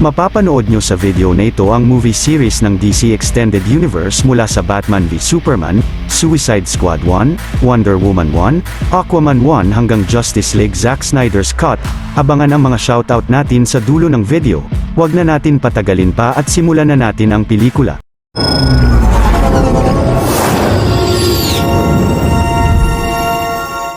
Mapapanood nyo sa video na ito ang movie series ng DC Extended Universe mula sa Batman v Superman, Suicide Squad 1, Wonder Woman 1, Aquaman 1 hanggang Justice League Zack Snyder's Cut. Abangan ang mga shoutout natin sa dulo ng video. Huwag na natin patagalin pa at simulan na natin ang pelikula.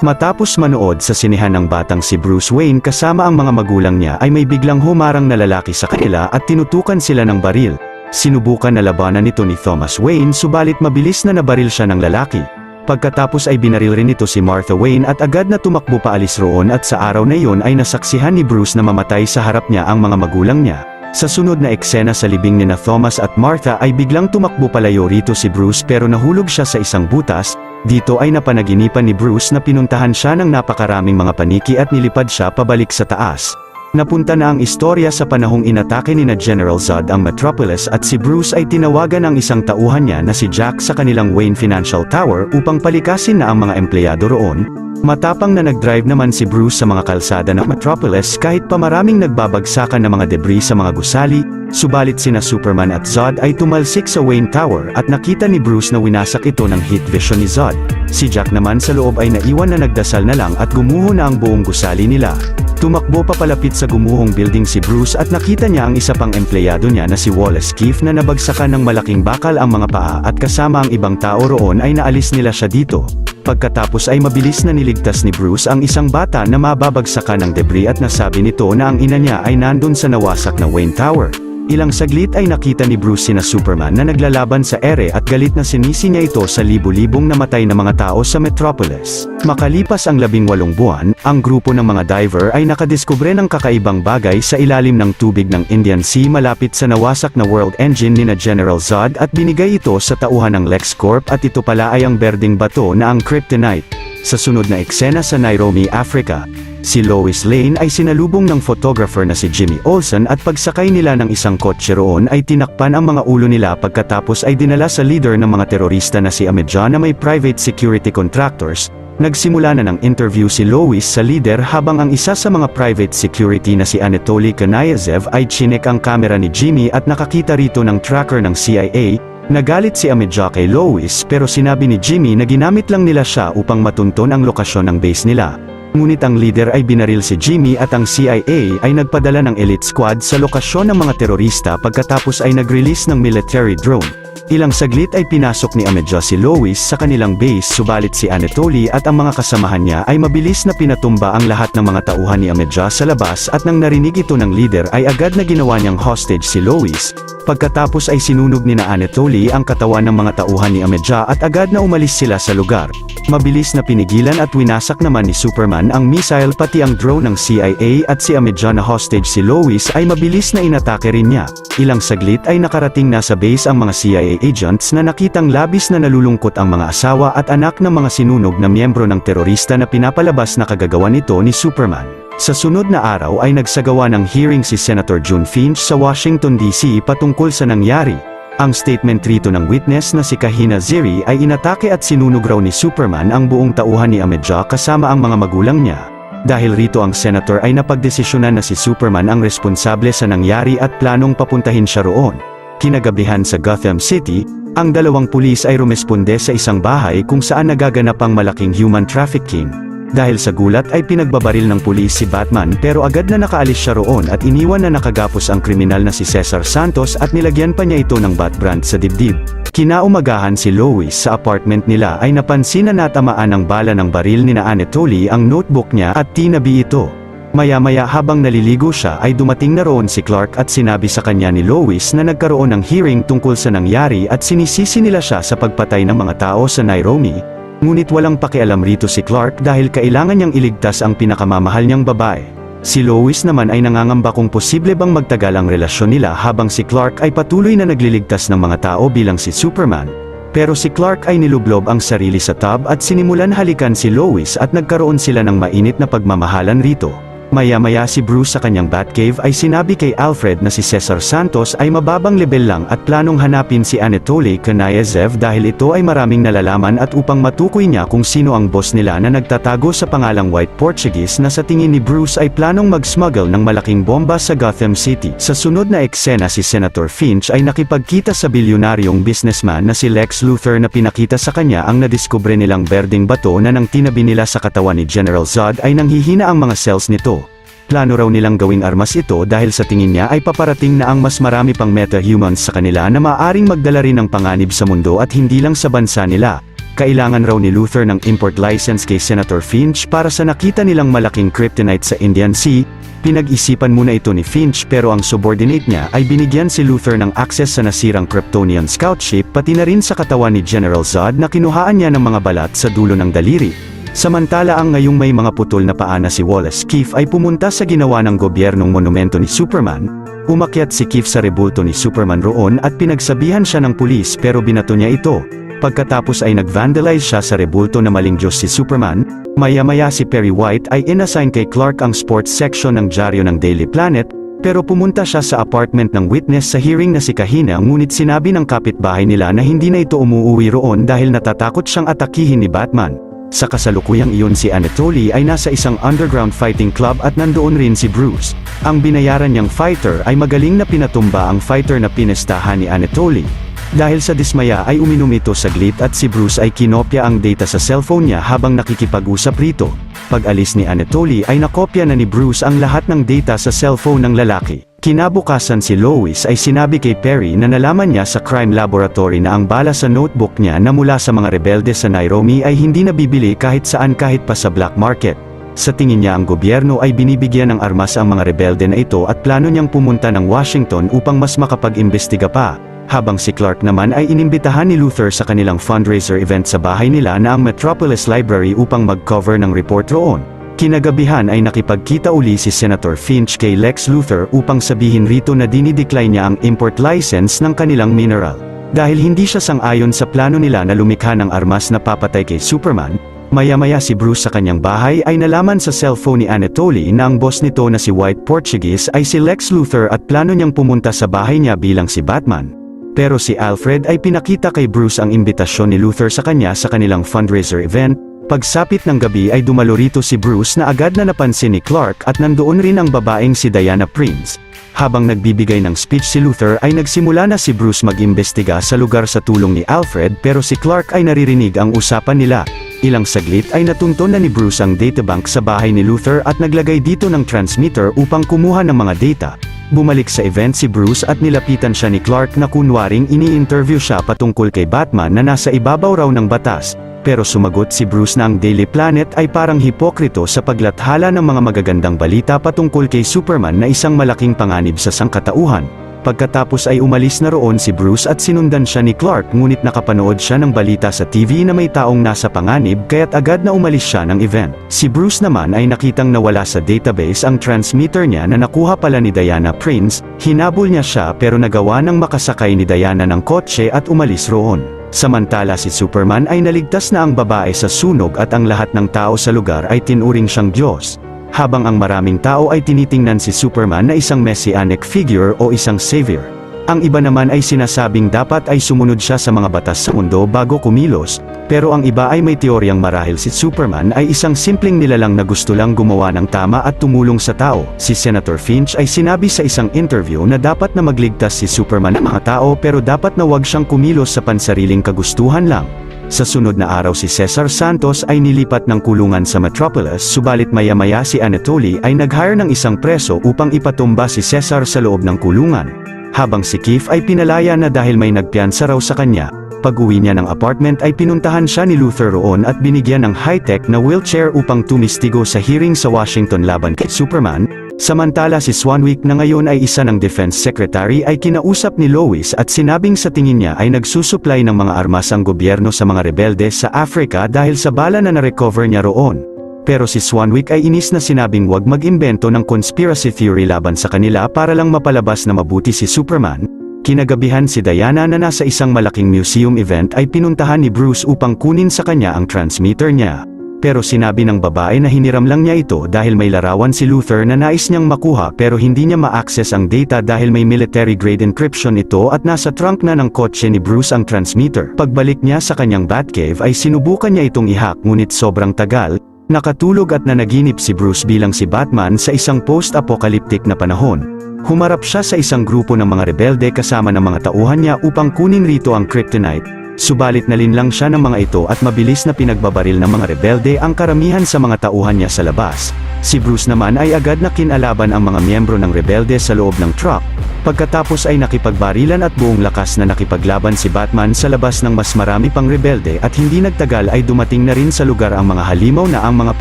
Matapos manood sa sinehan ng batang si Bruce Wayne kasama ang mga magulang niya ay may biglang humarang na lalaki sa kanila at tinutukan sila ng baril. Sinubukan na labanan ito ni Thomas Wayne subalit mabilis na nabaril siya ng lalaki. Pagkatapos ay binaril rin ito si Martha Wayne at agad na tumakbo paalis roon at sa araw na iyon ay nasaksihan ni Bruce na mamatay sa harap niya ang mga magulang niya. Sa sunod na eksena sa libing ni Thomas at Martha ay biglang tumakbo palayo rito si Bruce pero nahulog siya sa isang butas. Dito ay napanaginipan ni Bruce na pinuntahan siya ng napakaraming mga paniki at nilipad siya pabalik sa taas. Napunta na ang istorya sa panahong inatake ni General Zod ang Metropolis at si Bruce ay tinawagan ang isang tauhan niya na si Jack sa kanilang Wayne Financial Tower upang palikasin na ang mga empleyado roon. Matapang na nagdrive naman si Bruce sa mga kalsada ng Metropolis kahit pa maraming nagbabagsakan ng mga debris sa mga gusali, subalit sina Superman at Zod ay tumalsik sa Wayne Tower at nakita ni Bruce na winasak ito ng heat vision ni Zod. Si Jack naman sa loob ay naiwan na nagdasal na lang at gumuho na ang buong gusali nila. Tumakbo papalapit sa gumuhong building si Bruce at nakita niya ang isa pang empleyado niya na si Wallace Keefe na nabagsakan ng malaking bakal ang mga paa at kasama ang ibang tao roon ay naalis nila siya dito. Pagkatapos ay mabilis na niligtas ni Bruce ang isang bata na mababagsakan ng debris at nasabi nito na ang ina niya ay nandun sa nawasak na Wayne Tower. Ilang saglit ay nakita ni Bruce sina Superman na naglalaban sa ere at galit na sinisi niya ito sa libu-libong namatay na mga tao sa Metropolis. Makalipas ang 18 buwan, ang grupo ng mga diver ay nakadiskubre ng kakaibang bagay sa ilalim ng tubig ng Indian Sea malapit sa nawasak na world engine ni General Zod at binigay ito sa tauhan ng LexCorp at ito pala ay ang berdeng bato na ang Kryptonite. Sa sunod na eksena sa Nairobi, Africa, si Lois Lane ay sinalubong ng photographer na si Jimmy Olsen at pagsakay nila ng isang kotse roon ay tinakpan ang mga ulo nila pagkatapos ay dinala sa leader ng mga terorista na si Amedja na may private security contractors. Nagsimula na ng interview si Lois sa leader habang ang isa sa mga private security na si Anatoly Kanayev ay chinek ang kamera ni Jimmy at nakakita rito ng tracker ng CIA. Nagalit si Amedja kay Lois pero sinabi ni Jimmy na ginamit lang nila siya upang matunton ang lokasyon ng base nila. Ngunit ang leader ay binaril si Jimmy at ang CIA ay nagpadala ng elite squad sa lokasyon ng mga terorista pagkatapos ay nag-release ng military drone. Ilang saglit ay pinasok ni Amedja si Lois sa kanilang base subalit si Anatoly at ang mga kasamahan niya ay mabilis na pinatumba ang lahat ng mga tauhan ni Amedja sa labas at nang narinig ito ng leader ay agad na ginawa niyang hostage si Lois. Pagkatapos ay sinunog ni Anatoly ang katawan ng mga tauhan ni Amedja at agad na umalis sila sa lugar. Mabilis na pinigilan at winasak naman ni Superman ang missile pati ang drone ng CIA at si Amedja na hostage si Lois ay mabilis na inatake rin niya. Ilang saglit ay nakarating na sa base ang mga CIA agents na nakitang labis na nalulungkot ang mga asawa at anak ng mga sinunog na miyembro ng terorista na pinapalabas na kagagawan nito ni Superman. Sa sunod na araw ay nagsagawa ng hearing si Senator June Finch sa Washington DC patungkol sa nangyari. Ang statement rito ng witness na si Kahina Ziri ay inatake at sinunog raw ni Superman ang buong tauhan ni Amedja kasama ang mga magulang niya. Dahil rito ang senator ay napagdesisyonan na si Superman ang responsable sa nangyari at planong papuntahin siya roon. Kinagabihan sa Gotham City, ang dalawang pulis ay rumesponde sa isang bahay kung saan nagaganap ang malaking human trafficking. Dahil sa gulat ay pinagbabaril ng pulis si Batman pero agad na nakaalis siya roon at iniwan na nakagapos ang kriminal na si Cesar Santos at nilagyan pa niya ito ng bat brand sa dibdib. Kinaumagahan si Lois sa apartment nila ay napansin na natamaan ng bala ng baril ni Anatoly ang notebook niya at tinabi ito. Maya-maya habang naliligo siya ay dumating na roon si Clark at sinabi sa kanya ni Lois na nagkaroon ng hearing tungkol sa nangyari at sinisisi nila siya sa pagpatay ng mga tao sa Nairobi. Ngunit walang pakialam rito si Clark dahil kailangan niyang iligtas ang pinakamamahal niyang babae. Si Lois naman ay nangangamba kung posible bang magtagal ang relasyon nila habang si Clark ay patuloy na nagliligtas ng mga tao bilang si Superman. Pero si Clark ay nilublob ang sarili sa tub at sinimulan halikan si Lois at nagkaroon sila ng mainit na pagmamahalan rito. Maya-maya si Bruce sa kanyang Batcave ay sinabi kay Alfred na si Cesar Santos ay mababang level lang at planong hanapin si Anatoly Kanayev dahil ito ay maraming nalalaman at upang matukoy niya kung sino ang boss nila na nagtatago sa pangalang White Portuguese na sa tingin ni Bruce ay planong mag-smuggle ng malaking bomba sa Gotham City. Sa sunod na eksena si Senator Finch ay nakipagkita sa bilyonaryong businessman na si Lex Luthor na pinakita sa kanya ang nadiskubre nilang berdeng bato na nang tinabi nila sa katawan ni General Zod ay nanghihina ang mga cells nito. Plano raw nilang gawing armas ito dahil sa tingin niya ay paparating na ang mas marami pang meta-humans sa kanila na maaaring magdala rin ng panganib sa mundo at hindi lang sa bansa nila. Kailangan raw ni Luthor ng import license kay Senator Finch para sa nakita nilang malaking kryptonite sa Indian Sea. Pinag-isipan muna ito ni Finch pero ang subordinate niya ay binigyan si Luthor ng access sa nasirang Kryptonian scout ship pati na rin sa katawan ni General Zod na kinuhaan niya ng mga balat sa dulo ng daliri. Samantala ang ngayong may mga putol na paa na si Wallace Keefe ay pumunta sa ginawa ng gobyernong monumento ni Superman. Umakyat si Keefe sa rebulto ni Superman roon at pinagsabihan siya ng pulis pero binato niya ito. Pagkatapos ay nag-vandalize siya sa rebulto na maling Diyos si Superman. Maya-maya si Perry White ay inassign kay Clark ang sports section ng dyaryo ng Daily Planet, pero pumunta siya sa apartment ng witness sa hearing na si Kahina ngunit sinabi ng kapitbahay nila na hindi na ito umuuwi roon dahil natatakot siyang atakihin ni Batman. Sa kasalukuyang iyon si Anatoly ay nasa isang underground fighting club at nandoon rin si Bruce. Ang binayaran niyang fighter ay magaling na pinatumba ang fighter na pinestahan ni Anatoly. Dahil sa dismaya ay uminom ito saglit at si Bruce ay kinopya ang data sa cellphone niya habang nakikipag-usap rito. Pag-alis ni Anatoly ay nakopya na ni Bruce ang lahat ng data sa cellphone ng lalaki. Kinabukasan si Lois ay sinabi kay Perry na nalaman niya sa crime laboratory na ang bala sa notebook niya na mula sa mga rebelde sa Nairobi ay hindi nabibili kahit saan kahit pa sa black market. Sa tingin niya ang gobyerno ay binibigyan ng armas ang mga rebelde na ito at plano niyang pumunta ng Washington upang mas makapag-imbestiga pa. Habang si Clark naman ay inimbitahan ni Luthor sa kanilang fundraiser event sa bahay nila na ang Metropolis Library upang mag-cover ng report roon. Kinagabihan ay nakipagkita uli si Senator Finch kay Lex Luthor upang sabihin rito na dinidecline niya ang import license ng kanilang mineral. Dahil hindi siya sang-ayon sa plano nila na lumikha ng armas na papatay kay Superman, maya-maya si Bruce sa kanyang bahay ay nalaman sa cellphone ni Anatoly na ang boss nito na si White Portuguese ay si Lex Luthor at plano niyang pumunta sa bahay niya bilang si Batman. Pero si Alfred ay pinakita kay Bruce ang imbitasyon ni Luthor sa kanya sa kanilang fundraiser event. Pagsapit ng gabi ay dumalo rito si Bruce na agad na napansin ni Clark at nandoon rin ang babaeng si Diana Prince. Habang nagbibigay ng speech si Luthor ay nagsimula na si Bruce mag-imbestiga sa lugar sa tulong ni Alfred pero si Clark ay naririnig ang usapan nila. Ilang saglit ay natunton na ni Bruce ang databank sa bahay ni Luthor at naglagay dito ng transmitter upang kumuha ng mga data. Bumalik sa event si Bruce at nilapitan siya ni Clark na kunwaring ini-interview siya patungkol kay Batman na nasa ibabaw raw ng batas. Pero sumagot si Bruce na ang Daily Planet ay parang hipokrito sa paglathala ng mga magagandang balita patungkol kay Superman na isang malaking panganib sa sangkatauhan. Pagkatapos ay umalis na roon si Bruce at sinundan siya ni Clark ngunit nakapanood siya ng balita sa TV na may taong nasa panganib kaya't agad na umalis siya ng event. Si Bruce naman ay nakitang nawala sa database ang transmitter niya na nakuha pala ni Diana Prince, hinabol niya siya pero nagawa ng makasakay ni Diana ng kotse at umalis roon. Samantala si Superman ay naligtas na ang babae sa sunog at ang lahat ng tao sa lugar ay tinuring siyang Diyos. Habang ang maraming tao ay tinitingnan si Superman na isang messianic figure o isang savior. Ang iba naman ay sinasabing dapat ay sumunod siya sa mga batas sa mundo bago kumilos, pero ang iba ay may teoryang marahil si Superman ay isang simpleng nilalang na gusto lang gumawa ng tama at tumulong sa tao. Si Senator Finch ay sinabi sa isang interview na dapat na magligtas si Superman ng mga tao pero dapat na wag siyang kumilos sa pansariling kagustuhan lang. Sa sunod na araw si Cesar Santos ay nilipat ng kulungan sa Metropolis subalit maya-maya si Anatoly ay nag-hire ng isang preso upang ipatumba si Cesar sa loob ng kulungan. Habang si Keefe ay pinalaya na dahil may nagpiyansa raw sa kanya, pag-uwi niya ng apartment ay pinuntahan siya ni Luthor roon at binigyan ng high-tech na wheelchair upang tumistigo sa hearing sa Washington laban kay Superman. Samantala si Swanwick na ngayon ay isa ng Defense Secretary ay kinausap ni Lois at sinabing sa tingin niya ay nagsusupply ng mga armas ang gobyerno sa mga rebelde sa Africa dahil sa bala na na-recover niya roon. Pero si Swanwick ay inis na sinabing wag mag-imbento ng conspiracy theory laban sa kanila para lang mapalabas na mabuti si Superman. Kinagabihan si Diana na nasa isang malaking museum event ay pinuntahan ni Bruce upang kunin sa kanya ang transmitter niya. pero sinabi ng babae na hiniram lang niya ito dahil may larawan si Luther na nais niyang makuha pero hindi niya ma-access ang data dahil may military-grade encryption ito at nasa trunk na ng kotse ni Bruce ang transmitter. Pagbalik niya sa kanyang Batcave ay sinubukan niya itong i-hack ngunit sobrang tagal, nakatulog at nanaginip si Bruce bilang si Batman sa isang post-apocalyptic na panahon. Humarap siya sa isang grupo ng mga rebelde kasama ng mga tauhan niya upang kunin rito ang kryptonite. Subalit nalinlang siya ng mga ito at mabilis na pinagbabaril ng mga rebelde ang karamihan sa mga tauhan niya sa labas. Si Bruce naman ay agad na kinalaban ang mga miyembro ng rebelde sa loob ng truck. Pagkatapos ay nakipagbarilan at buong lakas na nakipaglaban si Batman sa labas ng mas marami pang rebelde at hindi nagtagal ay dumating na rin sa lugar ang mga halimaw na ang mga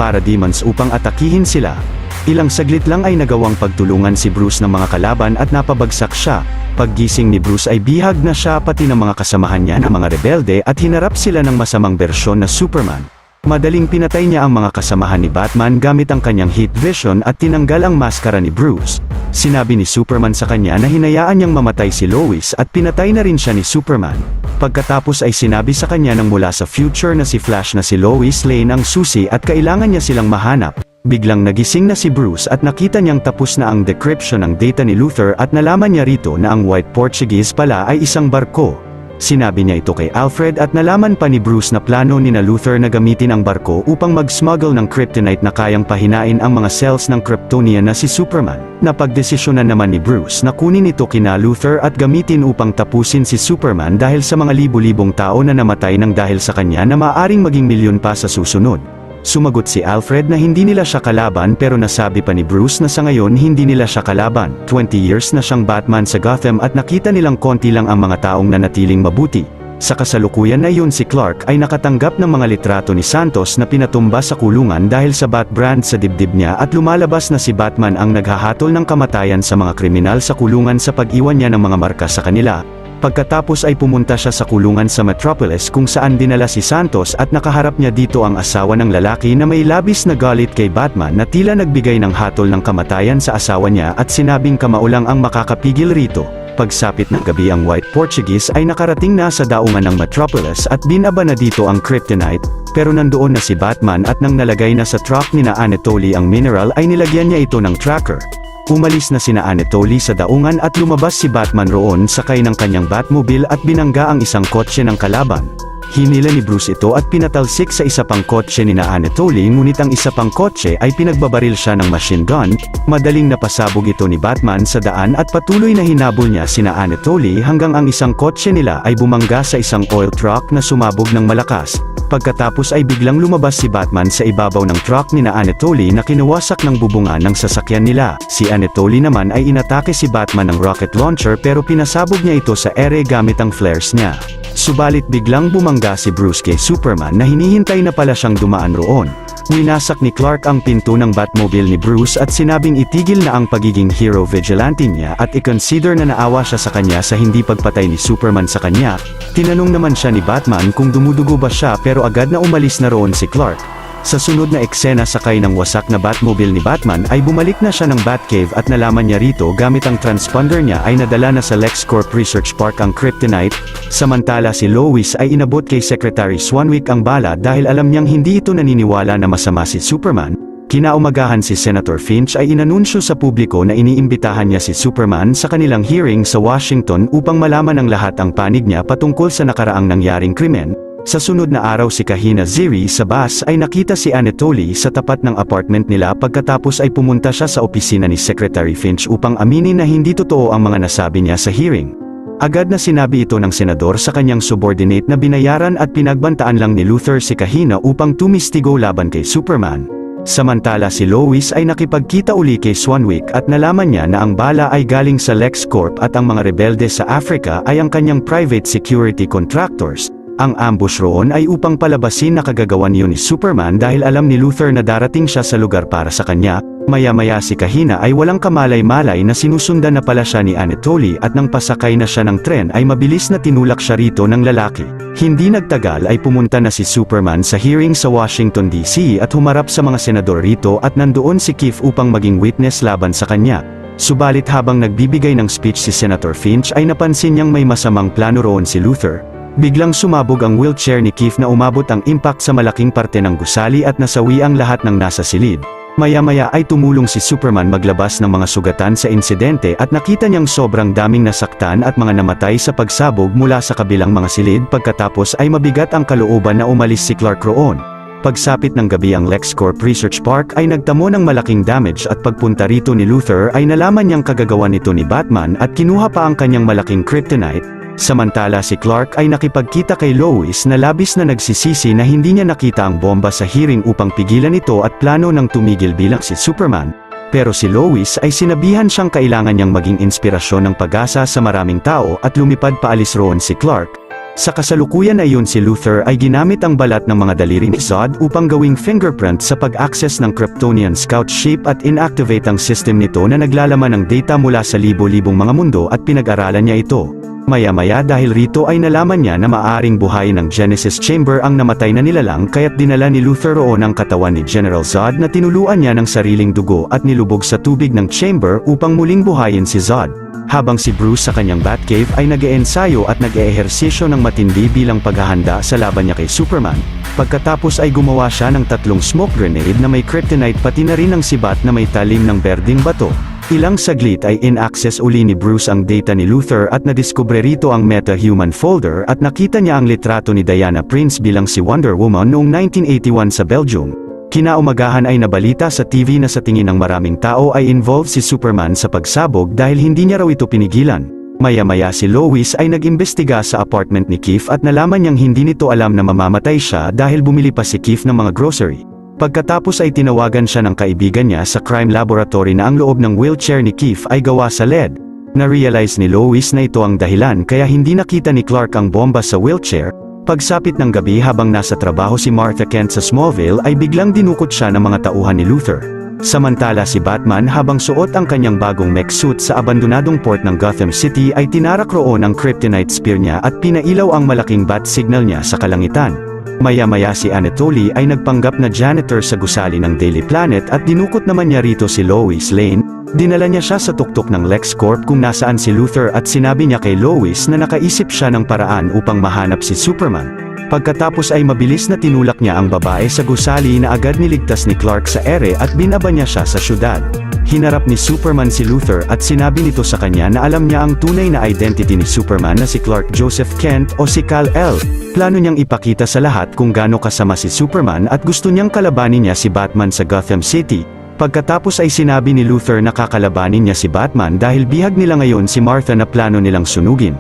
parademons upang atakihin sila. Ilang saglit lang ay nagawang pagtulungan si Bruce ng mga kalaban at napabagsak siya. Paggising ni Bruce ay bihag na siya pati ng mga kasamahan niya ng mga rebelde at hinarap sila ng masamang bersyon na Superman. Madaling pinatay niya ang mga kasamahan ni Batman gamit ang kanyang heat vision at tinanggal ang maskara ni Bruce. Sinabi ni Superman sa kanya na hinayaan niyang mamatay si Lois at pinatay na rin siya ni Superman. Pagkatapos ay sinabi sa kanya ng mula sa future na si Flash na si Lois Lane ang susi at kailangan niya silang mahanap. Biglang nagising na si Bruce at nakita niyang tapos na ang decryption ng data ni Luther at nalaman niya rito na ang White Portuguese pala ay isang barko. Sinabi niya ito kay Alfred at nalaman pa ni Bruce na plano ni na Luther na gamitin ang barko upang mag-smuggle ng kryptonite na kayang pahinain ang mga cells ng Kryptonian na si Superman. Napagdesisyonan naman ni Bruce na kunin ito kina Luther at gamitin upang tapusin si Superman dahil sa mga libu-libong tao na namatay ng dahil sa kanya na maaaring maging milyon pa sa susunod. Sumagot si Alfred na hindi nila siya kalaban pero nasabi pa ni Bruce na sa ngayon hindi nila siya kalaban. 20 years na siyang Batman sa Gotham at nakita nilang konti lang ang mga taong nanatiling mabuti. Sa kasalukuyan na iyon si Clark ay nakatanggap ng mga litrato ni Santos na pinatumba sa kulungan dahil sa Bat brand sa dibdib niya at lumalabas na si Batman ang naghahatol ng kamatayan sa mga kriminal sa kulungan sa pag-iwan niya ng mga marka sa kanila. Pagkatapos ay pumunta siya sa kulungan sa Metropolis kung saan dinala si Santos at nakaharap niya dito ang asawa ng lalaki na may labis na galit kay Batman na tila nagbigay ng hatol ng kamatayan sa asawa niya at sinabing kamaulang ang makakapigil rito. Pagsapit ng gabi ang White Portuguese ay nakarating na sa daungan ng Metropolis at binaba na dito ang kryptonite, pero nandoon na si Batman at nang nalagay na sa truck ni na Anatoly ang mineral ay nilagyan niya ito ng tracker. Umalis na sina Anatoly sa daungan at lumabas si Batman roon sakay ng kanyang Batmobile at binangga ang isang kotse ng kalaban. Hinila ni Bruce ito at pinatalsik sa isa pang kotse ni na Anatoly ngunit ang isa pang kotse ay pinagbabaril siya ng machine gun. Madaling napasabog ito ni Batman sa daan at patuloy na hinabol niya sina Anatoly hanggang ang isang kotse nila ay bumangga sa isang oil truck na sumabog ng malakas. Pagkatapos ay biglang lumabas si Batman sa ibabaw ng truck ni na Anatoly na kinawasak ng bubungan ng sasakyan nila. Si Anatoly naman ay inatake si Batman ng rocket launcher pero pinasabog niya ito sa ere gamit ang flares niya. Subalit biglang bumangga si Bruce kay Superman na hinihintay na pala siyang dumaan roon. Winasak ni Clark ang pinto ng Batmobile ni Bruce at sinabing itigil na ang pagiging hero vigilante niya at i-consider na naawa siya sa kanya sa hindi pagpatay ni Superman sa kanya. Tinanong naman siya ni Batman kung dumudugo ba siya pero agad na umalis na roon si Clark. Sa sunod na eksena sakay ng wasak na Batmobile ni Batman ay bumalik na siya ng Batcave at nalaman niya rito gamit ang transponder niya ay nadala na sa LexCorp Research Park ang kryptonite. Samantala si Lois ay inabot kay Secretary Swanwick ang bala dahil alam niyang hindi ito naniniwala na masama si Superman. Kinaumagahan si Senator Finch ay inanunsyo sa publiko na iniimbitahan niya si Superman sa kanilang hearing sa Washington upang malaman ng lahat ang panig niya patungkol sa nakaraang nangyaring krimen. Sa sunod na araw si Kahina Ziri sa bus ay nakita si Anatoly sa tapat ng apartment nila pagkatapos ay pumunta siya sa opisina ni Secretary Finch upang aminin na hindi totoo ang mga nasabi niya sa hearing. Agad na sinabi ito ng senador sa kanyang subordinate na binayaran at pinagbantaan lang ni Luther si Kahina upang tumistigo laban kay Superman. Samantala si Lois ay nakipagkita uli kay Swanwick at nalaman niya na ang bala ay galing sa LexCorp at ang mga rebelde sa Africa ay ang kanyang private security contractors. Ang ambush roon ay upang palabasin na kagagawan yun ni Superman dahil alam ni Luther na darating siya sa lugar para sa kanya. Maya-maya si Kahina ay walang kamalay-malay na sinusundan na pala siya ni Anatoly at nang pasakay na siya ng tren ay mabilis na tinulak siya rito ng lalaki. Hindi nagtagal ay pumunta na si Superman sa hearing sa Washington DC at humarap sa mga senador rito at nandoon si Keith upang maging witness laban sa kanya. Subalit habang nagbibigay ng speech si Senator Finch ay napansin niyang may masamang plano roon si Luther. Biglang sumabog ang wheelchair ni Keith na umabot ang impact sa malaking parte ng gusali at nasawi ang lahat ng nasa silid. Maya-maya ay tumulong si Superman maglabas ng mga sugatan sa insidente at nakita niyang sobrang daming nasaktan at mga namatay sa pagsabog mula sa kabilang mga silid. Pagkatapos ay mabigat ang kalooban na umalis si Clark roon. Pagsapit ng gabi ang LexCorp Research Park ay nagtamo ng malaking damage at pagpunta rito ni Luthor ay nalaman niyang kagagawan nito ni Batman at kinuha pa ang kanyang malaking kryptonite. Samantala si Clark ay nakipagkita kay Lois na labis na nagsisisi na hindi niya nakita ang bomba sa hearing upang pigilan ito at plano ng tumigil bilang si Superman. Pero si Lois ay sinabihan siyang kailangan niyang maging inspirasyon ng pag-asa sa maraming tao at lumipad paalis roon si Clark. Sa kasalukuyan ay yun si Luthor ay ginamit ang balat ng mga daliri ni Zod upang gawing fingerprint sa pag-access ng Kryptonian scout ship at inactivate ang system nito na naglalaman ng data mula sa libo-libong mga mundo at pinag-aralan niya ito. Maya-maya dahil rito ay nalaman niya na maaaring buhayin ng Genesis Chamber ang namatay na nilalang kaya't dinala ni Luthor roon ang katawan ni General Zod na tinuluan niya ng sariling dugo at nilubog sa tubig ng chamber upang muling buhayin si Zod. Habang si Bruce sa kanyang Batcave ay nag-eensayo at nag-eehersisyo ng matindi bilang paghahanda sa laban niya kay Superman, pagkatapos ay gumawa siya ng 3 smoke grenade na may kryptonite pati na rin ang sibat na may talim ng berding bato. Ilang saglit ay in-access uli ni Bruce ang data ni Luthor at nadiskubre rito ang Meta-Human folder at nakita niya ang litrato ni Diana Prince bilang si Wonder Woman noong 1981 sa Belgium. Kinaumagahan ay nabalita sa TV na sa tingin ng maraming tao ay involved si Superman sa pagsabog dahil hindi niya raw ito pinigilan. Maya-maya si Lois ay nag-imbestiga sa apartment ni Keith at nalaman niyang hindi nito alam na mamamatay siya dahil bumili pa si Keith ng mga grocery. Pagkatapos ay tinawagan siya ng kaibigan niya sa crime laboratory na ang loob ng wheelchair ni Keith ay gawa sa LED. Na-realize ni Lois na ito ang dahilan kaya hindi nakita ni Clark ang bomba sa wheelchair. Pagsapit ng gabi habang nasa trabaho si Martha Kent sa Smallville ay biglang dinukot siya ng mga tauhan ni Luthor. Samantala si Batman habang suot ang kanyang bagong mech suit sa abandonadong port ng Gotham City ay tinarak roon ang kryptonite spear niya at pinailaw ang malaking bat signal niya sa kalangitan. Maya-maya si Anatoly ay nagpanggap na janitor sa gusali ng Daily Planet at dinukot naman niya rito si Lois Lane. Dinala niya siya sa tuktok ng LexCorp kung nasaan si Luthor at sinabi niya kay Lois na nakaisip siya ng paraan upang mahanap si Superman. Pagkatapos ay mabilis na tinulak niya ang babae sa gusali na agad niligtas ni Clark sa ere at binaba niya siya sa syudad. Hinarap ni Superman si Luthor at sinabi nito sa kanya na alam niya ang tunay na identity ni Superman na si Clark Joseph Kent o si Kal-El. Plano niyang ipakita sa lahat kung gaano kasama si Superman at gusto niyang kalabanin niya si Batman sa Gotham City. Pagkatapos ay sinabi ni Luthor na kakalabanin niya si Batman dahil bihag nila ngayon si Martha na plano nilang sunugin.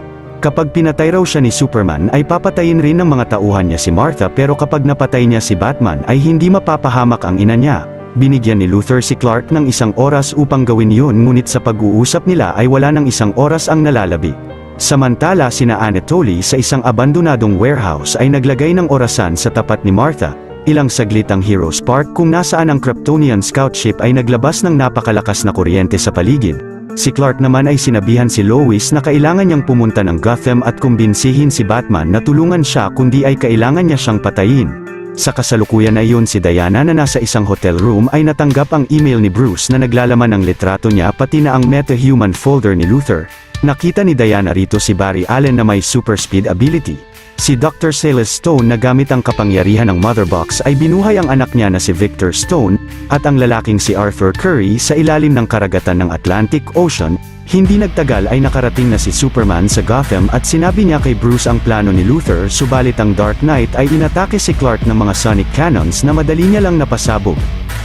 Kapag pinatay raw siya ni Superman ay papatayin rin ng mga tauhan niya si Martha pero kapag napatay niya si Batman ay hindi mapapahamak ang ina niya. Binigyan ni Luthor si Clark ng 1 oras upang gawin yun ngunit sa pag-uusap nila ay wala ng 1 oras ang nalalabi. Samantala sina Anatoly sa isang abandonadong warehouse ay naglagay ng orasan sa tapat ni Martha. Ilang saglit ang Heroes Park kung nasaan ang Kryptonian scout ship ay naglabas ng napakalakas na kuryente sa paligid. Si Clark naman ay sinabihan si Lois na kailangan niyang pumunta ng Gotham at kumbinsihin si Batman na tulungan siya kundi ay kailangan niya siyang patayin. Sa kasalukuyan ay yun si Diana na nasa isang hotel room ay natanggap ang email ni Bruce na naglalaman ng litrato niya pati na ang Meta-Human folder ni Luthor. Nakita ni Diana rito si Barry Allen na may super speed ability. Si Dr. Silas Stone na gamit ang kapangyarihan ng Mother Box ay binuhay ang anak niya na si Victor Stone, at ang lalaking si Arthur Curry sa ilalim ng karagatan ng Atlantic Ocean. Hindi nagtagal ay nakarating na si Superman sa Gotham at sinabi niya kay Bruce ang plano ni Luthor subalit ang Dark Knight ay inatake si Clark ng mga sonic cannons na madali niya lang napasabog.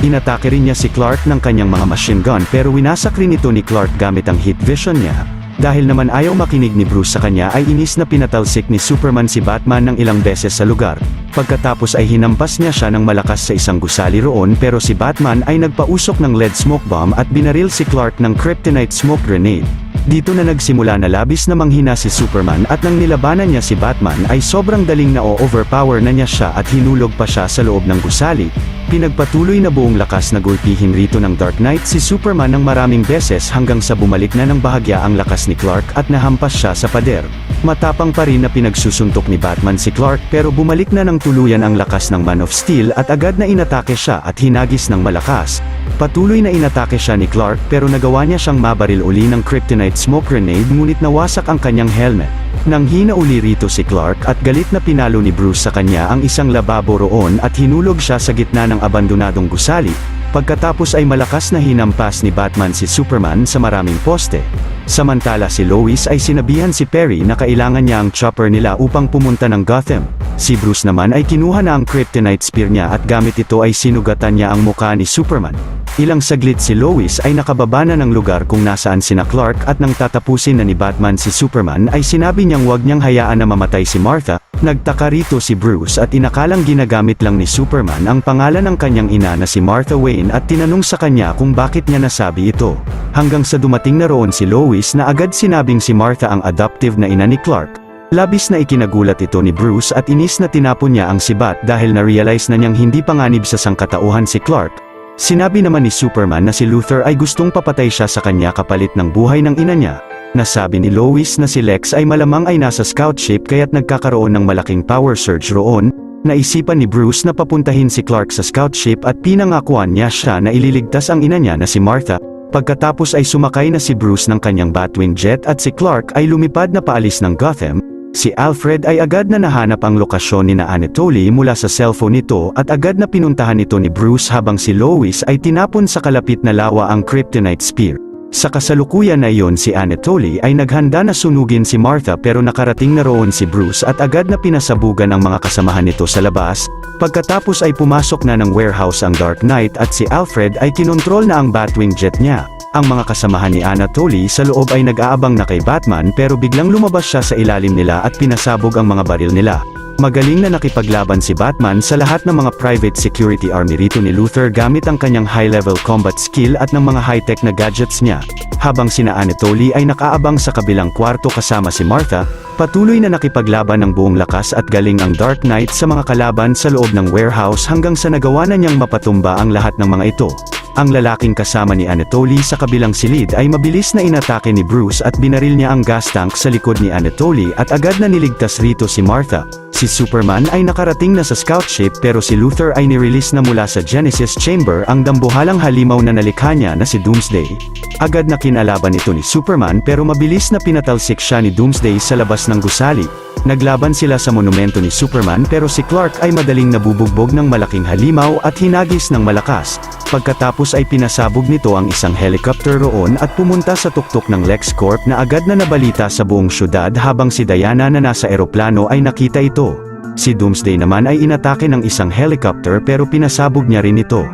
Inatake rin niya si Clark ng kanyang mga machine gun pero winasak rin ito ni Clark gamit ang heat vision niya. Dahil naman ayaw makinig ni Bruce sa kanya ay inis na pinatalsik ni Superman si Batman ng ilang beses sa lugar. Pagkatapos ay hinampas niya siya ng malakas sa isang gusali roon pero si Batman ay nagpausok ng lead smoke bomb at binaril si Clark ng kryptonite smoke grenade. Dito na nagsimula na labis na manghina si Superman at nang nilabanan niya si Batman ay sobrang daling na overpower na niya siya at hinulog pa siya sa loob ng gusali. Pinagpatuloy na buong lakas na gulpihin rito ng Dark Knight si Superman ng maraming beses hanggang sa bumalik na ng bahagya ang lakas ni Clark at nahampas siya sa pader. Matapang pa rin na pinagsusuntok ni Batman si Clark pero bumalik na ng tuluyan ang lakas ng Man of Steel at agad na inatake siya at hinagis ng malakas. Patuloy na inatake siya ni Clark pero nagawa niya siyang mabaril uli ng kryptonite smoke grenade ngunit nawasak ang kanyang helmet. Nang hinauli rito si Clark at galit na pinalo ni Bruce sa kanya ang isang lababo roon at hinulog siya sa gitna ng abandonadong gusali, pagkatapos ay malakas na hinampas ni Batman si Superman sa maraming poste. Samantala si Lois ay sinabihan si Perry na kailangan niya ang chopper nila upang pumunta ng Gotham. Si Bruce naman ay kinuha na ang kryptonite spear niya at gamit ito ay sinugatan niya ang mukha ni Superman. Ilang saglit si Lois ay nakababa na ng lugar kung nasaan sina Clark at nang tatapusin na ni Batman si Superman ay sinabi niyang huwag niyang hayaan na mamatay si Martha. Nagtaka rito si Bruce at inakalang ginagamit lang ni Superman ang pangalan ng kanyang ina na si Martha Wayne at tinanong sa kanya kung bakit niya nasabi ito. Hanggang sa dumating na roon si Lois na agad sinabing si Martha ang adoptive na ina ni Clark. Labis na ikinagulat ito ni Bruce at inis na tinapon niya ang sibat dahil na-realize na niyang hindi panganib sa sangkatauhan si Clark. Sinabi naman ni Superman na si Luthor ay gustong papatay siya sa kanya kapalit ng buhay ng ina niya. Nasabi ni Lois na si Lex ay malamang ay nasa scout ship kaya't nagkakaroon ng malaking power surge roon. Naisipan ni Bruce na papuntahin si Clark sa scout ship at pinangakuan niya siya na ililigtas ang ina niya na si Martha. Pagkatapos ay sumakay na si Bruce ng kanyang Batwing jet at si Clark ay lumipad na paalis ng Gotham. Si Alfred ay agad na nahanap ang lokasyon ni na Anatoly mula sa cellphone nito at agad na pinuntahan ito ni Bruce habang si Lois ay tinapon sa kalapit na lawa ang kryptonite spear. Sa kasalukuyan na iyon si Anatoly ay naghanda na sunugin si Martha pero nakarating na roon si Bruce at agad na pinasabugan ang mga kasamahan nito sa labas. Pagkatapos ay pumasok na ng warehouse ang Dark Knight at si Alfred ay kinontrol na ang Batwing jet niya. Ang mga kasamahan ni Anatoly sa loob ay nag-aabang na kay Batman pero biglang lumabas siya sa ilalim nila at pinasabog ang mga baril nila. Magaling na nakipaglaban si Batman sa lahat ng mga private security army rito ni Luthor gamit ang kanyang high-level combat skill at ng mga high-tech na gadgets niya. Habang sina Anatoly ay nakaabang sa kabilang kwarto kasama si Martha, patuloy na nakipaglaban ng buong lakas at galing ang Dark Knight sa mga kalaban sa loob ng warehouse hanggang sa nagawa na niyang mapatumba ang lahat ng mga ito. Ang lalaking kasama ni Anatoly sa kabilang silid ay mabilis na inatake ni Bruce at binaril niya ang gas tank sa likod ni Anatoly at agad na niligtas rito si Martha. Si Superman ay nakarating na sa scout ship pero si Luthor ay nirelease na mula sa Genesis Chamber ang dambuhalang halimaw na nalikha niya na si Doomsday. Agad na kinalaban ito ni Superman pero mabilis na pinatalsik siya ni Doomsday sa labas ng gusali. Naglaban sila sa monumento ni Superman pero si Clark ay madaling nabubugbog ng malaking halimaw at hinagis ng malakas. Pagkatapos ay pinasabog nito ang isang helicopter roon at pumunta sa tuktok ng LexCorp na agad na nabalita sa buong syudad habang si Diana na nasa eroplano ay nakita ito. Si Doomsday naman ay inatake ng isang helicopter pero pinasabog niya rin ito.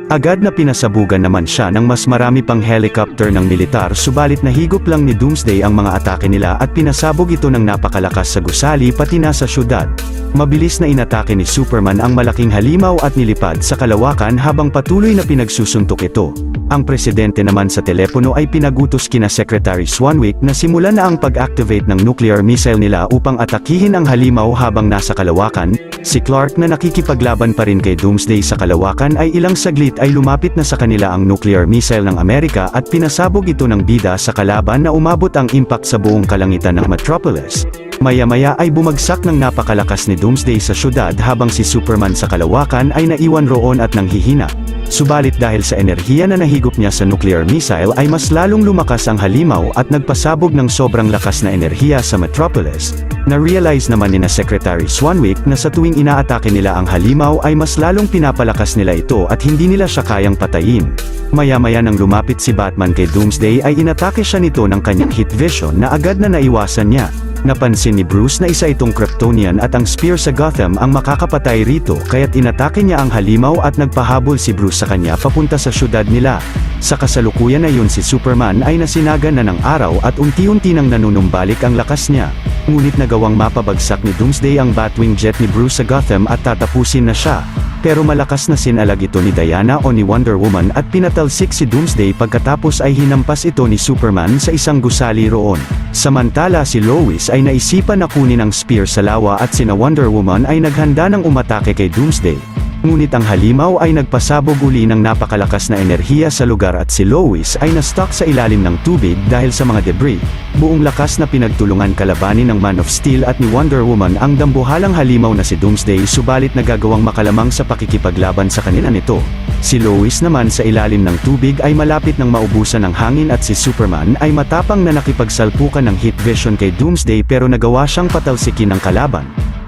Agad na pinasabugan naman siya ng mas marami pang helicopter ng militar subalit nahigop lang ni Doomsday ang mga atake nila at pinasabog ito ng napakalakas sa gusali pati na sa syudad. Mabilis na inatake ni Superman ang malaking halimaw at nilipad sa kalawakan habang patuloy na pinagsusuntok ito. Ang presidente naman sa telepono ay pinagutos kina Secretary Swanwick na simulan na ang pag-activate ng nuclear missile nila upang atakihin ang halimaw habang nasa kalawakan. Si Clark na nakikipaglaban pa rin kay Doomsday sa kalawakan ay ilang saglit ay lumapit na sa kanila ang nuclear missile ng Amerika at pinasabog ito ng bida sa kalaban na umabot ang impact sa buong kalangitan ng Metropolis. Maya-maya ay bumagsak ng napakalakas ni Doomsday sa syudad habang si Superman sa kalawakan ay naiwan roon at nanghihina. Subalit dahil sa enerhiya na nahigop niya sa nuclear missile ay mas lalong lumakas ang halimaw at nagpasabog ng sobrang lakas na enerhiya sa Metropolis. Na-realize naman ni na Secretary Swanwick na sa tuwing inaatake nila ang halimaw ay mas lalong pinapalakas nila ito at hindi nila siya kayang patayin. Maya-maya nang lumapit si Batman kay Doomsday ay inatake siya nito ng kanyang heat vision na agad na naiwasan niya. Napansin ni Bruce na isa itong Kryptonian at ang spear sa Gotham ang makakapatay rito kaya't inatake niya ang halimaw at nagpahabol si Bruce sa kanya papunta sa syudad nila. Sa kasalukuyan na yun si Superman ay nasinagan na ng araw at unti-unti nang nanunumbalik ang lakas niya. Ngunit nagawang mapabagsak ni Doomsday ang Batwing jet ni Bruce sa Gotham at tatapusin na siya. Pero malakas na sinalag ito ni Diana o ni Wonder Woman at pinatalsik si Doomsday pagkatapos ay hinampas ito ni Superman sa isang gusali roon. Samantala si Lois ay naisipan na kunin ang spear sa lawa at sina Wonder Woman ay naghanda ng umatake kay Doomsday. Ngunit ang halimaw ay nagpasabog uli ng napakalakas na enerhiya sa lugar at si Lois ay na-stuck sa ilalim ng tubig dahil sa mga debris. Buong lakas na pinagtulungan kalabanin ng Man of Steel at ni Wonder Woman ang dambuhalang halimaw na si Doomsday, subalit nagagawang makalamang sa pakikipaglaban sa kanila nito. Si Lois naman sa ilalim ng tubig ay malapit ng maubusan ng hangin at si Superman ay matapang na nakipagsalpukan ng heat vision kay Doomsday pero nagawa siyang patalsikin ng kalaban.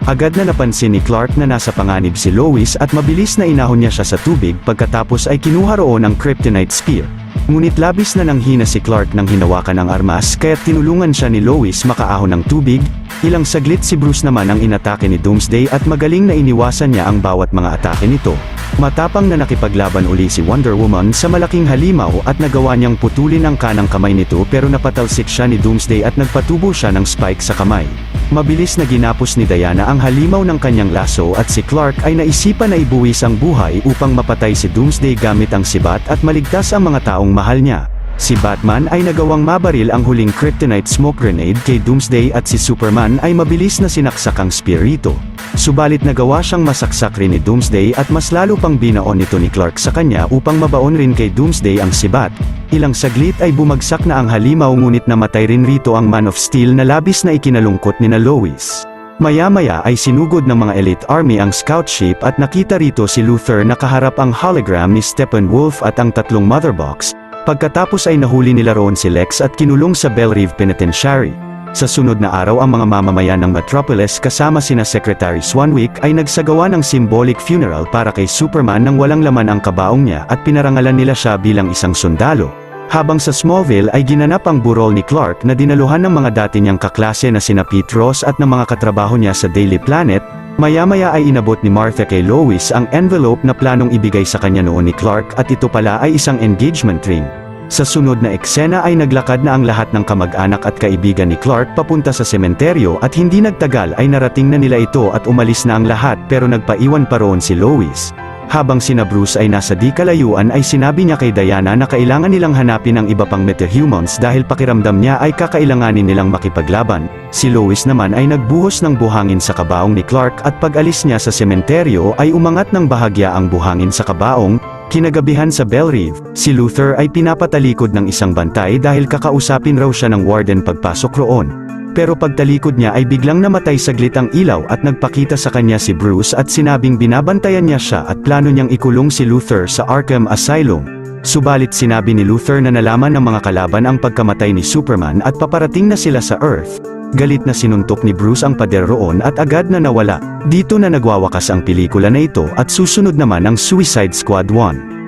Agad na napansin ni Clark na nasa panganib si Lois at mabilis na inahon niya siya sa tubig, pagkatapos ay kinuha roon ang Kryptonite Spear. Ngunit labis na nanghina si Clark nang hinawakan ang armas kaya tinulungan siya ni Lois makaahon ng tubig. Ilang saglit si Bruce naman ang inatake ni Doomsday at magaling na iniwasan niya ang bawat mga atake nito. Matapang na nakipaglaban uli si Wonder Woman sa malaking halimaw at nagawa niyang putulin ang kanang kamay nito pero napatalsik siya ni Doomsday at nagpatubo siya ng spike sa kamay. Mabilis na ginapos ni Diana ang halimaw ng kanyang laso at si Clark ay naisipan na ibuwis ang buhay upang mapatay si Doomsday gamit ang sibat at maligtas ang mga taong mahal niya. Si Batman ay nagawang mabaril ang huling Kryptonite smoke grenade kay Doomsday at si Superman ay mabilis na sinaksak ang spear rito. Subalit nagawa siyang masaksak rin ni Doomsday at mas lalo pang binaon nito ni Clark sa kanya upang mabaon rin kay Doomsday ang sibat. Ilang saglit ay bumagsak na ang halimaw ngunit namatay rin rito ang Man of Steel na labis na ikinalungkot ni na Lois. Maya-maya ay sinugod ng mga elite army ang scout ship at nakita rito si Luthor na kaharap ang hologram ni Steppenwolf at ang tatlong mother box. Pagkatapos ay nahuli nila roon si Lex at kinulong sa Bellrive Penitentiary. Sa sunod na araw ang mga mamamayan ng Metropolis kasama sina Secretary Swanwick ay nagsagawa ng symbolic funeral para kay Superman nang walang laman ang kabaong niya at pinarangalan nila siya bilang isang sundalo. Habang sa Smallville ay ginanap ang burol ni Clark na dinaluhan ng mga dati niyang kaklase na sina Pete Ross at ng mga katrabaho niya sa Daily Planet. Maya-maya ay inabot ni Martha kay Lois ang envelope na planong ibigay sa kanya noon ni Clark at ito pala ay isang engagement ring. Sa sunod na eksena ay naglakad na ang lahat ng kamag-anak at kaibigan ni Clark papunta sa sementeryo at hindi nagtagal ay narating na nila ito at umalis na ang lahat pero nagpaiwan pa roon si Lois. Habang sina Bruce ay nasa di kalayuan ay sinabi niya kay Diana na kailangan nilang hanapin ang iba pang metahumans dahil pakiramdam niya ay kakailanganin nilang makipaglaban. Si Lois naman ay nagbuhos ng buhangin sa kabaong ni Clark at pag-alis niya sa sementeryo ay umangat ng bahagya ang buhangin sa kabaong. Kinagabihan sa Bellrive, si Luthor ay pinapatalikod ng isang bantay dahil kakausapin raw siya ng warden pagpasok roon. Pero pagtalikod niya ay biglang namatay saglit ang ilaw at nagpakita sa kanya si Bruce at sinabing binabantayan niya siya at plano niyang ikulong si Luthor sa Arkham Asylum. Subalit sinabi ni Luthor na nalaman ng mga kalaban ang pagkamatay ni Superman at paparating na sila sa Earth. Galit na sinuntok ni Bruce ang pader roon at agad na nawala. Dito na nagwawakas ang pelikula na ito at susunod naman ang Suicide Squad 1.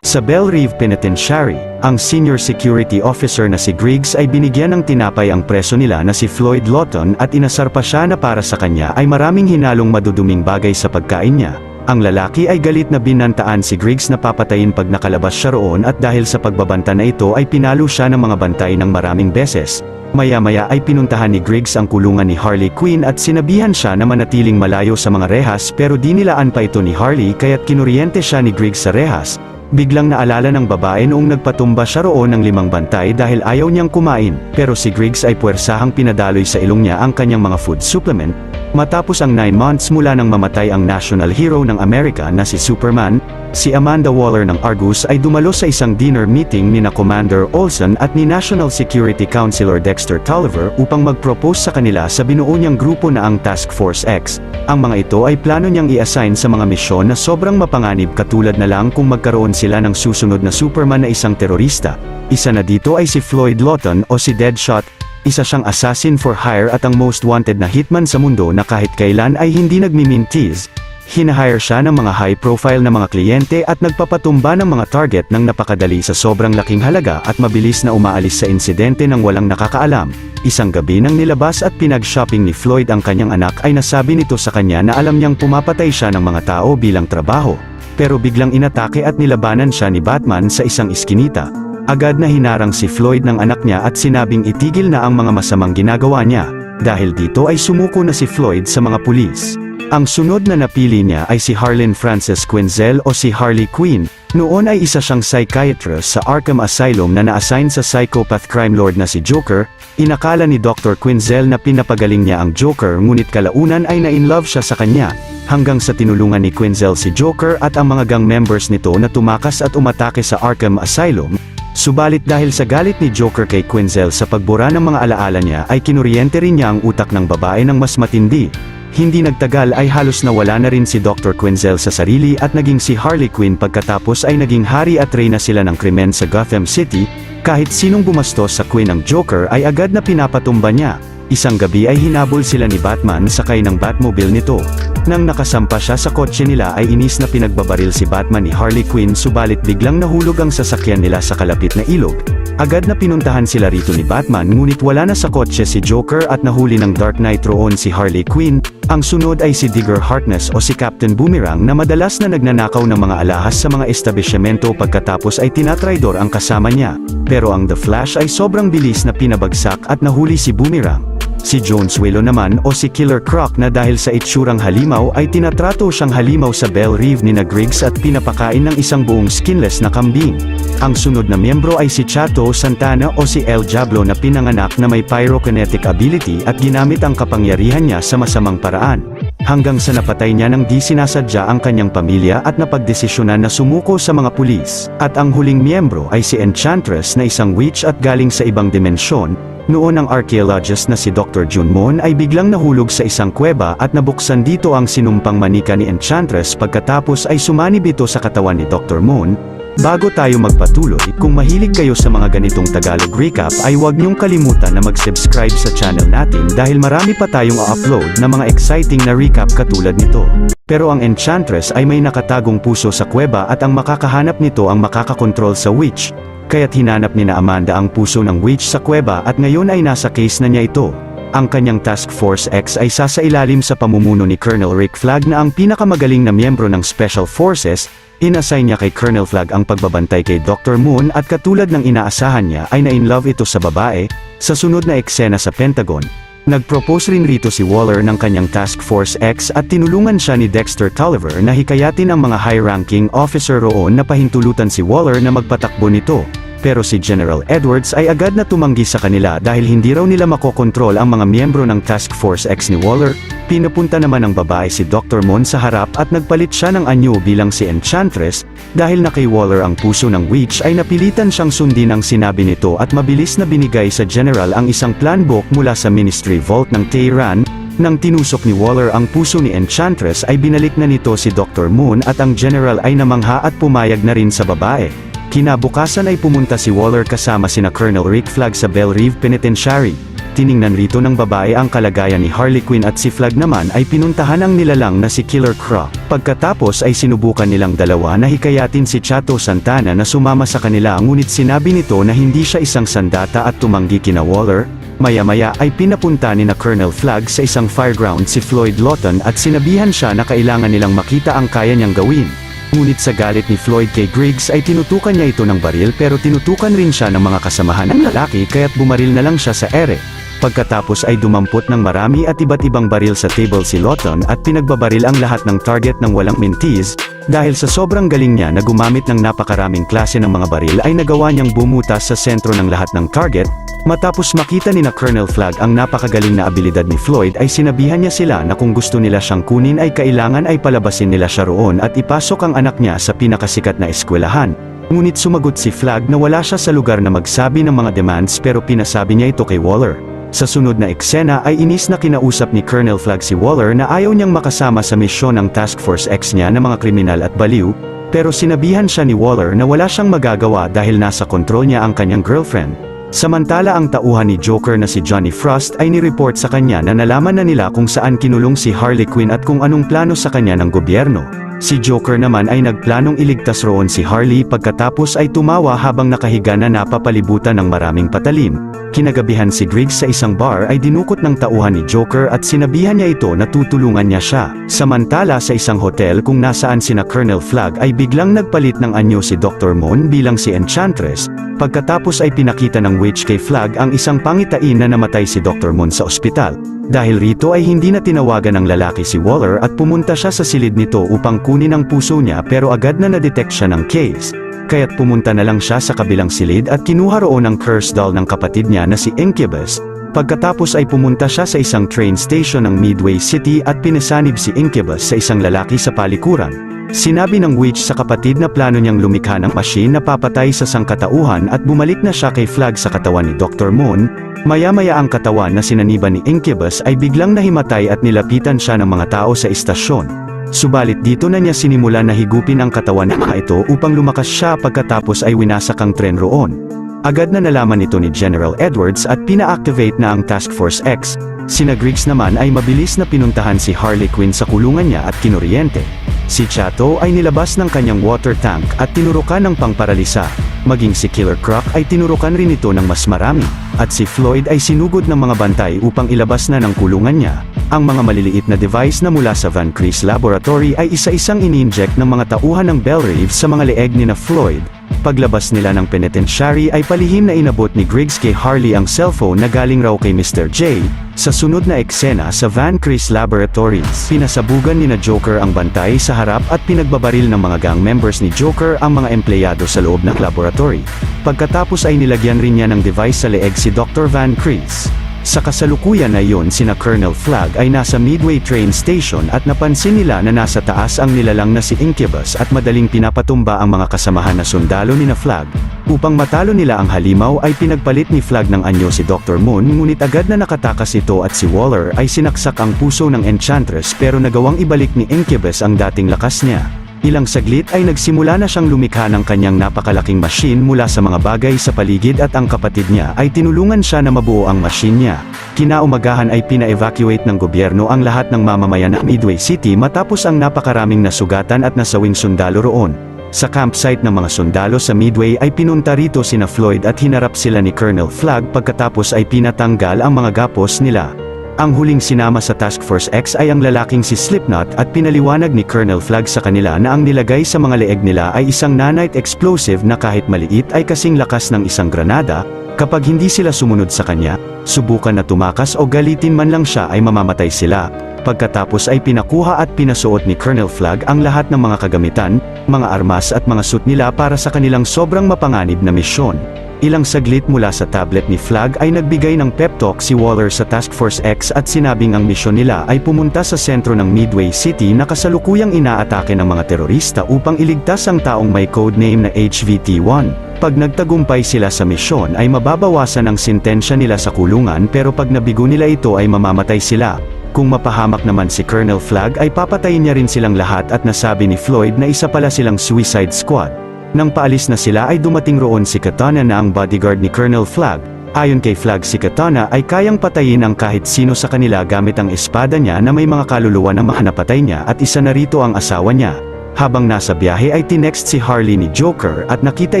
Sa Bellrive Penitentiary, ang senior security officer na si Griggs ay binigyan ng tinapay ang preso nila na si Floyd Lawton at inasar pa siya na para sa kanya ay maraming hinalong maduduming bagay sa pagkain niya. Ang lalaki ay galit na binantaan si Griggs na papatayin pag nakalabas siya roon at dahil sa pagbabanta na ito ay pinalo siya ng mga bantay ng maraming beses. Maya-maya ay pinuntahan ni Griggs ang kulungan ni Harley Quinn at sinabihan siya na manatiling malayo sa mga rehas pero di nilaan pa ito ni Harley kaya't kinuryente siya ni Griggs sa rehas. Biglang naalala ng babae noong nagpatumba siya roon ng 5 bantay dahil ayaw niyang kumain, pero si Griggs ay puwersahang pinadaloy sa ilong niya ang kanyang mga food supplement. Matapos ang 9 months mula nang mamatay ang national hero ng Amerika na si Superman, si Amanda Waller ng Argus ay dumalo sa isang dinner meeting ni na Commander Olson at ni National Security Counselor Dexter Tolliver upang mag-propose sa kanila sa binuo niyang grupo na ang Task Force X. Ang mga ito ay plano niyang i-assign sa mga misyon na sobrang mapanganib katulad na lang kung magkaroon sila ng susunod na Superman na isang terorista. Isa na dito ay si Floyd Lawton o si Deadshot. Isa siyang assassin for hire at ang most wanted na hitman sa mundo na kahit kailan ay hindi nagmimintiz. Hinahire siya ng mga high-profile na mga kliyente at nagpapatumba ng mga target ng napakadali sa sobrang laking halaga at mabilis na umaalis sa insidente ng walang nakakaalam. Isang gabi nang nilabas at pinag-shopping ni Floyd ang kanyang anak ay nasabi nito sa kanya na alam niyang pumapatay siya ng mga tao bilang trabaho. Pero biglang inatake at nilabanan siya ni Batman sa isang iskinita. Agad na hinarang si Floyd ng anak niya at sinabing itigil na ang mga masamang ginagawa niya. Dahil dito ay sumuko na si Floyd sa mga pulis. Ang sunod na napili niya ay si Harlan Frances Quinzel o si Harley Quinn. Noon ay isa siyang psychiatrist sa Arkham Asylum na na-assign sa psychopath crime lord na si Joker. Inakala ni Dr. Quinzel na pinapagaling niya ang Joker ngunit kalaunan ay na-inlove siya sa kanya. Hanggang sa tinulungan ni Quinzel si Joker at ang mga gang members nito na tumakas at umatake sa Arkham Asylum. Subalit dahil sa galit ni Joker kay Quinzel sa pagbura ng mga alaala niya ay kinuryente rin niya ang utak ng babae ng mas matindi. Hindi nagtagal ay halos nawala na rin si Dr. Quinzel sa sarili at naging si Harley Quinn pagkatapos ay naging hari at reyna sila ng krimen sa Gotham City. Kahit sinong bumastos sa Quinn ng Joker ay agad na pinapatumba niya. Isang gabi ay hinabol sila ni Batman sakay ng Batmobile nito. Nang nakasampa siya sa kotse nila ay inis na pinagbabaril si Batman ni Harley Quinn subalit biglang nahulog ang sasakyan nila sa kalapit na ilog. Agad na pinuntahan sila rito ni Batman ngunit wala na sa kotse si Joker at nahuli ng Dark Knight roon si Harley Quinn. Ang sunod ay si Digger Harkness o si Captain Boomerang na madalas na nagnanakaw ng mga alahas sa mga establishmento pagkatapos ay tinatraidor ang kasama niya. Pero ang The Flash ay sobrang bilis na pinabagsak at nahuli si Boomerang. Si Jones Whale naman o si Killer Croc na dahil sa itsurang halimaw ay tinatrato siyang halimaw sa Belle Reve ni Griggs at pinapakain ng isang buong skinless na kambing. Ang sunod na miyembro ay si Chato Santana o si El Diablo na pinanganak na may pyrokinetic ability at ginamit ang kapangyarihan niya sa masamang paraan. Hanggang sa napatay niya ng di sinasadya ang kanyang pamilya at napagdesisyonan na sumuko sa mga pulis. At ang huling miyembro ay si Enchantress na isang witch at galing sa ibang dimensyon. Noon ang archaeologist na si Dr. Jun Moon ay biglang nahulog sa isang kuweba at nabuksan dito ang sinumpang manika ni Enchantress pagkatapos ay sumanib ito sa katawan ni Dr. Moon. Bago tayo magpatuloy, kung mahilig kayo sa mga ganitong Tagalog recap ay huwag niyong kalimutan na mag-subscribe sa channel natin dahil marami pa tayong upload na mga exciting na recap katulad nito. Pero ang Enchantress ay may nakatagong puso sa kuweba at ang makakahanap nito ang makakakontrol sa witch. Kaya't hinanap ni na Amanda ang puso ng witch sa kuweba at ngayon ay nasa case na niya ito. Ang kanyang Task Force X ay sasailalim sa pamumuno ni Colonel Rick Flag na ang pinakamagaling na miyembro ng Special Forces. Inassign niya kay Colonel Flag ang pagbabantay kay Dr. Moon at katulad ng inaasahan niya ay na-inlove ito sa babae. Sa sunod na eksena sa Pentagon, nag-propose rin rito si Waller ng kanyang Task Force X at tinulungan siya ni Dexter Tolliver na hikayatin ang mga high-ranking officer roon na pahintulutan si Waller na magpatakbo nito. Pero si General Edwards ay agad na tumanggi sa kanila dahil hindi raw nila makokontrol ang mga miyembro ng Task Force X ni Waller. Pinapunta naman ng babae si Dr. Moon sa harap at nagpalit siya ng anyo bilang si Enchantress. Dahil na kay Waller ang puso ng witch ay napilitan siyang sundin ang sinabi nito at mabilis na binigay sa General ang isang plan book mula sa Ministry Vault ng Tehran. Nang tinusok ni Waller ang puso ni Enchantress ay binalik na nito si Dr. Moon at ang General ay namangha at pumayag na rin sa babae. Kinabukasan ay pumunta si Waller kasama sina Colonel Rick Flag sa Belle Reve Penitentiary. Tiningnan rito ng babae ang kalagayan ni Harley Quinn at si Flag naman ay pinuntahan ang nilalang na si Killer Croc. Pagkatapos ay sinubukan nilang dalawa na hikayatin si Chato Santana na sumama sa kanila ngunit sinabi nito na hindi siya isang sandata at tumanggi kina Waller. Maya-maya ay pinapunta ni na Colonel Flag sa isang fireground si Floyd Lawton at sinabihan siya na kailangan nilang makita ang kaya niyang gawin. Ngunit sa galit ni Floyd kay Griggs ay tinutukan niya ito ng baril pero tinutukan rin siya ng mga kasamahan ng lalaki kaya't bumaril na lang siya sa ere. Pagkatapos ay dumampot ng marami at iba't ibang baril sa table si Lawton at pinagbabaril ang lahat ng target ng walang mintis. Dahil sa sobrang galing niya na gumamit ng napakaraming klase ng mga baril ay nagawa niyang bumutas sa sentro ng lahat ng target. Matapos makita ni na Colonel Flag ang napakagaling na abilidad ni Floyd ay sinabihan niya sila na kung gusto nila siyang kunin ay kailangan ay palabasin nila siya roon at ipasok ang anak niya sa pinakasikat na eskwelahan. Ngunit sumagot si Flag na wala siya sa lugar na magsabi ng mga demands pero pinasabi niya ito kay Waller. Sa sunod na eksena ay inis na kinausap ni Colonel Flag si Waller na ayaw niyang makasama sa misyon ng Task Force X niya ng mga kriminal at baliw, pero sinabihan siya ni Waller na wala siyang magagawa dahil nasa kontrol niya ang kanyang girlfriend. Samantala ang tauhan ni Joker na si Johnny Frost ay nireport sa kanya na nalaman na nila kung saan kinulong si Harley Quinn at kung anong plano sa kanya ng gobyerno. Si Joker naman ay nagplanong iligtas roon si Harley pagkatapos ay tumawa habang nakahiga na napapalibutan ng maraming patalim. Kinagabihan si Griggs sa isang bar ay dinukot ng tauhan ni Joker at sinabihan niya ito na tutulungan niya siya. Samantala sa isang hotel kung nasaan sina Colonel Flag ay biglang nagpalit ng anyo si Dr. Moon bilang si Enchantress. Pagkatapos ay pinakita ng witch kay Flag ang isang pangitain na namatay si Dr. Moon sa ospital. Dahil rito ay hindi na tinawagan ng lalaki si Waller at pumunta siya sa silid nito upang kunin ang puso niya pero agad na nadetect siya ng case. Kaya't pumunta na lang siya sa kabilang silid at kinuha roon ang curse doll ng kapatid niya na si Incubus. Pagkatapos ay pumunta siya sa isang train station ng Midway City at pinasanib si Incubus sa isang lalaki sa palikuran. Sinabi ng witch sa kapatid na plano niyang lumikha ng machine na papatay sa sangkatauhan at bumalik na siya kay Flag sa katawan ni Dr. Moon. Maya-maya ang katawan na sinaniban ni Incubus ay biglang nahimatay at nilapitan siya ng mga tao sa istasyon. Subalit dito na niya sinimulan na higupin ang katawan ng mga ito upang lumakas siya pagkatapos ay winasak ang tren roon. Agad na nalaman ito ni General Edwards at pina-activate na ang Task Force X. Sina Griggs naman ay mabilis na pinuntahan si Harley Quinn sa kulungan niya at kinuryente. Si Chato ay nilabas ng kanyang water tank at tinurukan ng pangparalisa. Maging si Killer Croc ay tinurukan rin ito ng mas marami. At si Floyd ay sinugod ng mga bantay upang ilabas na ng kulungan niya. Ang mga maliliit na device na mula sa Van Crees Laboratory ay isa-isang ini-inject ng mga tauhan ng Bellrave sa mga leeg ni na Floyd. Paglabas nila ng penitentiary ay palihim na inabot ni Griggs kay Harley ang cellphone na galing raw kay Mr. J. Sa sunod na eksena sa Van Crees Laboratories, pinasabugan ni na Joker ang bantay sa harap at pinagbabaril ng mga gang members ni Joker ang mga empleyado sa loob ng laboratory. Pagkatapos ay nilagyan rin niya ng device sa leeg si Dr. Van Crees. Sa kasalukuyan na iyon sina Colonel Flag ay nasa Midway train station at napansin nila na nasa taas ang nilalang na si Incubus at madaling pinapatumba ang mga kasamahan na sundalo ni na Flag. Upang matalo nila ang halimaw ay pinagpalit ni Flag ng anyo si Dr. Moon ngunit agad na nakatakas ito at si Waller ay sinaksak ang puso ng Enchantress pero nagawang ibalik ni Incubus ang dating lakas niya. Ilang saglit ay nagsimula na siyang lumikha ng kanyang napakalaking machine mula sa mga bagay sa paligid at ang kapatid niya ay tinulungan siya na mabuo ang machine niya. Kinaumagahan ay pina-evacuate ng gobyerno ang lahat ng mamamayan ng Midway City matapos ang napakaraming nasugatan at nasawing sundalo roon. Sa campsite ng mga sundalo sa Midway ay pinunta rito sina Floyd at hinarap sila ni Colonel Flag pagkatapos ay pinatanggal ang mga gapos nila. Ang huling sinama sa Task Force X ay ang lalaking si Slipknot at pinaliwanag ni Colonel Flag sa kanila na ang nilagay sa mga leeg nila ay isang nanite explosive na kahit maliit ay kasing lakas ng isang granada. Kapag hindi sila sumunod sa kanya, subukan na tumakas o galitin man lang siya ay mamamatay sila. Pagkatapos ay pinakuha at pinasuot ni Colonel Flag ang lahat ng mga kagamitan, mga armas at mga suit nila para sa kanilang sobrang mapanganib na misyon. Ilang saglit mula sa tablet ni Flag ay nagbigay ng pep talk si Waller sa Task Force X at sinabing ang misyon nila ay pumunta sa sentro ng Midway City na kasalukuyang inaatake ng mga terorista upang iligtas ang taong may codename na HVT-1. Pag nagtagumpay sila sa misyon ay mababawasan ang sintensya nila sa kulungan pero pag nabigo nila ito ay mamamatay sila. Kung mapahamak naman si Colonel Flag ay papatayin niya rin silang lahat at nasabi ni Floyd na isa pala silang suicide squad. Nang paalis na sila ay dumating roon si Katana na ang bodyguard ni Colonel Flag. Ayon kay Flag si Katana ay kayang patayin ang kahit sino sa kanila gamit ang espada niya na may mga kaluluwa na mahanapatay niya at isa na rito ang asawa niya. Habang nasa biyahe ay tinext si Harley ni Joker at nakita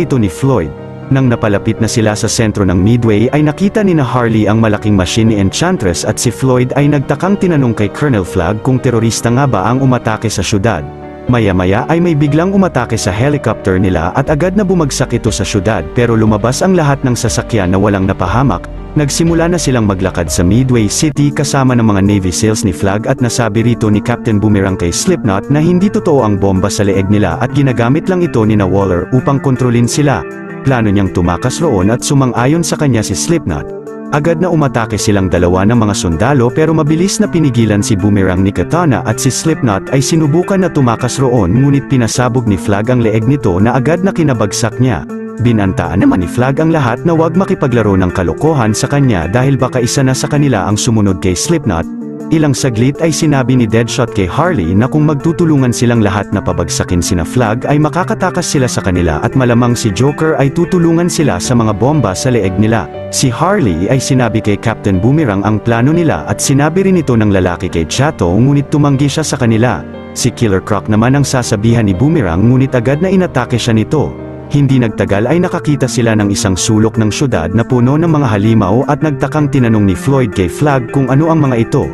ito ni Floyd. Nang napalapit na sila sa sentro ng Midway ay nakita ni na Harley ang malaking machine ni Enchantress at si Floyd ay nagtakang tinanong kay Colonel Flag kung terorista nga ba ang umatake sa syudad. Maya-maya ay may biglang umatake sa helicopter nila at agad na bumagsak ito sa syudad pero lumabas ang lahat ng sasakyan na walang napahamak. Nagsimula na silang maglakad sa Midway City kasama ng mga Navy SEALs ni Flag at nasabi rito ni Captain Boomerang kay Slipknot na hindi totoo ang bomba sa leeg nila at ginagamit lang ito ni na Waller upang kontrolin sila. Plano niyang tumakas roon at sumang-ayon sa kanya si Slipknot. Agad na umatake silang dalawa ng mga sundalo pero mabilis na pinigilan si Boomerang ni Katana at si Slipknot ay sinubukan na tumakas roon ngunit pinasabog ni Flag ang leeg nito na agad na kinabagsak niya. Binantaan naman ni Flag ang lahat na huwag makipaglaro ng kalokohan sa kanya dahil baka isa na sa kanila ang sumunod kay Slipknot. Ilang saglit ay sinabi ni Deadshot kay Harley na kung magtutulungan silang lahat na pabagsakin sina Flag ay makakatakas sila sa kanila at malamang si Joker ay tutulungan sila sa mga bomba sa leeg nila. Si Harley ay sinabi kay Captain Boomerang ang plano nila at sinabi rin ito ng lalaki kay Chato ngunit tumanggi siya sa kanila. Si Killer Croc naman ang sasabihan ni Boomerang ngunit agad na inatake siya nito. Hindi nagtagal ay nakakita sila ng isang sulok ng syudad na puno ng mga halimaw at nagtakang tinanong ni Floyd kay Flag kung ano ang mga ito.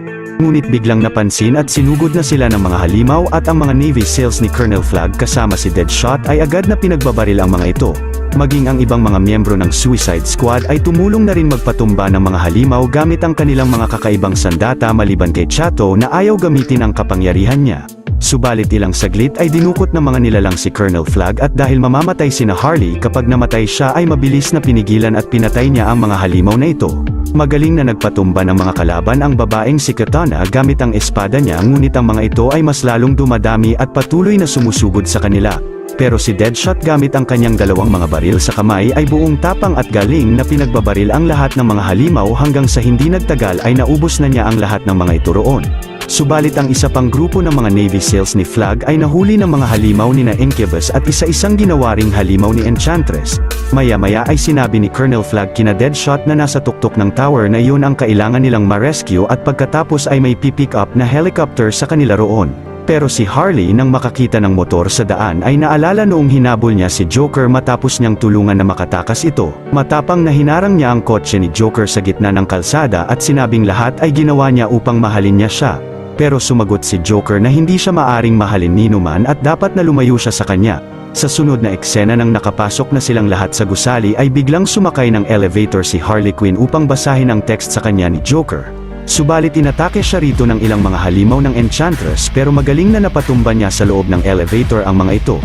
Ngunit biglang napansin at sinugod na sila ng mga halimaw at ang mga Navy SEALs ni Colonel Flagg kasama si Deadshot ay agad na pinagbabaril ang mga ito. Maging ang ibang mga miyembro ng Suicide Squad ay tumulong na rin magpatumba ng mga halimaw gamit ang kanilang mga kakaibang sandata maliban kay Chato na ayaw gamitin ang kapangyarihan niya. Subalit ilang saglit ay dinukot ng mga nilalang si Colonel Flagg at dahil mamamatay sina Harley kapag namatay siya ay mabilis na pinigilan at pinatay niya ang mga halimaw na ito. Magaling na nagpatumba ng mga kalaban ang babaeng si Katana gamit ang espada niya ngunit ang mga ito ay mas lalong dumadami at patuloy na sumusugod sa kanila. Pero si Deadshot gamit ang kanyang dalawang mga baril sa kamay ay buong tapang at galing na pinagbabaril ang lahat ng mga halimaw hanggang sa hindi nagtagal ay naubos na niya ang lahat ng mga ito roon. Subalit ang isa pang grupo ng mga Navy SEALs ni Flagg ay nahuli ng mga halimaw ni na Incubus at isa-isang ginawa ring halimaw ni Enchantress. Maya-maya ay sinabi ni Colonel Flagg kina Deadshot na nasa tuktok ng tower na iyon ang kailangan nilang ma-rescue at pagkatapos ay may pipick up na helicopter sa kanila roon. Pero si Harley nang makakita ng motor sa daan ay naalala noong hinabol niya si Joker matapos niyang tulungan na makatakas ito. Matapang na hinarang niya ang kotse ni Joker sa gitna ng kalsada at sinabing lahat ay ginawa niya upang mahalin niya siya. Pero sumagot si Joker na hindi siya maaring mahalin ni numan at dapat na lumayo siya sa kanya. Sa sunod na eksena nang nakapasok na silang lahat sa gusali ay biglang sumakay ng elevator si Harley Quinn upang basahin ang text sa kanya ni Joker. Subalit inatake siya rito ng ilang mga halimaw ng Enchantress pero magaling na napatumba niya sa loob ng elevator ang mga ito.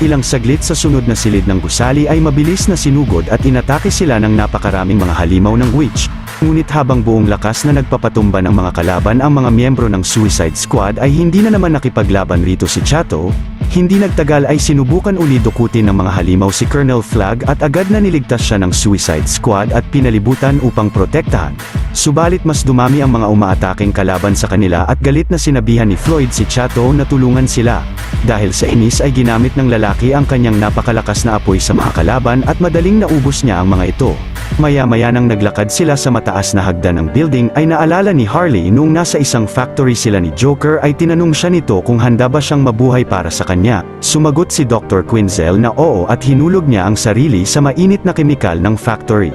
Ilang saglit sa sunod na silid ng gusali ay mabilis na sinugod at inatake sila ng napakaraming mga halimaw ng witch. Ngunit habang buong lakas na nagpapatumba ng mga kalaban ang mga miyembro ng Suicide Squad ay hindi na naman nakipaglaban rito si Chato. Hindi nagtagal ay sinubukan uli dukutin ng mga halimaw si Colonel Flagg at agad na niligtas siya ng Suicide Squad at pinalibutan upang protektahan. Subalit mas dumami ang mga umaataking kalaban sa kanila at galit na sinabihan ni Floyd si Chato na tulungan sila. Dahil sa inis ay ginamit ng lalaki ang kanyang napakalakas na apoy sa mga kalaban at madaling naubos niya ang mga ito. Maya-maya nang naglakad sila sa mataas na hagdan ng building ay naalala ni Harley noong nasa isang factory sila ni Joker ay tinanong siya nito kung handa ba siyang mabuhay para sa kanya. Sumagot si Dr. Quinzel na oo at hinulog niya ang sarili sa mainit na kemikal ng factory.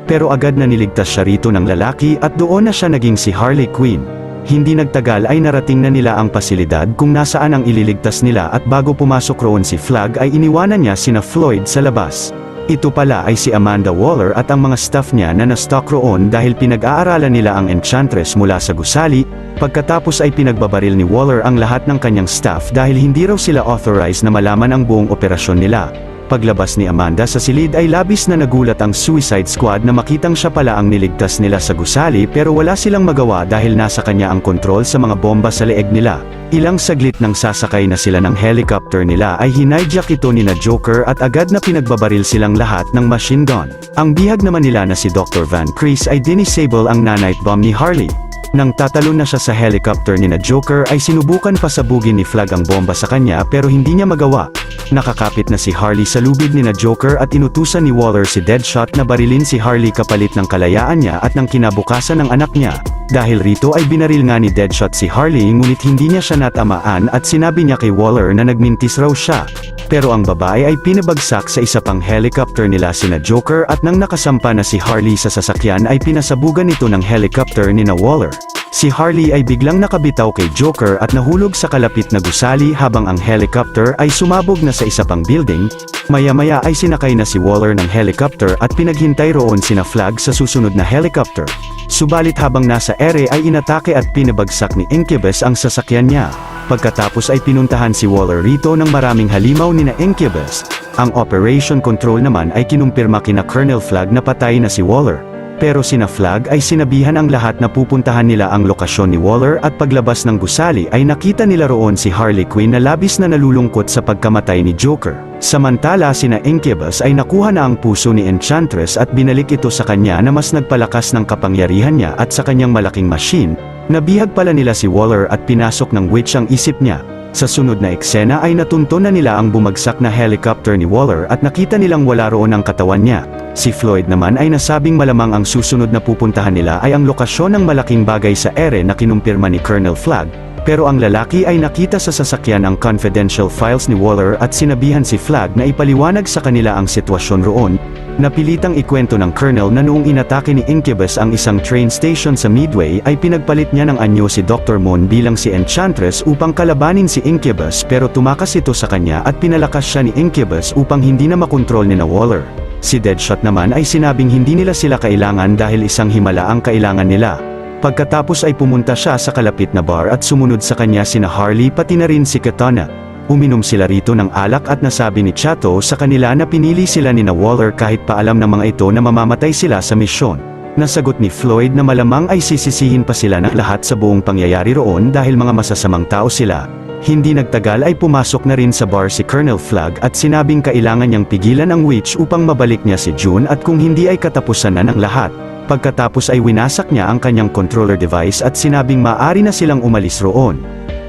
Pero agad na niligtas siya rito ng lalaki at doon na siya naging si Harley Quinn. Hindi nagtagal ay narating na nila ang pasilidad kung nasaan ang ililigtas nila at bago pumasok roon si Flagg ay iniwanan niya sina Floyd sa labas. Ito pala ay si Amanda Waller at ang mga staff niya na na-stock roon dahil pinag-aaralan nila ang Enchantress mula sa gusali. Pagkatapos ay pinagbabaril ni Waller ang lahat ng kanyang staff dahil hindi raw sila authorized na malaman ang buong operasyon nila. Paglabas ni Amanda sa silid ay labis na nagulat ang Suicide Squad na makitang siya pala ang niligtas nila sa gusali pero wala silang magawa dahil nasa kanya ang kontrol sa mga bomba sa leeg nila. Ilang saglit nang sasakay na sila ng helicopter nila ay hinijack ito ni na Joker at agad na pinagbabaril silang lahat ng machine gun. Ang bihag naman nila na si Dr. Van Chris ay dinisable ang nanite bomb ni Harley. Nang tatalon na siya sa helicopter ni na Joker ay sinubukan pasabugin ni Flagg ang bomba sa kanya pero hindi niya magawa. Nakakapit na si Harley sa lubid ni na Joker at inutusan ni Waller si Deadshot na barilin si Harley kapalit ng kalayaan niya at ng kinabukasan ng anak niya. Dahil rito ay binaril nga ni Deadshot si Harley ngunit hindi niya siya natamaan at sinabi niya kay Waller na nagmintis raw siya. Pero ang babae ay pinabagsak sa isa pang helicopter nila sina Joker at nang nakasampa na si Harley sa sasakyan ay pinasabugan ito ng helicopter ni na Waller. Si Harley ay biglang nakabitaw kay Joker at nahulog sa kalapit na gusali habang ang helicopter ay sumabog na sa isa pang building. Maya-maya ay sinakay na si Waller ng helicopter at pinaghintay roon sina Flagg sa susunod na helicopter. Subalit habang nasa ere ay inatake at pinabagsak ni Incubus ang sasakyan niya. Pagkatapos ay pinuntahan si Waller rito ng maraming halimaw ni na Incubus. Ang Operation Control naman ay kinumpirma kina Colonel Flagg na patay na si Waller. Pero sina Flagg ay sinabihan ang lahat na pupuntahan nila ang lokasyon ni Waller at paglabas ng gusali ay nakita nila roon si Harley Quinn na labis na nalulungkot sa pagkamatay ni Joker. Samantala sina Incubus ay nakuha na ang puso ni Enchantress at binalik ito sa kanya na mas nagpalakas ng kapangyarihan niya at sa kanyang malaking machine. Nabihag pala nila si Waller at pinasok ng witch ang isip niya. Sa sunod na eksena ay natunton na nila ang bumagsak na helicopter ni Waller at nakita nilang wala roon ang katawan niya. Si Floyd naman ay nasabing malamang ang susunod na pupuntahan nila ay ang lokasyon ng malaking bagay sa ere na kinumpirma ni Colonel Flagg. Pero ang lalaki ay nakita sa sasakyan ang confidential files ni Waller at sinabihan si Flagg na ipaliwanag sa kanila ang sitwasyon roon. Napilitang ikwento ng Colonel na noong inatake ni Incubus ang isang train station sa Midway ay pinagpalit niya ng anyo si Dr. Moon bilang si Enchantress upang kalabanin si Incubus, pero tumakas ito sa kanya at pinalakas siya ni Incubus upang hindi na makontrol ni Waller. Si Deadshot naman ay sinabing hindi nila sila kailangan dahil isang himala ang kailangan nila. Pagkatapos ay pumunta siya sa kalapit na bar at sumunod sa kanya sina Harley pati na rin si Katana. Uminom sila rito ng alak at nasabi ni Chato sa kanila na pinili sila ni Waller kahit pa alam ng mga ito na mamamatay sila sa misyon. Nasagot ni Floyd na malamang ay sisisihin pa sila ng lahat sa buong pangyayari roon dahil mga masasamang tao sila. Hindi nagtagal ay pumasok na rin sa bar si Colonel Flagg at sinabing kailangan niyang pigilan ang witch upang mabalik niya si June at kung hindi ay katapusan na ng lahat. Pagkatapos ay winasak niya ang kanyang controller device at sinabing maaari na silang umalis roon.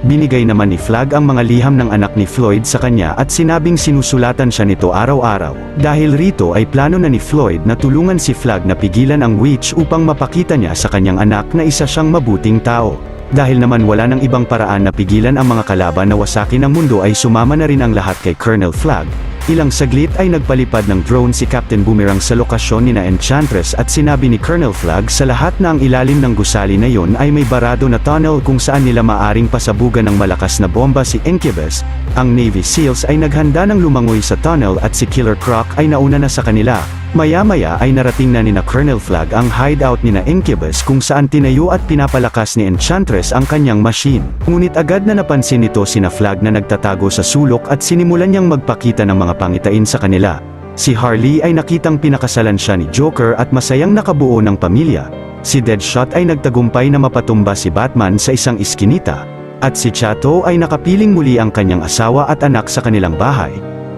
Binigay naman ni Flagg ang mga liham ng anak ni Floyd sa kanya at sinabing sinusulatan siya nito araw-araw. Dahil rito ay plano na ni Floyd na tulungan si Flagg na pigilan ang witch upang mapakita niya sa kanyang anak na isa siyang mabuting tao. Dahil naman wala nang ibang paraan na pigilan ang mga kalaban na wasakin ang mundo ay sumama na rin ang lahat kay Colonel Flagg. Ilang saglit ay nagpalipad ng drone si Captain Boomerang sa lokasyon ni Enchantress at sinabi ni Colonel Flagg sa lahat na ang ilalim ng gusali na yon ay may barado na tunnel kung saan nila maaring pasabugan ng malakas na bomba si Incubus. Ang Navy SEALs ay naghanda ng lumangoy sa tunnel at si Killer Croc ay nauna na sa kanila. Maya-maya ay narating na ni Colonel Flagg ang hideout ni Incubus kung saan tinayo at pinapalakas ni Enchantress ang kanyang machine. Ngunit agad na napansin nito sina Flagg na nagtatago sa sulok at sinimulan niyang magpakita ng mga pangitain sa kanila. Si Harley ay nakitang pinakasalan siya ni Joker at masayang nakabuo ng pamilya. Si Deadshot ay nagtagumpay na mapatumba si Batman sa isang iskinita. At si Chato ay nakapiling muli ang kanyang asawa at anak sa kanilang bahay.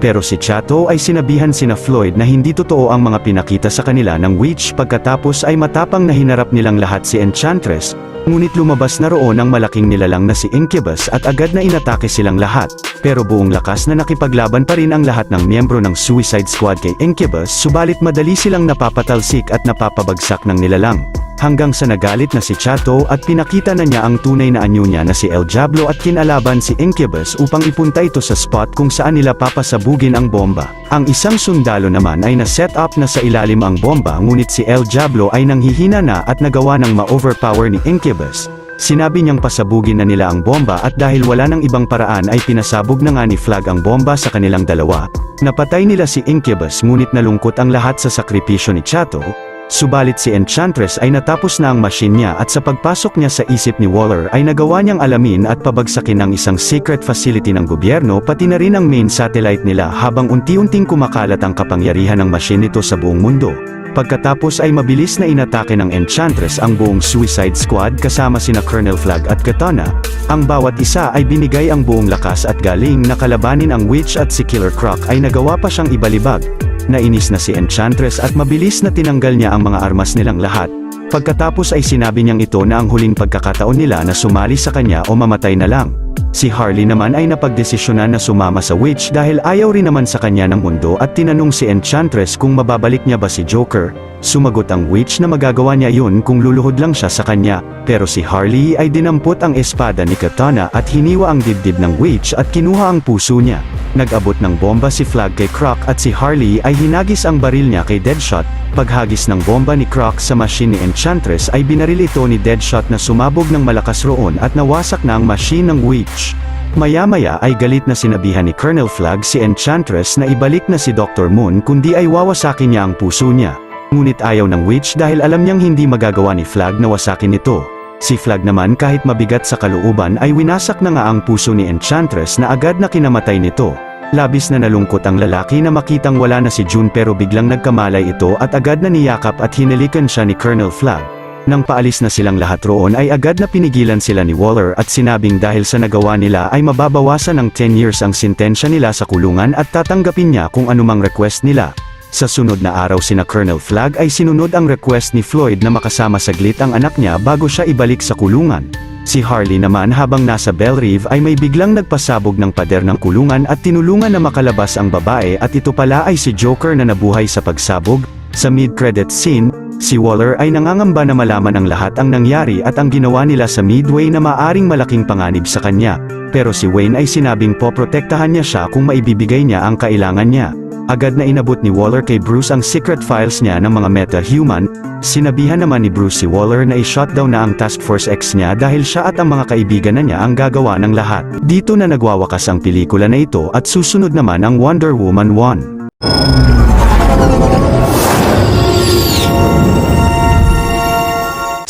Pero si Chato ay sinabihan sina Floyd na hindi totoo ang mga pinakita sa kanila ng witch. Pagkatapos ay matapang na hinarap nilang lahat si Enchantress, ngunit lumabas na roon ang malaking nilalang na si Incubus at agad na inatake silang lahat. Pero buong lakas na nakipaglaban pa rin ang lahat ng miyembro ng Suicide Squad kay Incubus, subalit madali silang napapatalsik at napapabagsak ng nilalang. Hanggang sa nagalit na si Chato at pinakita na niya ang tunay na anyo niya na si El Diablo at kinalaban si Incubus upang ipunta ito sa spot kung saan nila papasabugin ang bomba. Ang isang sundalo naman ay na-set up na sa ilalim ang bomba, ngunit si El Diablo ay nanghihina na at nagawa ng ma-overpower ni Incubus. Sinabi niyang pasabugin na nila ang bomba at dahil wala ng ibang paraan ay pinasabog na nga ni Flagg ang bomba sa kanilang dalawa. Napatay nila si Incubus ngunit nalungkot ang lahat sa sakripisyo ni Chato. Subalit si Enchantress ay natapos na ang machine niya at sa pagpasok niya sa isip ni Waller ay nagawa niyang alamin at pabagsakin ang isang secret facility ng gobyerno pati na rin ang main satellite nila habang unti-unting kumakalat ang kapangyarihan ng machine nito sa buong mundo. Pagkatapos ay mabilis na inatake ng Enchantress ang buong Suicide Squad kasama sina Colonel Flagg at Katana. Ang bawat isa ay binigay ang buong lakas at galing na kalabanin ang witch at si Killer Croc ay nagawa pa siyang ibalibag. Nainis na si Enchantress at mabilis na tinanggal niya ang mga armas nilang lahat. Pagkatapos ay sinabi niyang ito na ang huling pagkakataon nila na sumali sa kanya o mamatay na lang. Si Harley naman ay napagdesisyonan na sumama sa witch dahil ayaw rin naman sa kanya ng mundo at tinanong si Enchantress kung mababalik niya ba si Joker. Sumagot ang witch na magagawa niya yun kung luluhod lang siya sa kanya, pero si Harley ay dinampot ang espada ni Katana at hiniwa ang dibdib ng witch at kinuha ang puso niya. Nag-abot ng bomba si Flagg kay Croc at si Harley ay hinagis ang baril niya kay Deadshot. Paghagis ng bomba ni Croc sa machine ni Enchantress ay binaril ito ni Deadshot na sumabog ng malakas roon at nawasak na ang machine ng witch. Maya-maya ay galit na sinabihan ni Colonel Flagg si Enchantress na ibalik na si Dr. Moon kundi ay wawasakin niya ang puso niya. Ngunit ayaw ng witch dahil alam niyang hindi magagawa ni Flagg na wasakin ito. Si Flagg naman kahit mabigat sa kalooban ay winasak na nga ang puso ni Enchantress na agad na kinamatay nito. Labis na nalungkot ang lalaki na makitang wala na si June pero biglang nagkamalay ito at agad na niyakap at hinalikan siya ni Colonel Flagg. Nang paalis na silang lahat roon ay agad na pinigilan sila ni Waller at sinabing dahil sa nagawa nila ay mababawasan ng 10 years ang sintensya nila sa kulungan at tatanggapin niya kung anumang request nila. Sa sunod na araw sina Colonel Flagg ay sinunod ang request ni Floyd na makasama saglit ang anak niya bago siya ibalik sa kulungan. Si Harley naman habang nasa Belle Reve ay may biglang nagpasabog ng pader ng kulungan at tinulungan na makalabas ang babae at ito pala ay si Joker na nabuhay sa pagsabog. Sa mid-credit scene, Si Waller ay nangangamba na malaman ang lahat ang nangyari at ang ginawa nila sa Midway na maaring malaking panganib sa kanya. Pero si Wayne ay sinabing poprotektahan niya siya kung maibibigay niya ang kailangan niya. Agad na inabot ni Waller kay Bruce ang secret files niya ng mga meta-human. Sinabihan naman ni Bruce si Waller na i-shutdown na ang Task Force X niya dahil siya at ang mga kaibigan na niya ang gagawa ng lahat. Dito na nagwawakas ang pelikula na ito at susunod naman ang Wonder Woman 1.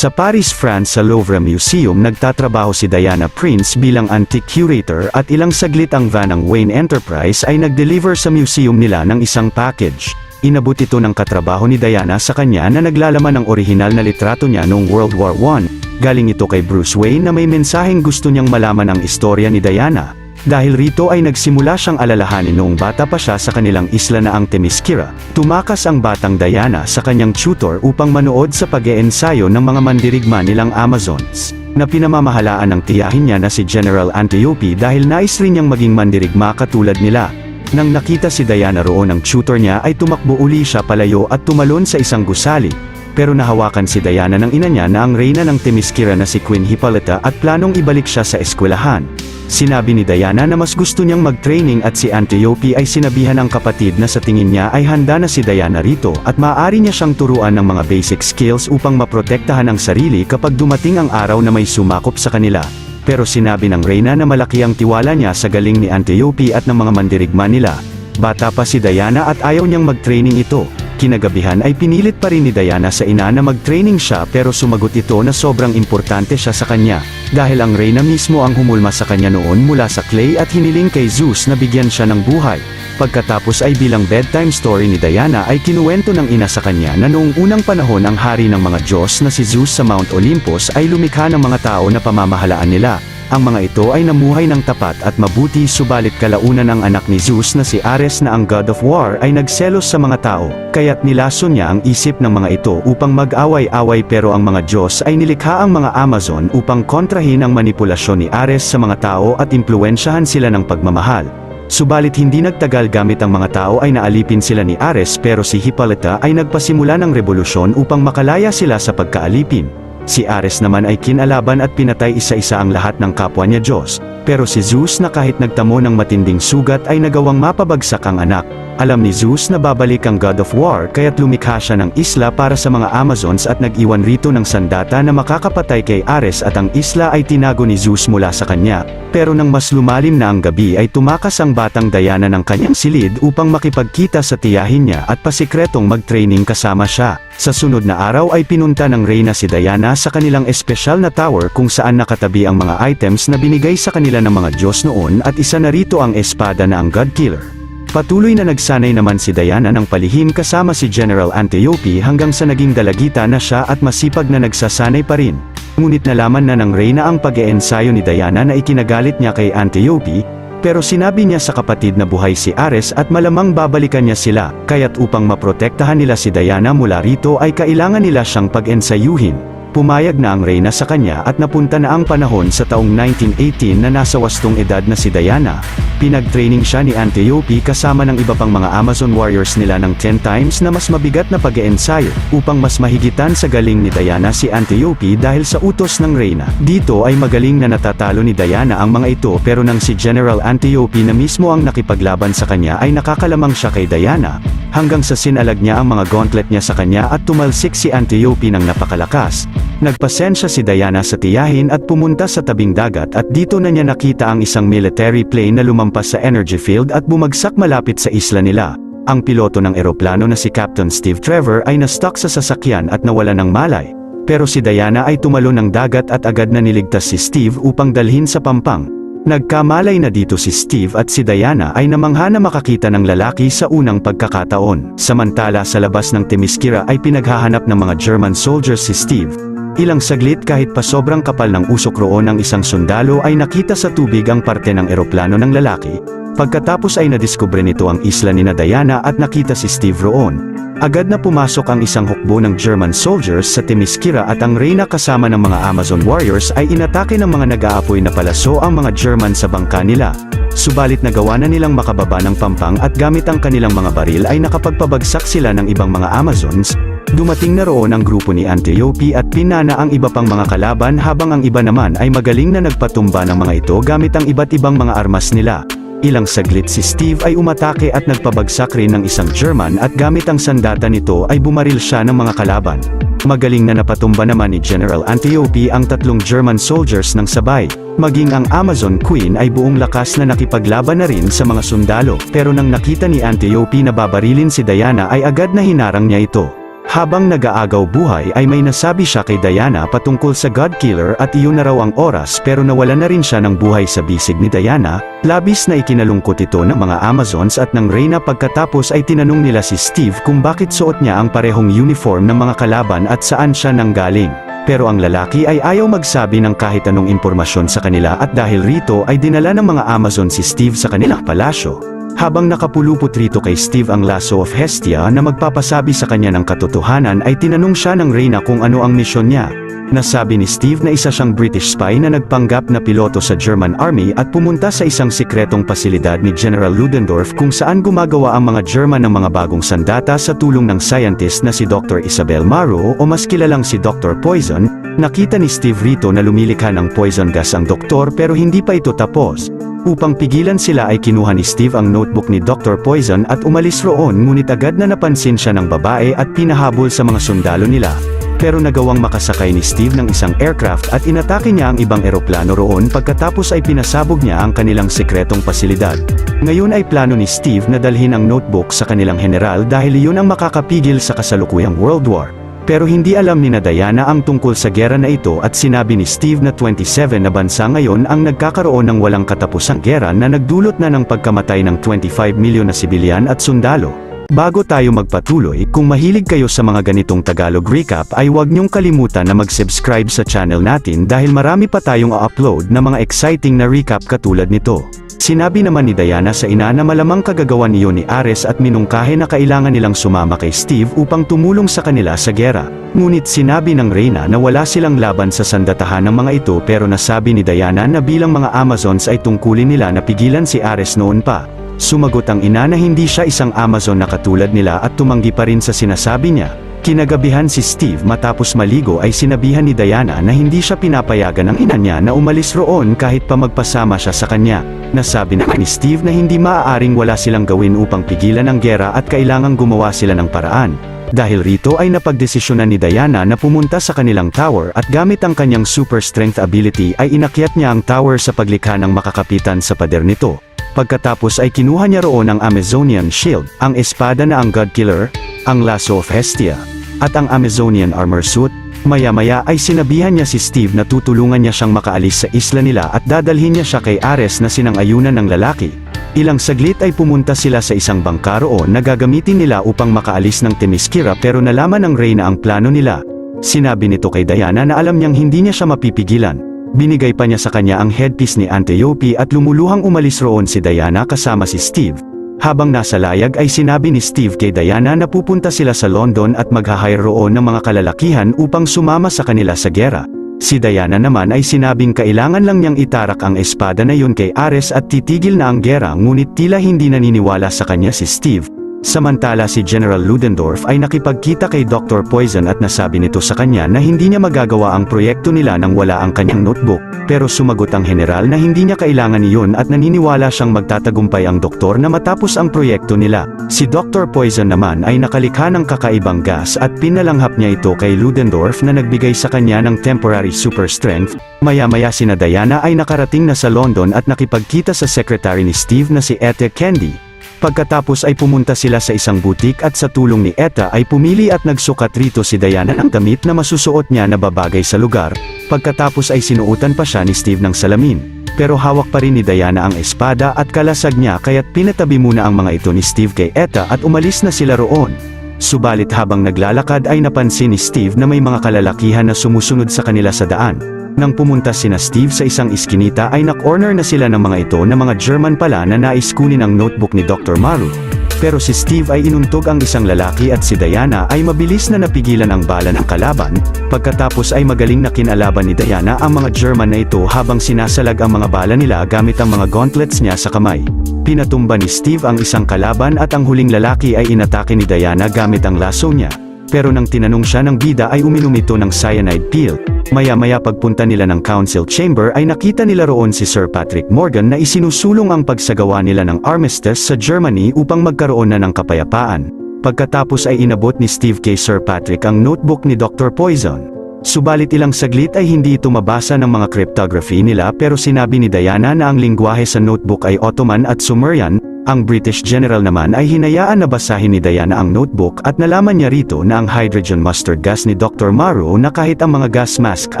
Sa Paris, France sa Louvre Museum nagtatrabaho si Diana Prince bilang antique curator at ilang saglit ang van ng Wayne Enterprise ay nag-deliver sa museum nila ng isang package. Inabot ito ng katrabaho ni Diana sa kanya na naglalaman ng orihinal na litrato niya noong World War I. Galing ito kay Bruce Wayne na may mensaheng gusto niyang malaman ang istorya ni Diana. Dahil rito ay nagsimula siyang alalahanin noong bata pa siya sa kanilang isla na ang Themyscira. Tumakas ang batang Diana sa kanyang tutor upang manood sa pag-eensayo ng mga mandirigma nilang Amazons, na pinamamahalaan ng tiyahin niya na si General Antiope dahil nais rin niyang maging mandirigma katulad nila. Nang nakita si Diana roon ng tutor niya ay tumakbo uli siya palayo at tumalon sa isang gusali. Pero nahawakan si Diana ng ina niya na ang reyna ng Themyscira na si Queen Hippolyta at planong ibalik siya sa eskwelahan. Sinabi ni Diana na mas gusto niyang mag-training at si Antiope ay sinabihan ang kapatid na sa tingin niya ay handa na si Diana rito at maaari niya siyang turuan ng mga basic skills upang maprotektahan ang sarili kapag dumating ang araw na may sumakop sa kanila. Pero sinabi ng reyna na malaki ang tiwala niya sa galing ni Antiope at ng mga mandirigma nila. Bata pa si Diana at ayaw niyang mag-training ito. Kinagabihan ay pinilit pa rin ni Diana sa ina na mag-training siya pero sumagot ito na sobrang importante siya sa kanya. Dahil ang reyna mismo ang humulma sa kanya noon mula sa clay at hiniling kay Zeus na bigyan siya ng buhay. Pagkatapos ay bilang bedtime story ni Diana ay kinuwento ng ina sa kanya na noong unang panahon ang hari ng mga Diyos na si Zeus sa Mount Olympus ay lumikha ng mga tao na pamamahalaan nila. Ang mga ito ay namuhay ng tapat at mabuti subalit kalaunan ang anak ni Zeus na si Ares na ang God of War ay nagselos sa mga tao, kaya't nilason niya ang isip ng mga ito upang mag-away-away pero ang mga Diyos ay nilikha ang mga Amazon upang kontrahin ang manipulasyon ni Ares sa mga tao at impluwensyahan sila ng pagmamahal. Subalit hindi nagtagal gamit ang mga tao ay naalipin sila ni Ares pero si Hippolyta ay nagpasimula ng revolusyon upang makalaya sila sa pagkaalipin. Si Ares naman ay kinalaban at pinatay isa-isa ang lahat ng kapwa niya Diyos, pero si Zeus na kahit nagtamo ng matinding sugat ay nagawang mapabagsak ang anak. Alam ni Zeus na babalik ang God of War kaya't lumikha siya ng isla para sa mga Amazons at nag-iwan rito ng sandata na makakapatay kay Ares at ang isla ay tinago ni Zeus mula sa kanya. Pero nang mas lumalim na ang gabi ay tumakas ang batang Diana ng kanyang silid upang makipagkita sa tiyahin niya at pasikretong mag-training kasama siya. Sa sunod na araw ay pinunta ng reyna si Diana sa kanilang espesyal na tower kung saan nakatabi ang mga items na binigay sa kanila ng mga Diyos noon at isa na rito ang espada na ang God Killer. Patuloy na nagsanay naman si Diana ng palihim kasama si General Antiope hanggang sa naging dalagita na siya at masipag na nagsasanay pa rin. Ngunit nalaman na ng reyna ang pag-eensayo ni Diana na ikinagalit niya kay Antiope, pero sinabi niya sa kapatid na buhay si Ares at malamang babalikan niya sila, kaya't upang maprotektahan nila si Diana mula rito ay kailangan nila siyang pag-ensayuhin. Pumayag na ang reyna sa kanya at napunta na ang panahon sa taong 1918 na nasa wastong edad na si Diana. Pinag-training siya ni Antiope kasama ng iba pang mga Amazon warriors nila ng 10 times na mas mabigat na pag-eensayo, upang mas mahigitan sa galing ni Diana si Antiope dahil sa utos ng reyna. Dito ay magaling na natatalo ni Diana ang mga ito pero nang si General Antiope na mismo ang nakipaglaban sa kanya ay nakakalamang siya kay Diana, hanggang sa sinalag niya ang mga gauntlet niya sa kanya at tumalsik si Antiope ng napakalakas. Nagpasensya si Diana sa tiyahin at pumunta sa tabing dagat at dito na niya nakita ang isang military plane na lumampas sa energy field at bumagsak malapit sa isla nila. Ang piloto ng eroplano na si Captain Steve Trevor ay na-stuck sa sasakyan at nawala ng malay. Pero si Diana ay tumalon ng dagat at agad na niligtas si Steve upang dalhin sa pampang. Nagkamalay na dito si Steve at si Diana ay namangha na makakita ng lalaki sa unang pagkakataon. Samantala sa labas ng Themyscira ay pinaghahanap ng mga German soldiers si Steve. Ilang saglit kahit pa sobrang kapal ng usok roon ng isang sundalo ay nakita sa tubig ang parte ng eroplano ng lalaki. Pagkatapos ay nadiskubre nito ang isla ni Diana at nakita si Steve roon. Agad na pumasok ang isang hukbo ng German soldiers sa Themyscira at ang reyna kasama ng mga Amazon warriors ay inatake ng mga nag-aapoy na palaso ang mga German sa bangka nila. Subalit nagawa na nilang makababa ng pampang at gamit ang kanilang mga baril ay nakapagpabagsak sila ng ibang mga Amazons. Dumating na roon ang grupo ni Antiope at pinana ang iba pang mga kalaban habang ang iba naman ay magaling na nagpatumba ng mga ito gamit ang iba't ibang mga armas nila. Ilang saglit si Steve ay umatake at nagpabagsak rin ng isang German at gamit ang sandata nito ay bumaril siya ng mga kalaban. Magaling na napatumba naman ni General Antiope ang 3 German soldiers ng sabay. Maging ang Amazon Queen ay buong lakas na nakipaglaban na rin sa mga sundalo, pero nang nakita ni Antiope na babarilin si Diana ay agad na hinarang niya ito. Habang nag-aagaw buhay ay may nasabi siya kay Diana patungkol sa Godkiller at iyon na raw ang oras pero nawala na rin siya ng buhay sa bisig ni Diana. Labis na ikinalungkot ito ng mga Amazons at ng Reyna pagkatapos ay tinanong nila si Steve kung bakit suot niya ang parehong uniform ng mga kalaban at saan siya nanggaling. Pero ang lalaki ay ayaw magsabi ng kahit anong impormasyon sa kanila at dahil rito ay dinala ng mga Amazon si Steve sa kanilang palasyo. Habang nakapulupot rito kay Steve ang lasso of Hestia na magpapasabi sa kanya ng katotohanan ay tinanong siya ng Reyna kung ano ang misyon niya. Nasabi ni Steve na isa siyang British spy na nagpanggap na piloto sa German Army at pumunta sa isang sikretong pasilidad ni General Ludendorff kung saan gumagawa ang mga German ng mga bagong sandata sa tulong ng scientist na si Dr. Isabel Marrow o mas kilalang si Dr. Poison. Nakita ni Steve rito na lumilikha ng poison gas ang doktor pero hindi pa ito tapos. Upang pigilan sila ay kinuha ni Steve ang notebook ni Dr. Poison at umalis roon ngunit agad na napansin siya ng babae at pinahabol sa mga sundalo nila. Pero nagawang makasakay ni Steve ng isang aircraft at inatake niya ang ibang eroplano roon pagkatapos ay pinasabog niya ang kanilang sekretong pasilidad. Ngayon ay plano ni Steve na dalhin ang notebook sa kanilang general dahil iyon ang makakapigil sa kasalukuyang World War. Pero hindi alam ni Diana ang tungkol sa gera na ito at sinabi ni Steve na 27 na bansa ngayon ang nagkakaroon ng walang katapusang gera na nagdulot na ng pagkamatay ng 25 milyon na sibilyan at sundalo. Bago tayo magpatuloy, kung mahilig kayo sa mga ganitong Tagalog recap ay huwag niyong kalimutan na mag-subscribe sa channel natin dahil marami pa tayong upload na mga exciting na recap katulad nito. Sinabi naman ni Diana sa ina na malamang kagagawan iyon ni Ares at minungkahi na kailangan nilang sumama kay Steve upang tumulong sa kanila sa gera. Ngunit sinabi ng Reyna na wala silang laban sa sandatahan ng mga ito pero nasabi ni Diana na bilang mga Amazons ay tungkulin nila na pigilan si Ares noon pa. Sumagot ang ina na hindi siya isang Amazon na katulad nila at tumanggi pa rin sa sinasabi niya. Kinagabihan si Steve matapos maligo ay sinabihan ni Diana na hindi siya pinapayagan ng ina niya na umalis roon kahit pa magpasama siya sa kanya. Nasabi naman ni Steve na hindi maaaring wala silang gawin upang pigilan ang gera at kailangang gumawa sila ng paraan. Dahil rito ay napagdesisyonan ni Diana na pumunta sa kanilang tower at gamit ang kanyang super strength ability ay inakyat niya ang tower sa paglikha ng makakapitan sa pader nito. Pagkatapos ay kinuha niya roon ang Amazonian Shield, ang espada na ang Godkiller, ang Lasso of Hestia, at ang Amazonian Armor Suit. Maya-maya ay sinabihan niya si Steve na tutulungan niya siyang makaalis sa isla nila at dadalhin niya siya kay Ares na sinang-ayunan ng lalaki. Ilang saglit ay pumunta sila sa isang bangka roon na gagamitin nila upang makaalis ng Themyscira pero nalaman ng Reyna ang plano nila. Sinabi nito kay Diana na alam niyang hindi niya siya mapipigilan. Binigay pa niya sa kanya ang headpiece ni Antiope at lumuluhang umalis roon si Diana kasama si Steve. Habang nasa layag ay sinabi ni Steve kay Diana na pupunta sila sa London at mag-hire roon ng mga kalalakihan upang sumama sa kanila sa gera. Si Diana naman ay sinabing kailangan lang niyang itarak ang espada na yun kay Ares at titigil na ang gera ngunit tila hindi naniniwala sa kanya si Steve. Samantala si General Ludendorff ay nakipagkita kay Dr. Poison at nasabi nito sa kanya na hindi niya magagawa ang proyekto nila nang wala ang kanyang notebook, pero sumagot ang general na hindi niya kailangan iyon at naniniwala siyang magtatagumpay ang doktor na matapos ang proyekto nila. Si Dr. Poison naman ay nakalikha ng kakaibang gas at pinalanghap niya ito kay Ludendorff na nagbigay sa kanya ng temporary super strength. Maya-maya sina Diana ay nakarating na sa London at nakipagkita sa secretary ni Steve na si Etta Candy. Pagkatapos ay pumunta sila sa isang butik at sa tulong ni Etta ay pumili at nagsukat rito si Diana ng damit na masusuot niya na babagay sa lugar. Pagkatapos ay sinuotan pa siya ni Steve ng salamin. Pero hawak pa rin ni Diana ang espada at kalasag niya kaya't pinatabi muna ang mga ito ni Steve kay Etta at umalis na sila roon. Subalit habang naglalakad ay napansin ni Steve na may mga kalalakihan na sumusunod sa kanila sa daan. Nang pumunta sina Steve sa isang iskinita ay na-corner na sila ng mga ito na mga German pala na nais kunin ang notebook ni Dr. Maru. Pero si Steve ay inuntog ang isang lalaki at si Diana ay mabilis na napigilan ang bala ng kalaban. Pagkatapos ay magaling na kinalaban ni Diana ang mga German na ito habang sinasalag ang mga bala nila gamit ang mga gauntlets niya sa kamay. Pinatumba ni Steve ang isang kalaban at ang huling lalaki ay inatake ni Diana gamit ang lasso niya. pero nang tinanong siya ng bida ay uminom ito ng cyanide pill. Maya-maya pagpunta nila ng council chamber ay nakita nila roon si Sir Patrick Morgan na isinusulong ang pagsagawa nila ng armistice sa Germany upang magkaroon na ng kapayapaan. Pagkatapos ay inabot ni Steve kay Sir Patrick ang notebook ni Dr. Poison. Subalit ilang saglit ay hindi ito mabasa ng mga cryptography nila pero sinabi ni Diana na ang lingwahe sa notebook ay Ottoman at Sumerian. Ang British general naman ay hinayaan na basahin ni Diana ang notebook at nalaman niya rito na ang hydrogen mustard gas ni Dr. Maru na kahit ang mga gas mask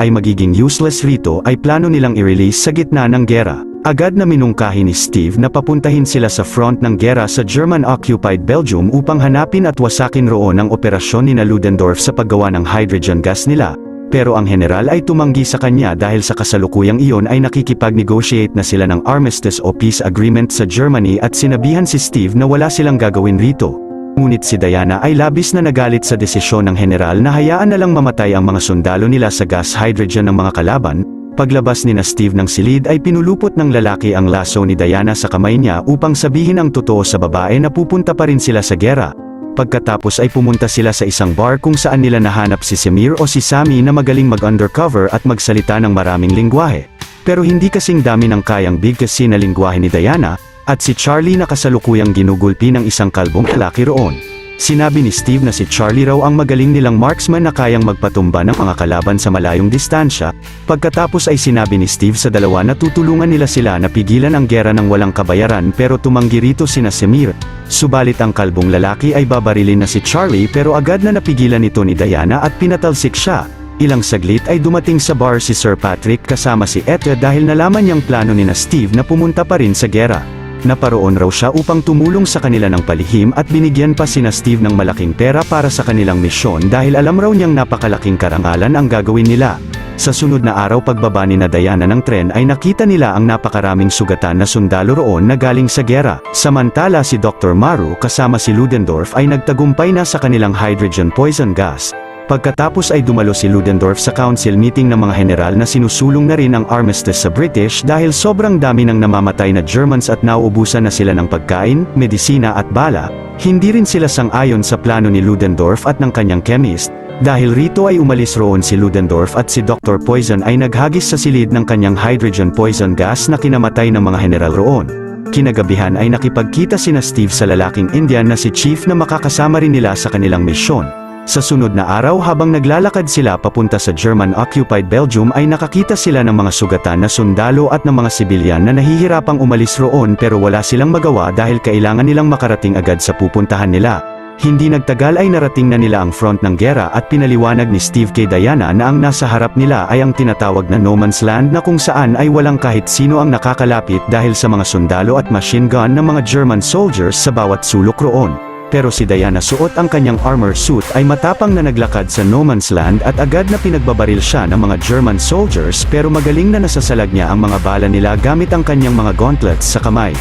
ay magiging useless rito ay plano nilang i-release sa gitna ng gera. Agad na minungkahi ni Steve na papuntahin sila sa front ng gera sa German-occupied Belgium upang hanapin at wasakin roon ang operasyon ni Ludendorff sa paggawa ng hydrogen gas nila. Pero ang general ay tumanggi sa kanya dahil sa kasalukuyang iyon ay nakikipag-negotiate na sila ng armistice o peace agreement sa Germany at sinabihan si Steve na wala silang gagawin rito. Ngunit si Diana ay labis na nagalit sa desisyon ng general na hayaan na lang mamatay ang mga sundalo nila sa gas hydrogen ng mga kalaban. Paglabas ni Steve ng silid ay pinulupot ng lalaki ang laso ni Diana sa kamay niya upang sabihin ang totoo sa babae na pupunta pa rin sila sa gera. Pagkatapos ay pumunta sila sa isang bar kung saan nila nahanap si Semir o si Sammy na magaling mag-undercover at magsalita ng maraming lingwahe. Pero hindi kasing dami ng kayang bigkasin na lingwahe ni Diana, at si Charlie na kasalukuyang ginugulpi ng isang kalbong lalaki roon. Sinabi ni Steve na si Charlie raw ang magaling nilang marksman na kayang magpatumba ng mga kalaban sa malayong distansya. Pagkatapos ay sinabi ni Steve sa dalawa na tutulungan nila sila na pigilan ang gera ng walang kabayaran pero tumanggi rito sina Semir. Subalit ang kalbong lalaki ay babarilin na si Charlie pero agad na napigilan ito ni Diana at pinatalsik siya. Ilang saglit ay dumating sa bar si Sir Patrick kasama si Etta dahil nalaman niyang plano ni Steve na pumunta pa rin sa gera. Naparoon raw siya upang tumulong sa kanila ng palihim at binigyan pa sina Steve ng malaking pera para sa kanilang misyon dahil alam raw niyang napakalaking karangalan ang gagawin nila. Sa sunod na araw pagbaba ni Diana ng tren ay nakita nila ang napakaraming sugatan na sundalo roon na galing sa gera. Samantala si Dr. Maru kasama si Ludendorff ay nagtagumpay na sa kanilang hydrogen poison gas. Pagkatapos ay dumalo si Ludendorff sa council meeting ng mga general na sinusulong na rin ang armistice sa British dahil sobrang dami ng namamatay na Germans at nauubusan na sila ng pagkain, medisina at bala. Hindi rin sila sang-ayon sa plano ni Ludendorff at ng kanyang chemist. Dahil rito ay umalis roon si Ludendorff at si Dr. Poison ay naghagis sa silid ng kanyang hydrogen poison gas na kinamatay ng mga general roon. Kinagabihan ay nakipagkita sina Steve sa lalaking Indian na si Chief na makakasama rin nila sa kanilang misyon. Sa sunod na araw habang naglalakad sila papunta sa German-occupied Belgium ay nakakita sila ng mga sugatan na sundalo at ng mga sibilyan na nahihirapang umalis roon pero wala silang magawa dahil kailangan nilang makarating agad sa pupuntahan nila. Hindi nagtagal ay narating na nila ang front ng gera at pinaliwanag ni Steve kay Diana na ang nasa harap nila ay ang tinatawag na no man's land na kung saan ay walang kahit sino ang nakakalapit dahil sa mga sundalo at machine gun ng mga German soldiers sa bawat sulok roon. Pero si Diana suot ang kanyang armor suit ay matapang na naglakad sa no man's land at agad na pinagbabaril siya ng mga German soldiers pero magaling na nasasalag niya ang mga bala nila gamit ang kanyang mga gauntlets sa kamay.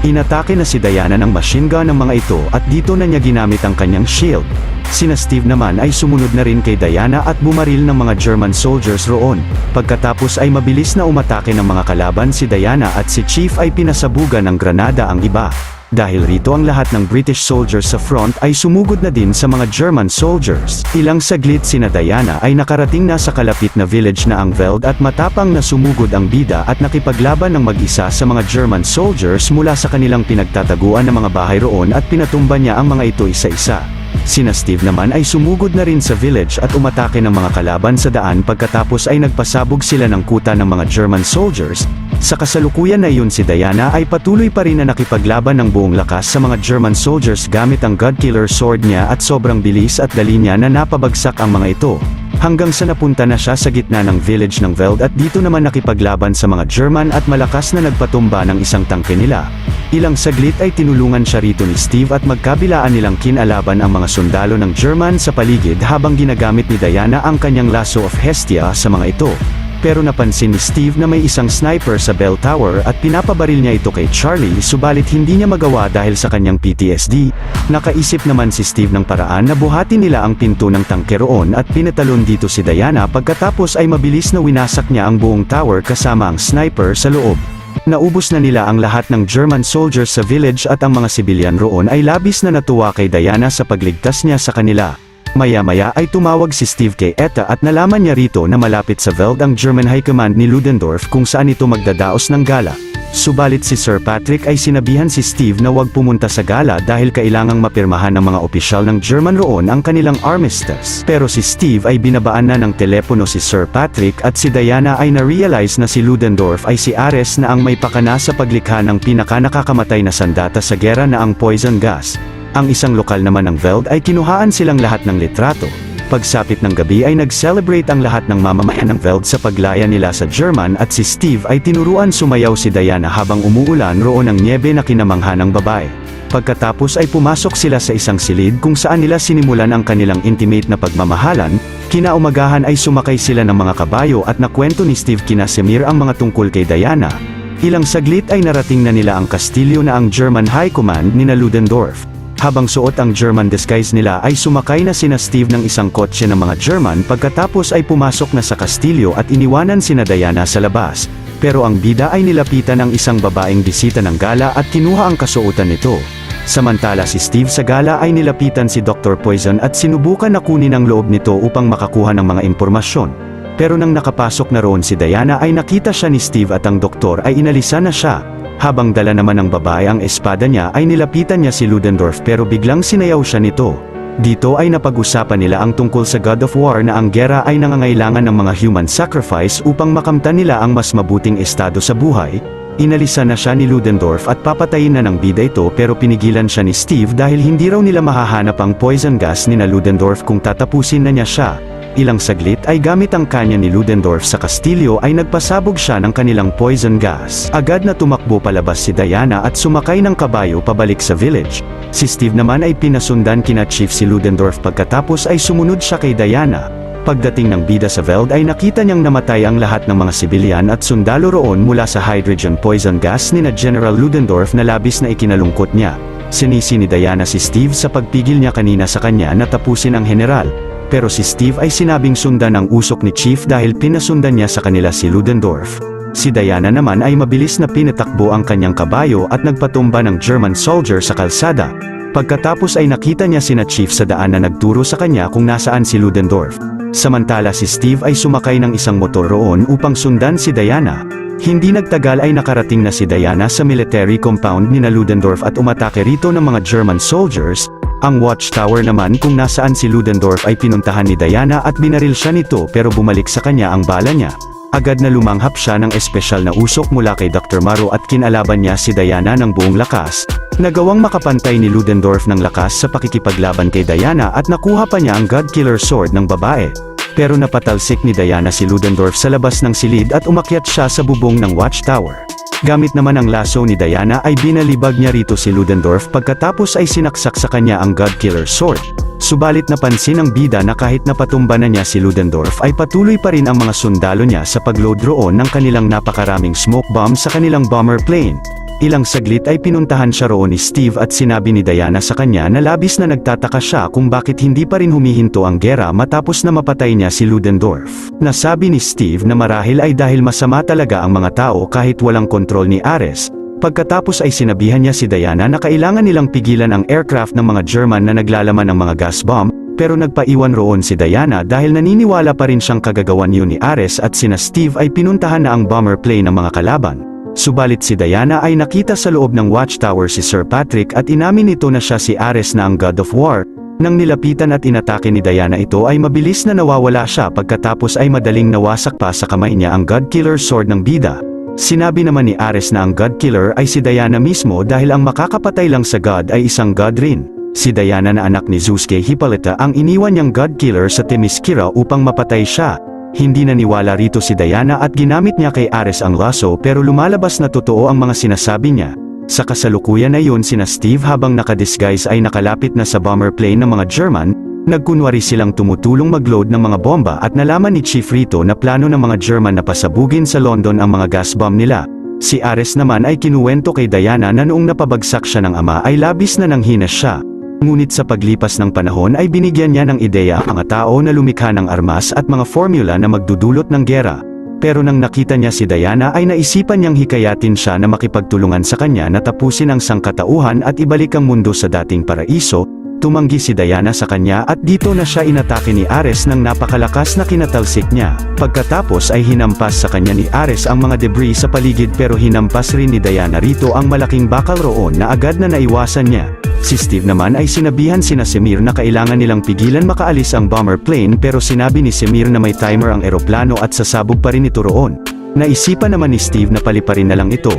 Inatake na si Diana ng machine gun ng mga ito at dito na niya ginamit ang kanyang shield. Sina Steve naman ay sumunod na rin kay Diana at bumaril ng mga German soldiers roon. Pagkatapos ay mabilis na umatake ng mga kalaban si Diana at si Chief ay pinasabugan ng granada ang iba. Dahil rito ang lahat ng British soldiers sa front ay sumugod na din sa mga German soldiers. Ilang saglit sina Diana ay nakarating na sa kalapit na village na ang Veld at matapang na sumugod ang bida at nakipaglaban ng mag-isa sa mga German soldiers mula sa kanilang pinagtataguan ng mga bahay roon at pinatumba niya ang mga ito isa-isa. Sina Steve naman ay sumugod na rin sa village at umatake ng mga kalaban sa daan pagkatapos ay nagpasabog sila ng kuta ng mga German soldiers. Sa kasalukuyan na iyon si Diana ay patuloy pa rin na nakipaglaban ng buong lakas sa mga German soldiers gamit ang Godkiller sword niya at sobrang bilis at dali niya na napabagsak ang mga ito. Hanggang sa napunta na siya sa gitna ng village ng Veld at dito naman nakipaglaban sa mga German at malakas na nagpatumba ng isang tangke nila. Ilang saglit ay tinulungan siya rito ni Steve at magkabilaan nilang kinalaban ang mga sundalo ng German sa paligid habang ginagamit ni Diana ang kanyang lasso of Hestia sa mga ito. Pero napansin ni Steve na may isang sniper sa bell tower at pinapabaril niya ito kay Charlie subalit hindi niya magawa dahil sa kanyang PTSD. Nakaisip naman si Steve ng paraan na buhatin nila ang pinto ng tangke roon at pinatalon dito si Diana pagkatapos ay mabilis na winasak niya ang buong tower kasama ang sniper sa loob. Naubos na nila ang lahat ng German soldiers sa village at ang mga sibilyan roon ay labis na natuwa kay Diana sa pagligtas niya sa kanila. Maya-maya ay tumawag si Steve kay Etta at nalaman niya rito na malapit sa Veld ang German High Command ni Ludendorff kung saan ito magdadaos ng gala. Subalit si Sir Patrick ay sinabihan si Steve na huwag pumunta sa gala dahil kailangang mapirmahan ng mga opisyal ng German roon ang kanilang armistice. Pero si Steve ay binabaan na ng telepono si Sir Patrick at si Diana ay na-realize na si Ludendorff ay si Ares na ang may pakana sa paglikha ng pinaka-nakakamatay na sandata sa gera na ang poison gas. Ang isang lokal naman ng Veld ay kinuhaan silang lahat ng litrato. Pagsapit ng gabi ay nag-celebrate ang lahat ng mamamayan ng Veld sa paglaya nila sa German at si Steve ay tinuruan sumayaw si Diana habang umuulan roon ng nyebe na kinamangha ng babae. Pagkatapos ay pumasok sila sa isang silid kung saan nila sinimulan ang kanilang intimate na pagmamahalan. Kinaumagahan ay sumakay sila ng mga kabayo at nakwento ni Steve kina Semir ang mga tungkol kay Diana. Ilang saglit ay narating na nila ang kastilyo na ang German High Command ni Ludendorff. Habang suot ang German disguise nila ay sumakay na sina Steve ng isang kotse ng mga German pagkatapos ay pumasok na sa kastilyo at iniwanan sina Diana sa labas. Pero ang bida ay nilapitan ang isang babaeng bisita ng gala at kinuha ang kasuotan nito. Samantala si Steve sa gala ay nilapitan si Dr. Poison at sinubukan na kunin ang loob nito upang makakuha ng mga impormasyon. Pero nang nakapasok na roon si Diana ay nakita siya ni Steve at ang doktor ay inalisan na siya. Habang dala naman ng babae ang espada niya ay nilapitan niya si Ludendorff pero biglang sinayaw siya nito. Dito ay napag-usapan nila ang tungkol sa God of War na ang gera ay nangangailangan ng mga human sacrifice upang makamtan nila ang mas mabuting estado sa buhay. Inalisan na siya ni Ludendorff at papatayin na ng bida ito pero pinigilan siya ni Steve dahil hindi raw nila mahahanap ang poison gas ni Ludendorff kung tatapusin na niya siya. Ilang saglit ay gamit ang kanya ni Ludendorff sa kastilyo ay nagpasabog siya ng kanilang poison gas. Agad na tumakbo palabas si Diana at sumakay ng kabayo pabalik sa village. Si Steve naman ay pinasundan kina Chief si Ludendorff pagkatapos ay sumunod siya kay Diana. Pagdating ng bida sa Veld ay nakita niyang namatay ang lahat ng mga sibilyan at sundalo roon mula sa hydrogen poison gas ni General Ludendorff na labis na ikinalungkot niya. Sinisi ni Diana si Steve sa pagpigil niya kanina sa kanya na tapusin ang general. Pero si Steve ay sinabing sundan ang usok ni Chief dahil pinasundan niya sa kanila si Ludendorff. Si Diana naman ay mabilis na pinatakbo ang kanyang kabayo at nagpatumba ng German soldier sa kalsada. Pagkatapos ay nakita niya sina Chief sa daan na nagturo sa kanya kung nasaan si Ludendorff. Samantala si Steve ay sumakay ng isang motor roon upang sundan si Diana. Hindi nagtagal ay nakarating na si Diana sa military compound ni Ludendorff at umatake rito ng mga German soldiers. Ang watchtower naman kung nasaan si Ludendorff ay pinuntahan ni Diana at binaril siya nito pero bumalik sa kanya ang bala niya. Agad na lumanghap siya ng espesyal na usok mula kay Dr. Maro at kinalaban niya si Diana ng buong lakas. Nagawang makapantay ni Ludendorff ng lakas sa pakikipaglaban kay Diana at nakuha pa niya ang God Killer Sword ng babae. Pero napatalsik ni Diana si Ludendorff sa labas ng silid at umakyat siya sa bubong ng watchtower. Gamit naman ang laso ni Diana ay binalibag niya rito si Ludendorff pagkatapos ay sinaksak sa kanya ang God Killer Sword. Subalit napansin ng bida na kahit napatumba na niya si Ludendorff ay patuloy pa rin ang mga sundalo niya sa pagload roon ng kanilang napakaraming smoke bomb sa kanilang bomber plane. Ilang saglit ay pinuntahan siya roon ni Steve at sinabi ni Diana sa kanya na labis na nagtataka siya kung bakit hindi pa rin humihinto ang gera matapos na mapatay niya si Ludendorff. Nasabi ni Steve na marahil ay dahil masama talaga ang mga tao kahit walang kontrol ni Ares. Pagkatapos ay sinabihan niya si Diana na kailangan nilang pigilan ang aircraft ng mga German na naglalaman ng mga gas bomb, pero nagpaiwan roon si Diana dahil naniniwala pa rin siyang kagagawan yun ni Ares at sina Steve ay pinuntahan na ang bomber plane ng mga kalaban. Subalit si Diana ay nakita sa loob ng watchtower si Sir Patrick at inamin nito na siya si Ares na ang God of War. Nang nilapitan at inatake ni Diana ito ay mabilis na nawawala siya pagkatapos ay madaling nawasak pa sa kamay niya ang God Killer Sword ng bida. Sinabi naman ni Ares na ang God Killer ay si Diana mismo dahil ang makakapatay lang sa God ay isang God rin. Si Diana na anak ni Zeus kay Hippolyta ang iniwan niyang God Killer sa Themyscira upang mapatay siya. Hindi naniwala rito si Diana at ginamit niya kay Ares ang laso pero lumalabas na totoo ang mga sinasabi niya. Sa kasalukuyan na yun sina Steve habang nakadisguise ay nakalapit na sa bomber plane ng mga German, nagkunwari silang tumutulong magload ng mga bomba at nalaman ni Chief rito na plano ng mga German na pasabugin sa London ang mga gas bomb nila. Si Ares naman ay kinuwento kay Diana na noong napabagsak siya ng ama ay labis na nanghina siya. Ngunit sa paglipas ng panahon ay binigyan niya ng ideya ang mga tao na lumikha ng armas at mga formula na magdudulot ng gera. Pero nang nakita niya si Diana ay naisipan niyang hikayatin siya na makipagtulungan sa kanya na tapusin ang sangkatauhan at ibalik ang mundo sa dating paraiso. Tumanggi si Diana sa kanya at dito na siya inatake ni Ares ng napakalakas na kinatalsik niya. Pagkatapos ay hinampas sa kanya ni Ares ang mga debris sa paligid pero hinampas rin ni Diana rito ang malaking bakal roon na agad na naiwasan niya. Si Steve naman ay sinabihan sina Semir na kailangan nilang pigilan makaalis ang bomber plane pero sinabi ni Semir na may timer ang eroplano at sasabog pa rin ito roon. Naisipan naman ni Steve na paliparin na lang ito.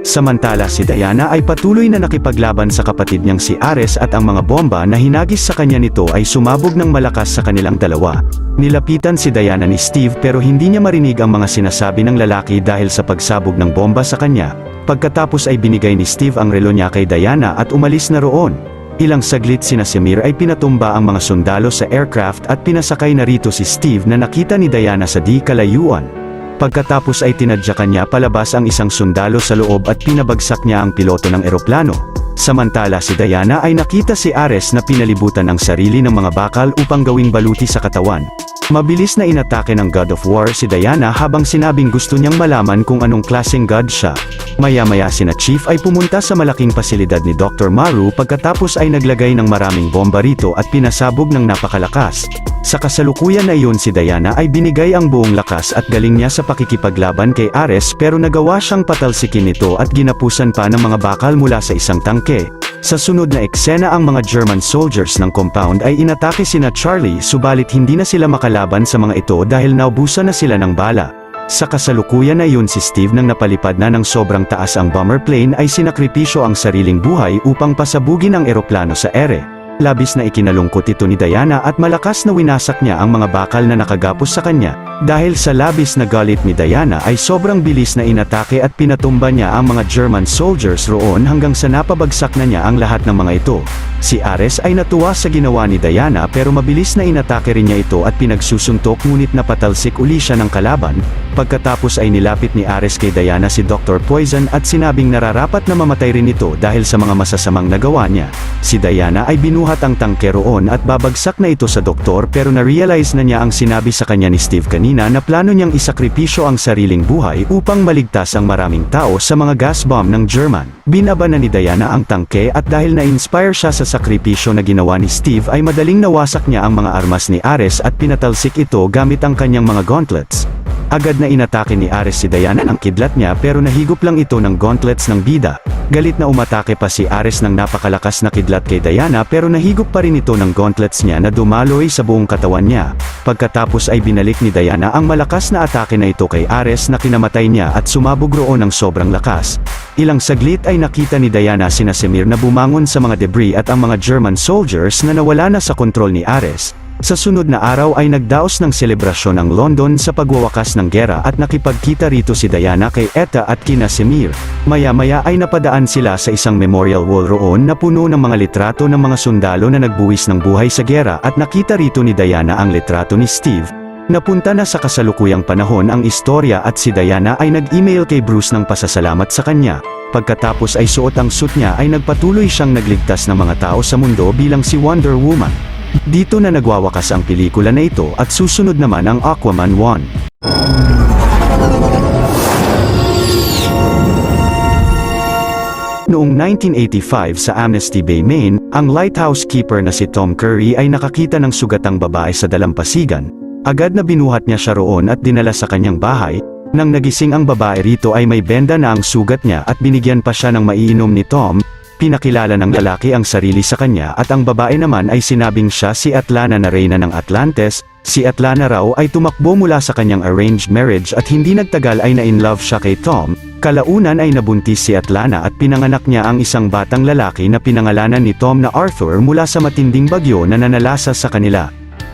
Samantala si Diana ay patuloy na nakipaglaban sa kapatid niyang si Ares at ang mga bomba na hinagis sa kanya nito ay sumabog ng malakas sa kanilang dalawa. Nilapitan si Diana ni Steve pero hindi niya marinig ang mga sinasabi ng lalaki dahil sa pagsabog ng bomba sa kanya. Pagkatapos ay binigay ni Steve ang relo niya kay Diana at umalis na roon. Ilang saglit sina Semir ay pinatumba ang mga sundalo sa aircraft at pinasakay na rito si Steve na nakita ni Diana sa di kalayuan. Pagkatapos ay tinadyakan niya palabas ang isang sundalo sa loob at pinabagsak niya ang piloto ng eroplano. Samantala si Diana ay nakita si Ares na pinalibutan ang sarili ng mga bakal upang gawing baluti sa katawan. Mabilis na inatake ng God of War si Diana habang sinabing gusto niyang malaman kung anong klaseng god siya. Maya-maya sina Chief ay pumunta sa malaking pasilidad ni Dr. Maru pagkatapos ay naglagay ng maraming bomba rito at pinasabog ng napakalakas. Sa kasalukuyan na iyon si Diana ay binigay ang buong lakas at galing niya sa pakikipaglaban kay Ares pero nagawa siyang patalsikin ito at ginapusan pa ng mga bakal mula sa isang tangke. Sa sunod na eksena ang mga German soldiers ng compound ay inatake sina Charlie subalit hindi na sila makalaban sa mga ito dahil naubusan na sila ng bala. Sa kasalukuyan na iyon si Steve nang napalipad na ng sobrang taas ang bomber plane ay sinakripisyo ang sariling buhay upang pasabugin ang eroplano sa ere. Labis na ikinalungkot ito ni Diana at malakas na winasak niya ang mga bakal na nakagapos sa kanya. Dahil sa labis na galit ni Diana ay sobrang bilis na inatake at pinatumba niya ang mga German soldiers roon hanggang sa napabagsak na niya ang lahat ng mga ito. Si Ares ay natuwa sa ginawa ni Diana pero mabilis na inatake rin niya ito at pinagsusuntok ngunit napatalsik uli siya ng kalaban. Pagkatapos ay nilapit ni Ares kay Diana si Dr. Poison at sinabing nararapat na mamatay rin ito dahil sa mga masasamang nagawa niya. Si Diana ay binuhat ang tangke roon at babagsak na ito sa doktor pero na-realize na niya ang sinabi sa kanya ni Steve kanina na plano niyang isakripisyo ang sariling buhay upang maligtas ang maraming tao sa mga gas bomb ng German. Binaba na ni Diana ang tangke at dahil na-inspire siya sa sakripisyo na ginawa ni Steve ay madaling nawasak niya ang mga armas ni Ares at pinatalsik ito gamit ang kanyang mga gauntlets. Agad na inatake ni Ares si Diana ng kidlat niya pero nahigop lang ito ng gauntlets ng bida. Galit na umatake pa si Ares ng napakalakas na kidlat kay Diana pero nahigop pa rin ito ng gauntlets niya na dumaloy sa buong katawan niya. Pagkatapos ay binalik ni Diana ang malakas na atake na ito kay Ares na kinamatay niya at sumabog roon ng sobrang lakas. Ilang saglit ay nakita ni Diana sina Semir na bumangon sa mga debris at ang mga German soldiers na nawala na sa kontrol ni Ares. Sa sunod na araw ay nagdaos ng selebrasyon ang London sa pagwawakas ng gera at nakipagkita rito si Diana kay Etta at kina Semir. Maya-maya ay napadaan sila sa isang memorial wall roon na puno ng mga litrato ng mga sundalo na nagbuwis ng buhay sa gera at nakita rito ni Diana ang litrato ni Steve. Napunta na sa kasalukuyang panahon ang istorya at si Diana ay nag-email kay Bruce ng pasasalamat sa kanya. Pagkatapos ay suot ang suit niya ay nagpatuloy siyang nagligtas ng mga tao sa mundo bilang si Wonder Woman. Dito na nagwawakas ang pelikula na ito at susunod naman ang Aquaman 1. Noong 1985 sa Amnesty Bay, Maine, ang lighthouse keeper na si Tom Curry ay nakakita ng sugatang babae sa dalampasigan. Agad na binuhat niya siya roon at dinala sa kanyang bahay. Nang nagising ang babae rito ay may benda na ang sugat niya at binigyan pa siya ng maiinom ni Tom. Pinakilala ng lalaki ang sarili sa kanya at ang babae naman ay sinabing siya si Atlana na reyna ng Atlantes. Si Atlana raw ay tumakbo mula sa kanyang arranged marriage at hindi nagtagal ay na-inlove siya kay Tom. Kalaunan ay nabuntis si Atlana at pinanganak niya ang isang batang lalaki na pinangalanan ni Tom na Arthur mula sa matinding bagyo na nanalasa sa kanila.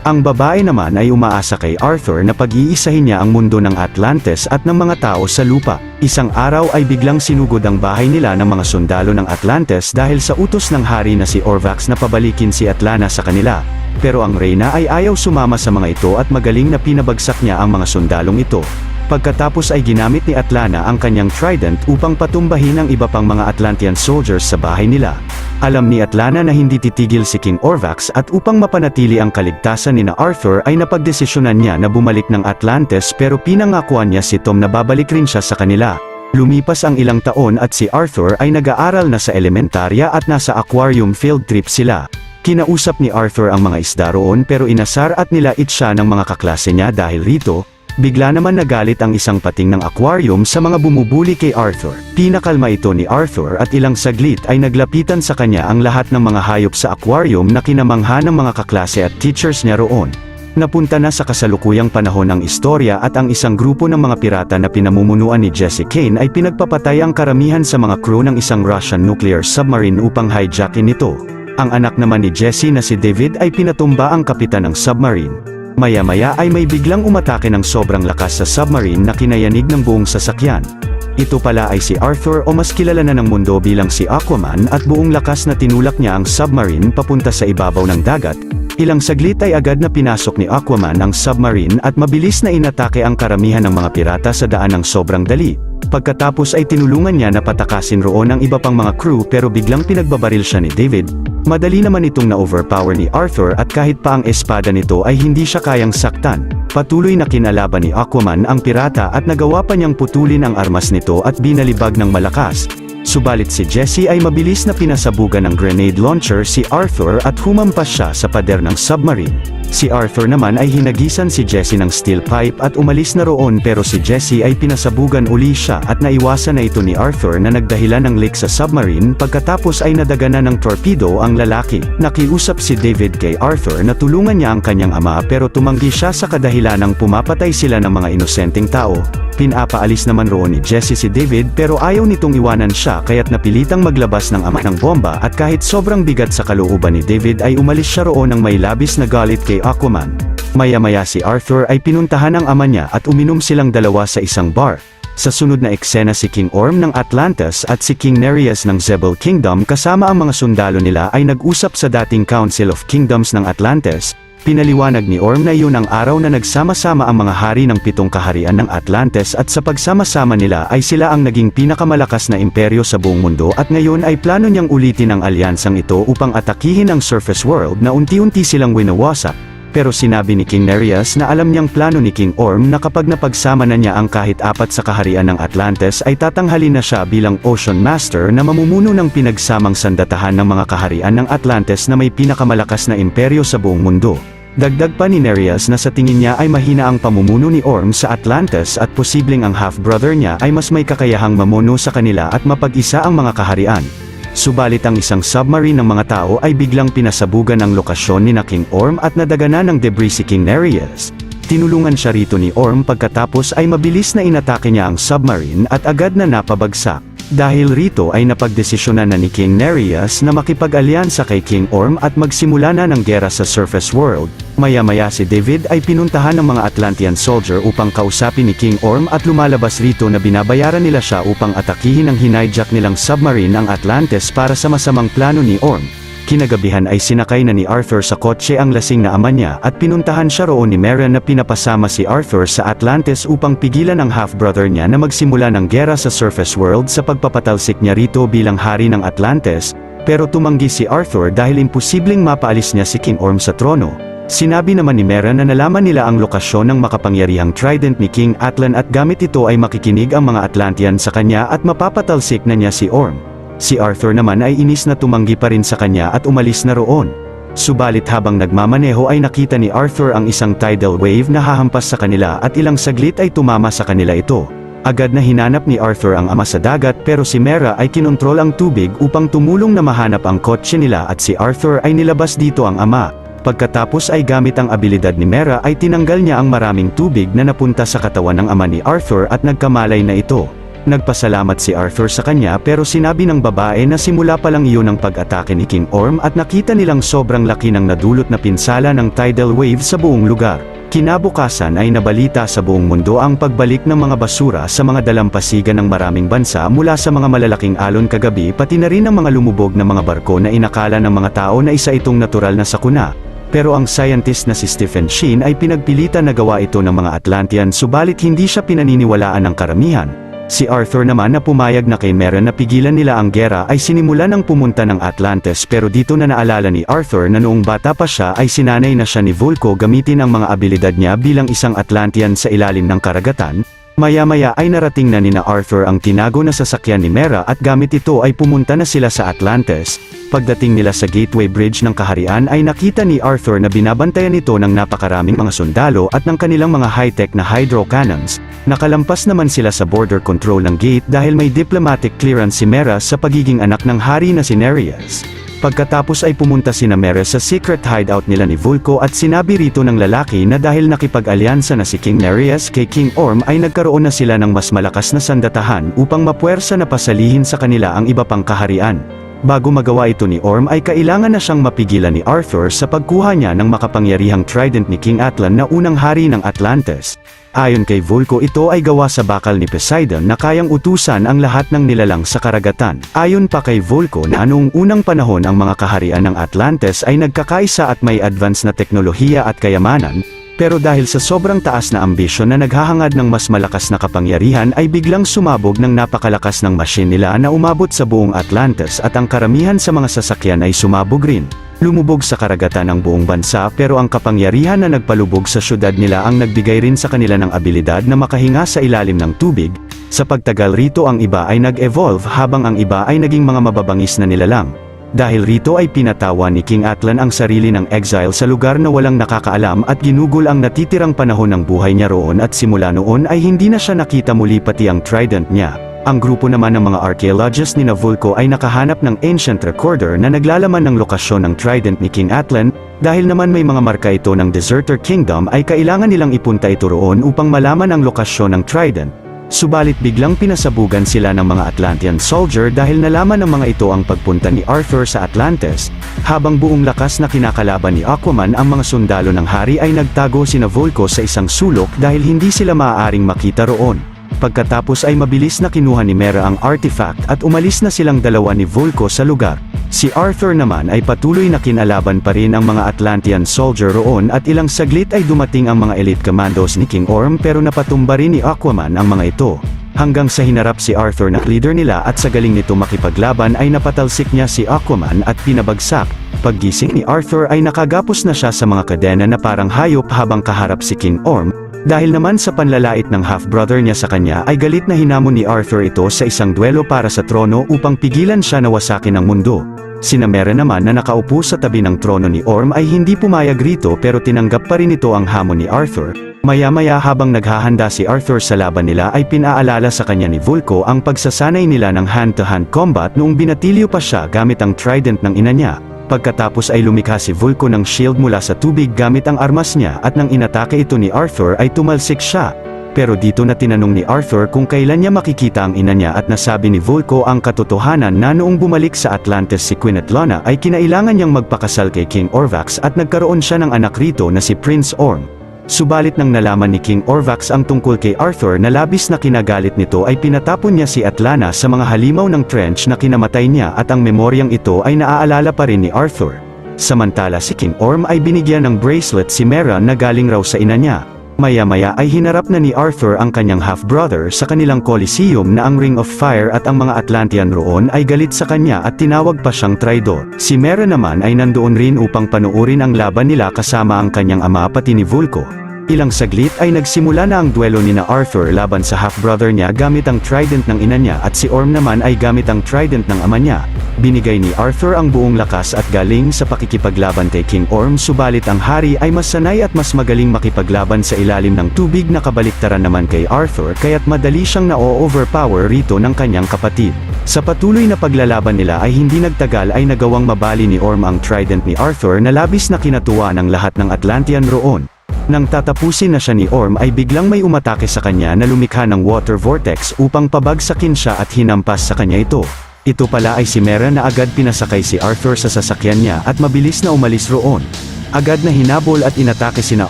Ang babae naman ay umaasa kay Arthur na pag-iisahin niya ang mundo ng Atlantes at ng mga tao sa lupa. Isang araw ay biglang sinugod ang bahay nila ng mga sundalo ng Atlantes dahil sa utos ng hari na si Orvax na pabalikin si Atlana sa kanila. Pero ang reyna ay ayaw sumama sa mga ito at magaling na pinabagsak niya ang mga sundalong ito. Pagkatapos ay ginamit ni Atlana ang kanyang trident upang patumbahin ang iba pang mga Atlantean soldiers sa bahay nila. Alam ni Atlana na hindi titigil si King Orvax at upang mapanatili ang kaligtasan ni na Arthur ay napagdesisyonan niya na bumalik ng Atlantes pero pinangakuan niya si Tom na babalik rin siya sa kanila. Lumipas ang ilang taon at si Arthur ay nag-aaral na sa elementarya at nasa aquarium field trip sila. Kinausap ni Arthur ang mga isda roon pero inasar at nilait siya ng mga kaklase niya dahil rito, bigla naman nagalit ang isang pating ng aquarium sa mga bumubuli kay Arthur. Pinakalma ito ni Arthur at ilang saglit ay naglapitan sa kanya ang lahat ng mga hayop sa aquarium na kinamangha ng mga kaklase at teachers niya roon. Napunta na sa kasalukuyang panahon ang istorya at ang isang grupo ng mga pirata na pinamumunuan ni Jesse Kane ay pinagpapatay ang karamihan sa mga crew ng isang Russian nuclear submarine upang hijackin ito. Ang anak naman ni Jesse na si David ay pinatumba ang kapitan ng submarine. Maya-maya ay may biglang umatake ng sobrang lakas sa submarine na kinayanig ng buong sasakyan. Ito pala ay si Arthur o mas kilala na ng mundo bilang si Aquaman at buong lakas na tinulak niya ang submarine papunta sa ibabaw ng dagat. Ilang saglit ay agad na pinasok ni Aquaman ang submarine at mabilis na inatake ang karamihan ng mga pirata sa daan ng sobrang dali. Pagkatapos ay tinulungan niya na patakasin roon ang iba pang mga crew pero biglang pinagbabaril siya ni David. Madali naman itong na-overpower ni Arthur at kahit pa ang espada nito ay hindi siya kayang saktan. Patuloy na kinalaban ni Aquaman ang pirata at nagawa pa niyang putulin ang armas nito at binalibag ng malakas. Subalit si Jesse ay mabilis na pinasabugan ng grenade launcher si Arthur at humampas siya sa pader ng submarine. Si Arthur naman ay hinagisan si Jesse ng steel pipe at umalis na roon pero si Jesse ay pinasabugan uli siya at naiwasan na ito ni Arthur na nagdahilan ng leak sa submarine pagkatapos ay nadaganan ng torpedo ang lalaki. Nakiusap si David kay Arthur na tulungan niya ang kanyang ama pero tumanggi siya sa kadahilanang pumapatay sila ng mga inosenteng tao. Pinapaalis naman roon ni Jesse si David pero ayaw nitong iwanan siya kaya't napilitang maglabas ng ama ng bomba at kahit sobrang bigat sa kalooban ni David ay umalis siya roon ng may labis na galit kay Aquaman. Maya-maya si Arthur ay pinuntahan ang ama niya at uminom silang dalawa sa isang bar. Sa sunod na eksena si King Orm ng Atlantis at si King Nereus ng Zebel Kingdom kasama ang mga sundalo nila ay nag-usap sa dating Council of Kingdoms ng Atlantis. Pinaliwanag ni Orm na iyon ang araw na nagsama-sama ang mga hari ng 7 kaharian ng Atlantis at sa pagsama-sama nila ay sila ang naging pinakamalakas na imperyo sa buong mundo at ngayon ay plano niyang ulitin ang alyansang ito upang atakihin ang surface world na unti-unti silang winawasak. Pero sinabi ni King Nereus na alam niyang plano ni King Orm na kapag napagsama na niya ang kahit 4 sa kaharian ng Atlantis ay tatanghalin na siya bilang Ocean Master na mamumuno ng pinagsamang sandatahan ng mga kaharian ng Atlantis na may pinakamalakas na imperyo sa buong mundo. Dagdag pa ni Nereus na sa tingin niya ay mahina ang pamumuno ni Orm sa Atlantis at posibleng ang half-brother niya ay mas may kakayahang mamuno sa kanila at mapag-isa ang mga kaharian. Subalit ang isang submarine ng mga tao ay biglang pinasabugan ang lokasyon ni na King Orm at nadaganan ng debris si King Nereus. Tinulungan siya rito ni Orm pagkatapos ay mabilis na inatake niya ang submarine at agad na napabagsak. Dahil rito ay napagdesisyonan na ni King Nereus na makipag-alyansa kay King Orm at magsimula na ng gera sa surface world. Maya-maya si David ay pinuntahan ng mga Atlantean soldier upang kausapin ni King Orm at lumalabas rito na binabayaran nila siya upang atakihin ang hinijak nilang submarine ang Atlantis para sa masamang plano ni Orm. Kinagabihan ay sinakay na ni Arthur sa kotse ang lasing na ama niya at pinuntahan siya roon ni Meryn na pinapasama si Arthur sa Atlantis upang pigilan ang half-brother niya na magsimula ng gera sa surface world sa pagpapatalsik niya rito bilang hari ng Atlantis, pero tumanggi si Arthur dahil imposibleng mapaalis niya si King Orm sa trono. Sinabi naman ni Meryn na nalaman nila ang lokasyon ng makapangyarihang trident ni King Atlan at gamit ito ay makikinig ang mga Atlantean sa kanya at mapapatalsik na niya si Orm. Si Arthur naman ay inis na tumanggi pa rin sa kanya at umalis na roon. Subalit habang nagmamaneho ay nakita ni Arthur ang isang tidal wave na hahampas sa kanila at ilang saglit ay tumama sa kanila ito. Agad na hinanap ni Arthur ang ama sa dagat pero si Mera ay kinontrol ang tubig upang tumulong na mahanap ang kotse nila at si Arthur ay nilabas dito ang ama. Pagkatapos ay gamit ang abilidad ni Mera ay tinanggal niya ang maraming tubig na napunta sa katawan ng ama ni Arthur at nagkamalay na ito. Nagpasalamat si Arthur sa kanya pero sinabi ng babae na simula pa lang iyon ang pag-atake ni King Orm at nakita nilang sobrang laki ng nadulot na pinsala ng tidal wave sa buong lugar. Kinabukasan ay nabalita sa buong mundo ang pagbalik ng mga basura sa mga dalampasigan ng maraming bansa mula sa mga malalaking alon kagabi pati na rin ang mga lumubog na mga barko na inakala ng mga tao na isa itong natural na sakuna. Pero ang scientist na si Stephen Sheen ay pinagpilitan na gawa ito ng mga Atlantean subalit hindi siya pinaniniwalaan ng karamihan. Si Arthur naman na pumayag na kay Meryn na pigilan nila ang gera ay sinimulan ng pumunta ng Atlantis pero dito na naalala ni Arthur na noong bata pa siya ay sinanay na siya ni Vulko gamitin ang mga abilidad niya bilang isang Atlantean sa ilalim ng karagatan. Maya-maya ay narating na nina Arthur ang tinago na sasakyan ni Mera at gamit ito ay pumunta na sila sa Atlantis. Pagdating nila sa Gateway Bridge ng kaharian ay nakita ni Arthur na binabantayan ito ng napakaraming mga sundalo at ng kanilang mga high-tech na hydro cannons. Nakalampas naman sila sa border control ng gate dahil may diplomatic clearance si Mera sa pagiging anak ng hari na si Nereus. Pagkatapos ay pumunta sina Mera sa secret hideout nila ni Vulko at sinabi rito ng lalaki na dahil nakipag-alyansa na si King Nereus kay King Orm ay nagkaroon na sila ng mas malakas na sandatahan upang mapuwersa na pasalihin sa kanila ang iba pang kaharian. Bago magawa ito ni Orm ay kailangan na siyang mapigilan ni Arthur sa pagkuha niya ng makapangyarihang trident ni King Atlan na unang hari ng Atlantis. Ayon kay Vulko ito ay gawa sa bakal ni Poseidon na kayang utusan ang lahat ng nilalang sa karagatan. Ayon pa kay Vulko na noong unang panahon ang mga kaharian ng Atlantis ay nagkakaisa at may advance na teknolohiya at kayamanan, pero dahil sa sobrang taas na ambisyon na naghahangad ng mas malakas na kapangyarihan ay biglang sumabog ng napakalakas ng machine nila na umabot sa buong Atlantis at ang karamihan sa mga sasakyan ay sumabog rin. Lumubog sa karagatan ang buong bansa pero ang kapangyarihan na nagpalubog sa syudad nila ang nagbigay rin sa kanila ng abilidad na makahinga sa ilalim ng tubig. Sa pagtagal rito ang iba ay nag-evolve habang ang iba ay naging mga mababangis na nilalang. Dahil rito ay pinatawan ni King Atlan ang sarili ng exile sa lugar na walang nakakaalam at ginugol ang natitirang panahon ng buhay niya roon at simula noon ay hindi na siya nakita muli pati ang trident niya. Ang grupo naman ng mga archaeologists ni Vulko ay nakahanap ng ancient recorder na naglalaman ng lokasyon ng trident ni King Atlan, dahil naman may mga marka ito ng Deserter Kingdom ay kailangan nilang ipunta ito roon upang malaman ang lokasyon ng trident. Subalit biglang pinasabugan sila ng mga Atlantean soldier dahil nalaman ng mga ito ang pagpunta ni Arthur sa Atlantis. Habang buong lakas na kinakalaban ni Aquaman ang mga sundalo ng hari ay nagtago sina Vulko sa isang sulok dahil hindi sila maaaring makita roon. Pagkatapos ay mabilis na kinuha ni Mera ang artifact at umalis na silang dalawa ni Vulko sa lugar. Si Arthur naman ay patuloy na kinalaban pa rin ang mga Atlantean soldier roon at ilang saglit ay dumating ang mga elite commandos ni King Orm pero napatumba rin ni Aquaman ang mga ito. Hanggang sa hinarap si Arthur na leader nila at sa galing nito makipaglaban ay napatalsik niya si Aquaman at pinabagsak. Paggising ni Arthur ay nakagapos na siya sa mga kadena na parang hayop habang kaharap si King Orm. Dahil naman sa panlalait ng half-brother niya sa kanya ay galit na hinamon ni Arthur ito sa isang duelo para sa trono upang pigilan siya na wasakin ang mundo. Sina Mera naman na nakaupo sa tabi ng trono ni Orm ay hindi pumayag rito pero tinanggap pa rin ito ang hamon ni Arthur. Maya-maya habang naghahanda si Arthur sa laban nila ay pinaalala sa kanya ni Vulko ang pagsasanay nila ng hand-to-hand combat noong binatilyo pa siya gamit ang trident ng ina niya. Pagkatapos ay lumikha si Vulko ng shield mula sa tubig gamit ang armas niya at nang inatake ito ni Arthur ay tumalsik siya. Pero dito na tinanong ni Arthur kung kailan niya makikita ang ina niya at nasabi ni Vulko ang katotohanan na noong bumalik sa Atlantis si Queen Atlanna ay kinailangan niyang magpakasal kay King Orvax at nagkaroon siya ng anak rito na si Prince Orm. Subalit nang nalaman ni King Orvax ang tungkol kay Arthur na labis na kinagalit nito ay pinatapon niya si Atlanna sa mga halimaw ng trench na kinamatay niya at ang memoryang ito ay naaalala pa rin ni Arthur. Samantala si King Orm ay binigyan ng bracelet si Mera na galing raw sa ina niya. Maya-maya ay hinarap na ni Arthur ang kanyang half-brother sa kanilang Coliseum na ang Ring of Fire at ang mga Atlantean roon ay galit sa kanya at tinawag pa siyang traidor. Si Mera naman ay nandoon rin upang panuorin ang laban nila kasama ang kanyang ama pati ni Vulko. Ilang saglit ay nagsimula na ang duelo ni na Arthur laban sa half-brother niya gamit ang trident ng ina niya at si Orm naman ay gamit ang trident ng ama niya. Binigay ni Arthur ang buong lakas at galing sa pakikipaglaban kay King Orm subalit ang hari ay mas sanay at mas magaling makipaglaban sa ilalim ng tubig na kabaliktaran naman kay Arthur kaya't madali siyang na-overpower rito ng kanyang kapatid. Sa patuloy na paglalaban nila ay hindi nagtagal ay nagawang mabali ni Orm ang trident ni Arthur na labis na kinatuwa ng lahat ng Atlantean roon. Nang tatapusin na siya ni Orm ay biglang may umatake sa kanya na lumikha ng water vortex upang pabagsakin siya at hinampas sa kanya ito. Ito pala ay si Mera na agad pinasakay si Arthur sa sasakyan niya at mabilis na umalis roon. Agad na hinabol at inatake sina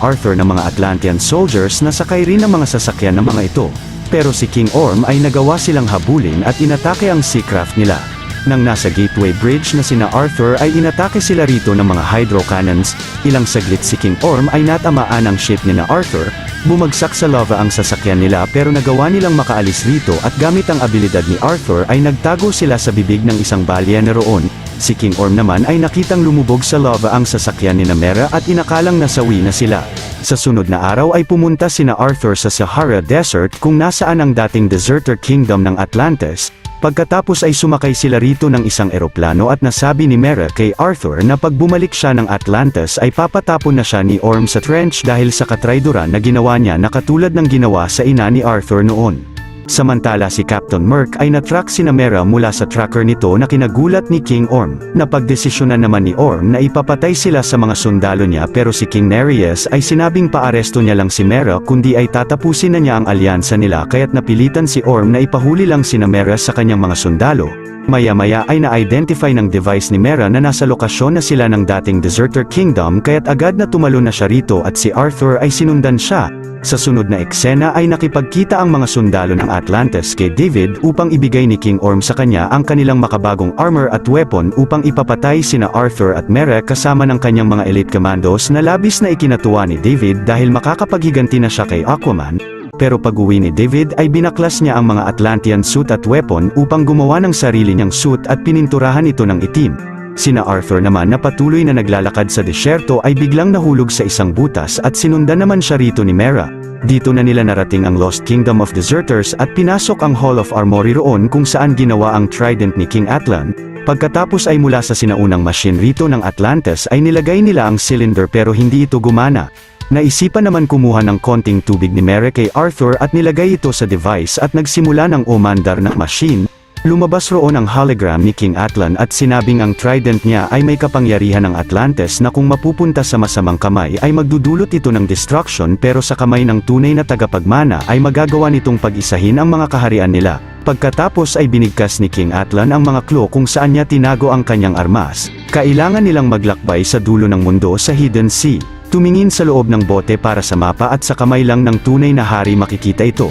Arthur ng mga Atlantean soldiers na sakay rin ng mga sasakyan ng mga ito. Pero si King Orm ay nagawa silang habulin at inatake ang seacraft nila. Nang nasa Gateway Bridge na sina Arthur ay inatake sila rito ng mga hydro cannons. Ilang saglit si King Orm ay natamaan ang ship ni na Arthur, Bumagsak sa lava ang sasakyan nila pero nagawa nilang makaalis rito at gamit ang abilidad ni Arthur ay nagtago sila sa bibig ng isang balya na roon. Si King Orm naman ay nakitang lumubog sa lava ang sasakyan ni Mera at inakalang nasawi na sila. Sa sunod na araw ay pumunta sina Arthur sa Sahara Desert kung nasaan ang dating deserter kingdom ng Atlantis. Pagkatapos ay sumakay sila rito ng isang eroplano at nasabi ni Mera kay Arthur na pag bumalik siya ng Atlantis ay papatapon na siya ni Orm sa trench dahil sa katrayduran na ginawa niya na katulad ng ginawa sa ina ni Arthur noon. Samantala si Captain Merc ay natrack sina Mera mula sa tracker nito na kinagulat ni King Orm. Napagdesisyonan naman ni Orm na ipapatay sila sa mga sundalo niya pero si King Nereus ay sinabing paaresto niya lang si Mera kundi ay tatapusin na niya ang alyansa nila kaya't napilitan si Orm na ipahuli lang sina Mera sa kanyang mga sundalo. Maya-maya ay na-identify ng device ni Mera na nasa lokasyon na sila ng dating deserter kingdom kaya't agad na tumalon na siya rito at si Arthur ay sinundan siya. Sa sunod na eksena ay nakipagkita ang mga sundalo ng Atlantis kay David upang ibigay ni King Orm sa kanya ang kanilang makabagong armor at weapon upang ipapatay sina Arthur at Mera kasama ng kanyang mga elite commandos na labis na ikinatuwa ni David dahil makakapaghiganti na siya kay Aquaman. Pero pag-uwi ni David ay binaklas niya ang mga Atlantean suit at weapon upang gumawa ng sarili niyang suit at pininturahan ito ng itim. Sina Arthur naman na patuloy na naglalakad sa disyerto ay biglang nahulog sa isang butas at sinundan naman siya rito ni Mera. Dito na nila narating ang Lost Kingdom of Deserters at pinasok ang Hall of Armory roon kung saan ginawa ang trident ni King Atlan. Pagkatapos ay mula sa sinaunang machine rito ng Atlantis ay nilagay nila ang cylinder pero hindi ito gumana. Naisipan naman kumuha ng konting tubig ni Mera kay Arthur at nilagay ito sa device at nagsimula ng umandar na machine. Lumabas roon ang hologram ni King Atlan at sinabing ang trident niya ay may kapangyarihan ng Atlantis na kung mapupunta sa masamang kamay ay magdudulot ito ng destruction pero sa kamay ng tunay na tagapagmana ay magagawa nitong pag-isahin ang mga kaharian nila. Pagkatapos ay binigkas ni King Atlan ang mga clue kung saan niya tinago ang kanyang armas. Kailangan nilang maglakbay sa dulo ng mundo sa Hidden Sea. Tumingin sa loob ng bote para sa mapa at sa kamay lang ng tunay na hari makikita ito.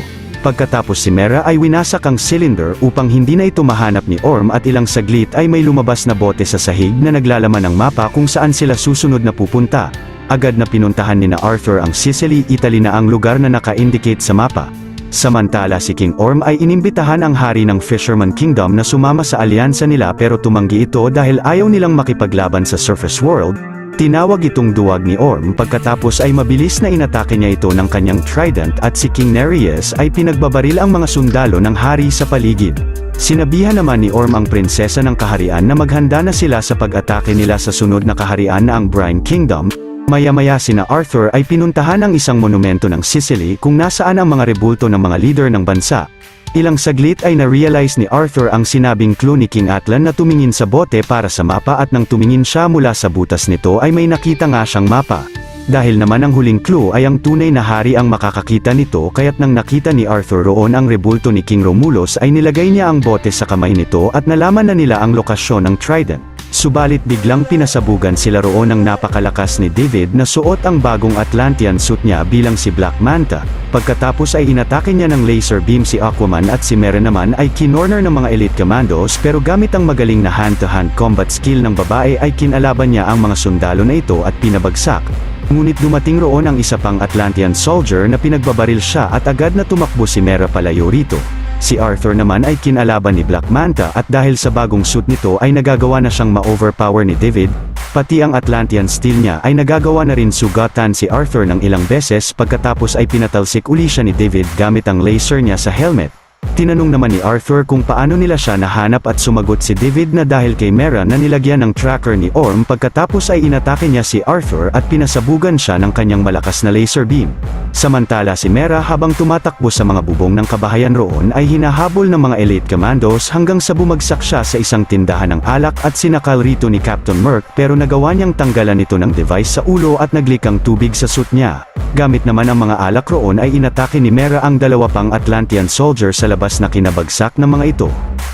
Pagkatapos si Mera ay winasak ang cylinder upang hindi na ito mahanap ni Orm at ilang saglit ay may lumabas na bote sa sahig na naglalaman ng mapa kung saan sila susunod na pupunta. Agad na pinuntahan ni na Arthur ang Sicily, Italy na ang lugar na naka-indicate sa mapa. Samantala si King Orm ay inimbitahan ang hari ng Fisherman Kingdom na sumama sa alyansa nila pero tumanggi ito dahil ayaw nilang makipaglaban sa Surface World. Tinawag itong duwag ni Orm pagkatapos ay mabilis na inatake niya ito ng kanyang trident at si King Nereus ay pinagbabaril ang mga sundalo ng hari sa paligid. Sinabihan naman ni Orm ang prinsesa ng kaharian na maghanda na sila sa pag-atake nila sa sunod na kaharian na ang Brine Kingdom. Maya-maya sina Arthur ay pinuntahan ang isang monumento ng Sicily kung nasaan ang mga rebulto ng mga leader ng bansa. Ilang saglit ay na-realize ni Arthur ang sinabing clue ni King Atlan na tumingin sa bote para sa mapa at nang tumingin siya mula sa butas nito ay may nakita nga siyang mapa. Dahil naman ang huling clue ay ang tunay na hari ang makakakita nito kaya't nang nakita ni Arthur roon ang rebulto ni King Romulus ay nilagay niya ang bote sa kamay nito at nalaman na nila ang lokasyon ng trident. Subalit biglang pinasabugan sila roon ng napakalakas ni David na suot ang bagong Atlantean suit niya bilang si Black Manta. Pagkatapos ay inatake niya ng laser beam si Aquaman at si Mera naman ay kinorner ng mga elite commandos pero gamit ang magaling na hand-to-hand combat skill ng babae ay kinalaban niya ang mga sundalo na ito at pinabagsak. Ngunit dumating roon ang isa pang Atlantean soldier na pinagbabaril siya at agad na tumakbo si Mera palayo rito. Si Arthur naman ay kinalaban ni Black Manta at dahil sa bagong suit nito ay nagagawa na siyang ma-overpower ni David, pati ang Atlantean steel niya ay nagagawa na rin sugatan si Arthur ng ilang beses pagkatapos ay pinatalsik uli siya ni David gamit ang laser niya sa helmet. Tinanong naman ni Arthur kung paano nila siya nahanap at sumagot si David na dahil kay Mera na nilagyan ng tracker ni Orm pagkatapos ay inatake niya si Arthur at pinasabugan siya ng kanyang malakas na laser beam. Samantala si Mera habang tumatakbo sa mga bubong ng kabahayan roon ay hinahabol ng mga elite commandos hanggang sa bumagsak siya sa isang tindahan ng alak at sinakal rito ni Captain Merc pero nagawa niyang tanggalan ito ng device sa ulo at naglikang tubig sa suit niya. Gamit naman ang mga alak roon ay inatake ni Mera ang dalawa pang Atlantean soldier sa labas na kinabagsak ng mga ito.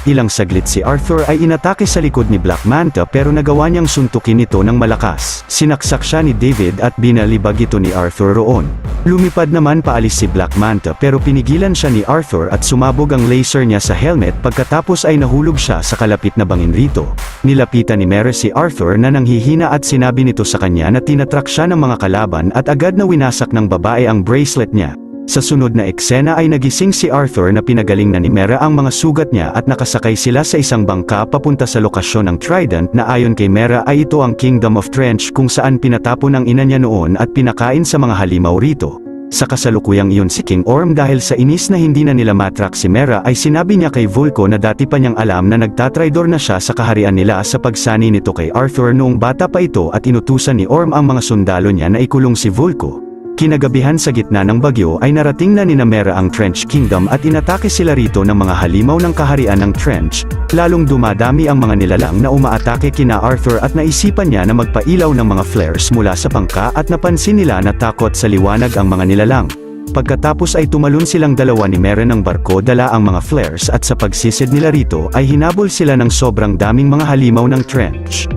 Ilang saglit si Arthur ay inatake sa likod ni Black Manta pero nagawa niyang suntukin ito ng malakas. Sinaksak siya ni David at binalibag ito ni Arthur roon. Lumipad naman paalis si Black Manta pero pinigilan siya ni Arthur at sumabog ang laser niya sa helmet pagkatapos ay nahulog siya sa kalapit na bangin rito. Nilapitan ni Mera si Arthur na nanghihina at sinabi nito sa kanya na tinatrak siya ng mga kalaban at agad na winasak ng babae ang bracelet niya. Sa sunod na eksena ay nagising si Arthur na pinagaling na ni Mera ang mga sugat niya at nakasakay sila sa isang bangka papunta sa lokasyon ng Trident na ayon kay Mera ay ito ang Kingdom of Trench kung saan pinatapon ang ina niya noon at pinakain sa mga halimaw rito. Sa kasalukuyang iyon si King Orm dahil sa inis na hindi na nila matrak si Mera ay sinabi niya kay Vulko na dati pa niyang alam na nagtatraidor na siya sa kaharian nila sa pagsani nito kay Arthur noong bata pa ito at inutusan ni Orm ang mga sundalo niya na ikulong si Vulko. Kinagabihan sa gitna ng bagyo ay narating na ni Mera ang Trench Kingdom at inatake sila rito ng mga halimaw ng kaharian ng Trench, lalong dumadami ang mga nilalang na umaatake kina Arthur at naisipan niya na magpailaw ng mga flares mula sa bangka at napansin nila na takot sa liwanag ang mga nilalang. Pagkatapos ay tumalon silang dalawa ni Mera ng barko dala ang mga flares at sa pagsisid nila rito ay hinabol sila ng sobrang daming mga halimaw ng Trench.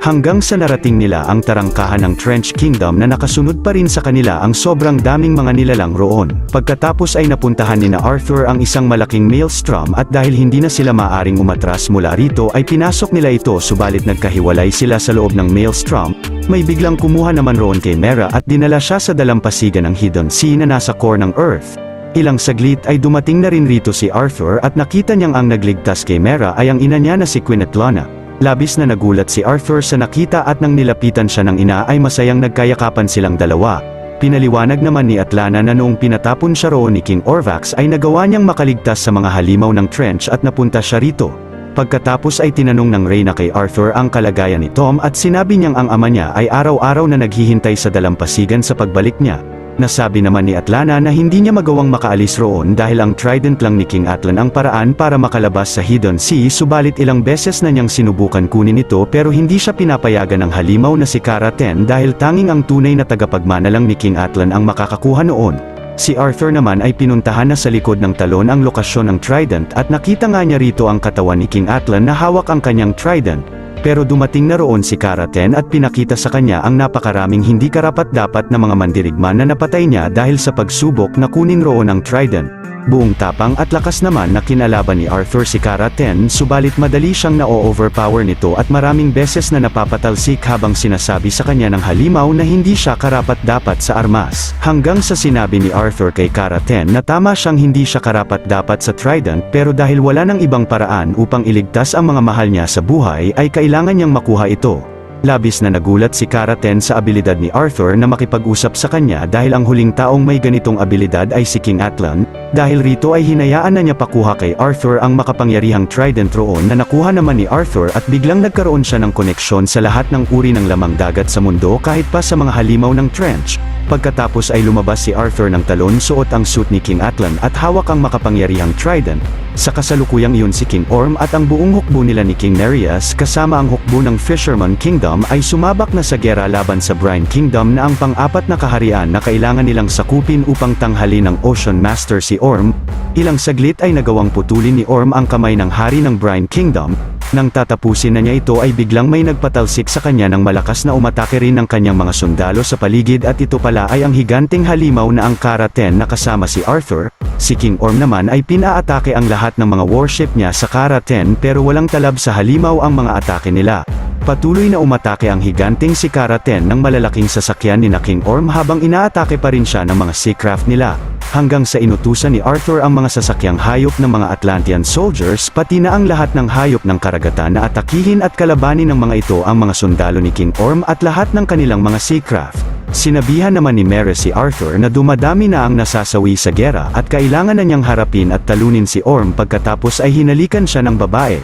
Hanggang sa narating nila ang tarangkahan ng Trench Kingdom na nakasunod pa rin sa kanila ang sobrang daming mga nilalang roon. Pagkatapos ay napuntahan ni Arthur ang isang malaking maelstrom at dahil hindi na sila maaring umatras mula rito ay pinasok nila ito subalit nagkahiwalay sila sa loob ng maelstrom. May biglang kumuha naman roon kay Mera at dinala siya sa dalampasigan ng Hidden Sea na nasa core ng Earth. Ilang saglit ay dumating na rin rito si Arthur at nakita niyang ang nagligtas kay Mera ay ang ina niya na si Queen Atlana. Labis na nagulat si Arthur sa nakita at nang nilapitan siya ng ina ay masayang nagkayakapan silang dalawa. Pinaliwanag naman ni Atlana na noong pinatapon siya roon ni King Orvax ay nagawa niyang makaligtas sa mga halimaw ng Trench at napunta siya rito. Pagkatapos ay tinanong ng Reyna kay Arthur ang kalagayan ni Tom at sinabi niyang ang ama niya ay araw-araw na naghihintay sa dalampasigan sa pagbalik niya. Nasabi naman ni Atlana na hindi niya magawang makaalis roon dahil ang Trident lang ni King Atlan ang paraan para makalabas sa Hidden Sea subalit ilang beses na niyang sinubukan kunin ito pero hindi siya pinapayagan ng halimaw na si Cara Ten dahil tanging ang tunay na tagapagmana lang ni King Atlan ang makakakuha noon. Si Arthur naman ay pinuntahan na sa likod ng talon ang lokasyon ng Trident at nakita nga niya rito ang katawan ni King Atlan na hawak ang kanyang Trident. Pero dumating na roon si Cara Ten at pinakita sa kanya ang napakaraming hindi karapat-dapat na mga mandirigma na napatay niya dahil sa pagsubok na kunin roon ang Trident. Buong tapang at lakas naman na kinalaban ni Arthur si Cara Ten subalit madali siyang na-overpower nito at maraming beses na napapatalsik habang sinasabi sa kanya ng halimaw na hindi siya karapat-dapat sa armas. Hanggang sa sinabi ni Arthur kay Cara Ten na tama siyang hindi siya karapat-dapat sa Trident pero dahil wala nang ibang paraan upang iligtas ang mga mahal niya sa buhay ay kailangan niyang makuha ito. Labis na nagulat si Cara Ten sa abilidad ni Arthur na makipag-usap sa kanya dahil ang huling taong may ganitong abilidad ay si King Atlan, dahil rito ay hinayaan na niya pakuha kay Arthur ang makapangyarihang Trident roon na nakuha naman ni Arthur at biglang nagkaroon siya ng koneksyon sa lahat ng uri ng lamang dagat sa mundo kahit pa sa mga halimaw ng Trench. Pagkatapos ay lumabas si Arthur ng talon suot ang suit ni King Atlan at hawak ang makapangyarihang Trident. Sa kasalukuyang iyon si King Orm at ang buong hukbo nila ni King Nereus kasama ang hukbo ng Fisherman Kingdom ay sumabak na sa gera laban sa Brine Kingdom na ang pang-apat na kaharian na kailangan nilang sakupin upang tanghali ng Ocean Master si Orm. Ilang saglit ay nagawang putulin ni Orm ang kamay ng hari ng Brine Kingdom. Nang tatapusin na niya ito ay biglang may nagpatalsik sa kanya ng malakas na umatake rin ng kanyang mga sundalo sa paligid at ito pala ay ang higanting halimaw na ang Cara Ten na kasama si Arthur. Si King Orm naman ay pinaatake ang lahat ng mga warship niya sa Cara Ten pero walang talab sa halimaw ang mga atake nila. Patuloy na umatake ang higanting si Cara Ten ng malalaking sasakyan ni King Orm habang inaatake pa rin siya ng mga seacraft nila. Hanggang sa inutusan ni Arthur ang mga sasakyang hayop ng mga Atlantean soldiers pati na ang lahat ng hayop ng karagatan na atakihin at kalabanin ng mga ito ang mga sundalo ni King Orm at lahat ng kanilang mga seacraft. Sinabihan naman ni Mera si Arthur na dumadami na ang nasasawi sa gera at kailangan na niyang harapin at talunin si Orm pagkatapos ay hinalikan siya ng babae.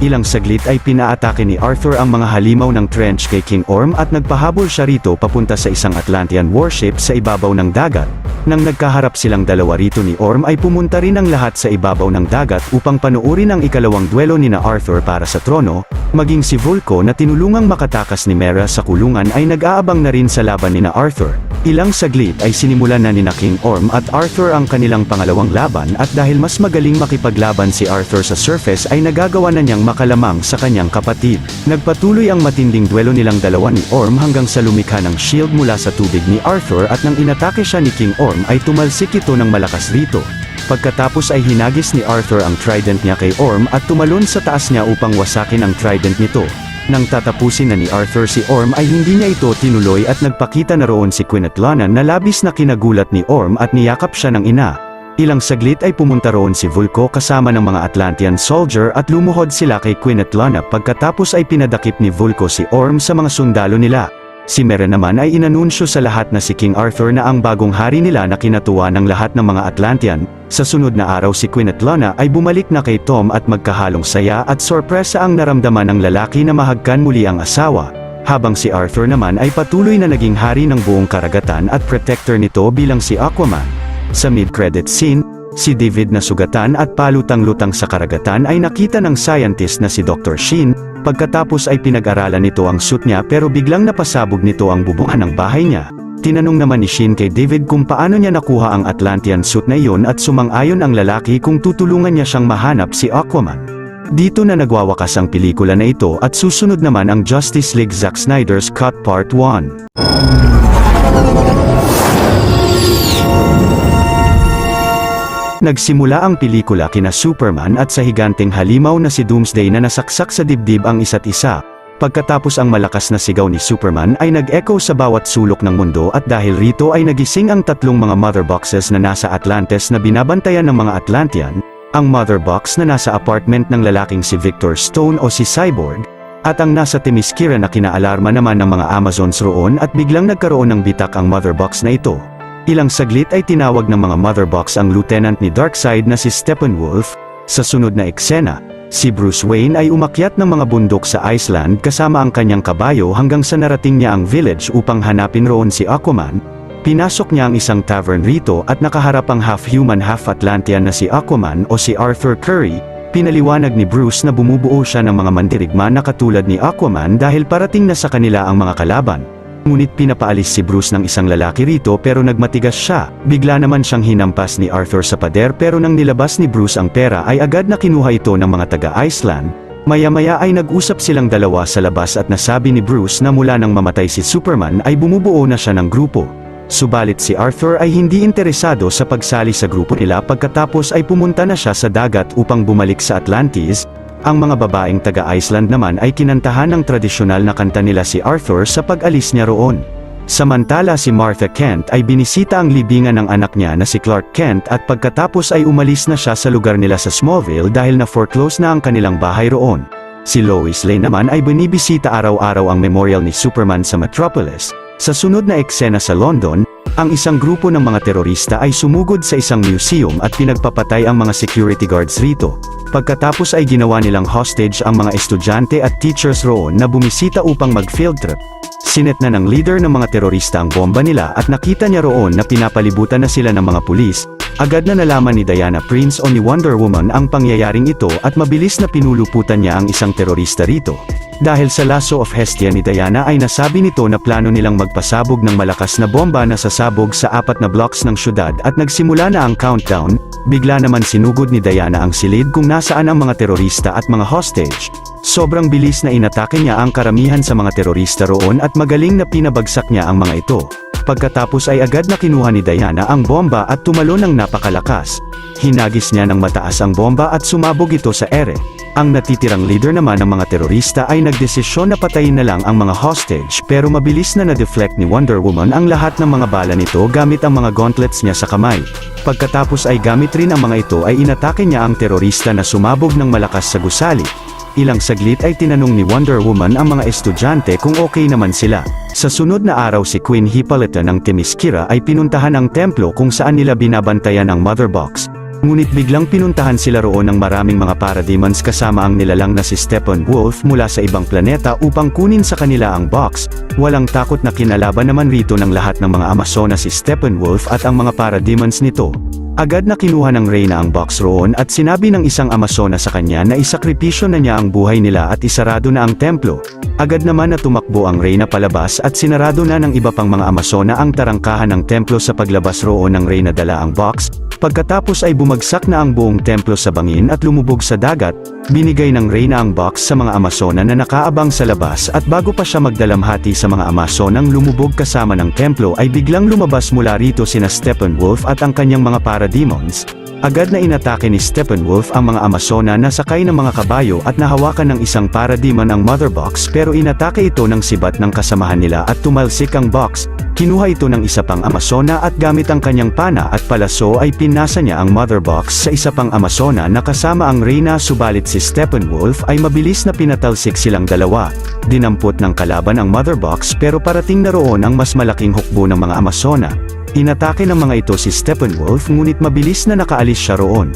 Ilang saglit ay pinaatake ni Arthur ang mga halimaw ng trench kay King Orm at nagpahabol siya rito papunta sa isang Atlantean warship sa ibabaw ng dagat. Nang nagkaharap silang dalawa rito ni Orm ay pumunta rin ang lahat sa ibabaw ng dagat upang panuorin ang ikalawang duelo nina Arthur para sa trono, maging si Vulko na tinulungang makatakas ni Mera sa kulungan ay nag-aabang na rin sa laban nina Arthur. Ilang saglit ay sinimulan na nina King Orm at Arthur ang kanilang pangalawang laban at dahil mas magaling makipaglaban si Arthur sa surface ay nagagawa na niyang makalamang sa kanyang kapatid. Nagpatuloy ang matinding duelo nilang dalawa ni Orm hanggang sa lumikha ng shield mula sa tubig ni Arthur at nang inatake siya ni King Orm ay tumalsik ito ng malakas rito. Pagkatapos ay hinagis ni Arthur ang trident niya kay Orm at tumalon sa taas niya upang wasakin ang trident nito. Nang tatapusin na ni Arthur si Orm ay hindi niya ito tinuloy at nagpakita na roon si Queen Atlana na labis na kinagulat ni Orm at niyakap siya ng ina. Ilang saglit ay pumunta roon si Vulko kasama ng mga Atlantean soldier at lumuhod sila kay Queen Atlana pagkatapos ay pinadakip ni Vulko si Orm sa mga sundalo nila. Si Mera naman ay inanunsyo sa lahat na si King Arthur na ang bagong hari nila na kinatuwa ng lahat ng mga Atlantean. Sa sunod na araw si Queen Atlana ay bumalik na kay Tom at magkahalong saya at sorpresa ang naramdaman ng lalaki na mahagkan muli ang asawa. Habang si Arthur naman ay patuloy na naging hari ng buong karagatan at protector nito bilang si Aquaman. Sa mid-credit scene, si David na sugatan at palutang-lutang sa karagatan ay nakita ng scientist na si Dr. Shin. Pagkatapos ay pinag-aralan nito ang suit niya pero biglang napasabog nito ang bubungan ng bahay niya. Tinanong naman ni Shin kay David kung paano niya nakuha ang Atlantean suit na iyon at sumang-ayon ang lalaki kung tutulungan niya siyang mahanap si Aquaman. Dito na nagwawakas ang pelikula na ito at susunod naman ang Justice League Zack Snyder's Cut Part 1. Nagsimula ang pelikula kina Superman at sa higanteng halimaw na si Doomsday na nasaksak sa dibdib ang isa't isa. Pagkatapos ang malakas na sigaw ni Superman ay nag-echo sa bawat sulok ng mundo at dahil rito ay nagising ang tatlong mga mother boxes na nasa Atlantis na binabantayan ng mga Atlantean, ang mother box na nasa apartment ng lalaking si Victor Stone o si Cyborg, at ang nasa Themyscira na kinaalarma naman ng mga Amazons roon at biglang nagkaroon ng bitak ang mother box na ito. Ilang saglit ay tinawag ng mga mother box ang lieutenant ni Darkseid na si Steppenwolf. Sa sunod na eksena, si Bruce Wayne ay umakyat ng mga bundok sa Iceland kasama ang kanyang kabayo hanggang sa narating niya ang village upang hanapin roon si Aquaman. Pinasok niya ang isang tavern rito at nakaharap ang half-human half-Atlantean na si Aquaman o si Arthur Curry. Pinaliwanag ni Bruce na bumubuo siya ng mga mandirigma na katulad ni Aquaman dahil parating na sa kanila ang mga kalaban. Ngunit pinapaalis si Bruce ng isang lalaki rito pero nagmatigas siya. Bigla naman siyang hinampas ni Arthur sa pader pero nang nilabas ni Bruce ang pera ay agad na kinuha ito ng mga taga-Iceland. Maya-maya ay nag-usap silang dalawa sa labas at nasabi ni Bruce na mula nang mamatay si Superman ay bumubuo na siya ng grupo. Subalit si Arthur ay hindi interesado sa pagsali sa grupo nila pagkatapos ay pumunta na siya sa dagat upang bumalik sa Atlantis. Ang mga babaeng taga-Iceland naman ay kinantahan ng tradisyonal na kanta nila si Arthur sa pag-alis niya roon. Samantala si Martha Kent ay binisita ang libingan ng anak niya na si Clark Kent at pagkatapos ay umalis na siya sa lugar nila sa Smallville dahil na-foreclose na ang kanilang bahay roon. Si Lois Lane naman ay binibisita araw-araw ang memorial ni Superman sa Metropolis. Sa sunod na eksena sa London, ang isang grupo ng mga terorista ay sumugod sa isang museum at pinagpapatay ang mga security guards rito. Pagkatapos ay ginawa nilang hostage ang mga estudyante at teachers roon na bumisita upang mag-field trip. Sinet na ng leader ng mga terorista ang bomba nila at nakita niya roon na pinapalibutan na sila ng mga pulis. Agad na nalaman ni Diana Prince o ni Wonder Woman ang pangyayaring ito at mabilis na pinuluputan niya ang isang terorista rito. Dahil sa lasso of Hestia ni Diana ay nasabi nito na plano nilang magpasabog ng malakas na bomba na sasabog sa 4 na blocks ng syudad at nagsimula na ang countdown. Bigla naman sinugod ni Diana ang silid kung nasaan ang mga terorista at mga hostage. Sobrang bilis na inatake niya ang karamihan sa mga terorista roon at magaling na pinabagsak niya ang mga ito. Pagkatapos ay agad na kinuha ni Diana ang bomba at tumalon ng napakalakas. Hinagis niya ng mataas ang bomba at sumabog ito sa ere. Ang natitirang leader naman ng mga terorista ay nagdesisyon na patayin na lang ang mga hostage pero mabilis na na-deflect ni Wonder Woman ang lahat ng mga bala nito gamit ang mga gauntlets niya sa kamay. Pagkatapos ay gamit rin ang mga ito ay inatake niya ang terorista na sumabog ng malakas sa gusali. Ilang saglit ay tinanong ni Wonder Woman ang mga estudyante kung okay naman sila. Sa sunod na araw si Queen Hippolyta ng Themyscira ay pinuntahan ang templo kung saan nila binabantayan ang Mother Box. Ngunit biglang pinuntahan sila roon ng maraming mga parademons kasama ang nilalang na si Steppenwolf mula sa ibang planeta upang kunin sa kanila ang box. Walang takot na kinalaban naman rito ng lahat ng mga Amazona si Steppenwolf at ang mga parademons nito. Agad na kinuha ng Reyna ang box roon at sinabi ng isang Amazona sa kanya na isakripisyo na niya ang buhay nila at isarado na ang templo. Agad naman na tumakbo ang Reyna palabas at sinarado na ng iba pang mga Amazona ang tarangkahan ng templo sa paglabas roon ng Reyna dala ang box. Pagkatapos ay bumagsak na ang buong templo sa bangin at lumubog sa dagat. Binigay ng Reyna ang box sa mga Amazona na nakaabang sa labas at bago pa siya magdalamhati sa mga Amazonang lumubog kasama ng templo ay biglang lumabas mula rito sina Steppenwolf at ang kanyang mga parademons. Agad na inatake ni Steppenwolf ang mga Amazona na sakay ng mga kabayo at nahawakan ng isang parademon ang mother box pero inatake ito ng sibat ng kasamahan nila at tumalsik ang box. Kinuha ito ng isa pang Amazona at gamit ang kanyang pana at palaso ay pinasa niya ang mother box sa isa pang Amazona na kasama ang Reyna subalit si Steppenwolf ay mabilis na pinatalsik silang dalawa. Dinampot ng kalaban ang mother box pero parating na roon ang mas malaking hukbo ng mga Amazona. Inatake ng mga ito si Steppenwolf ngunit mabilis na nakaalis siya roon.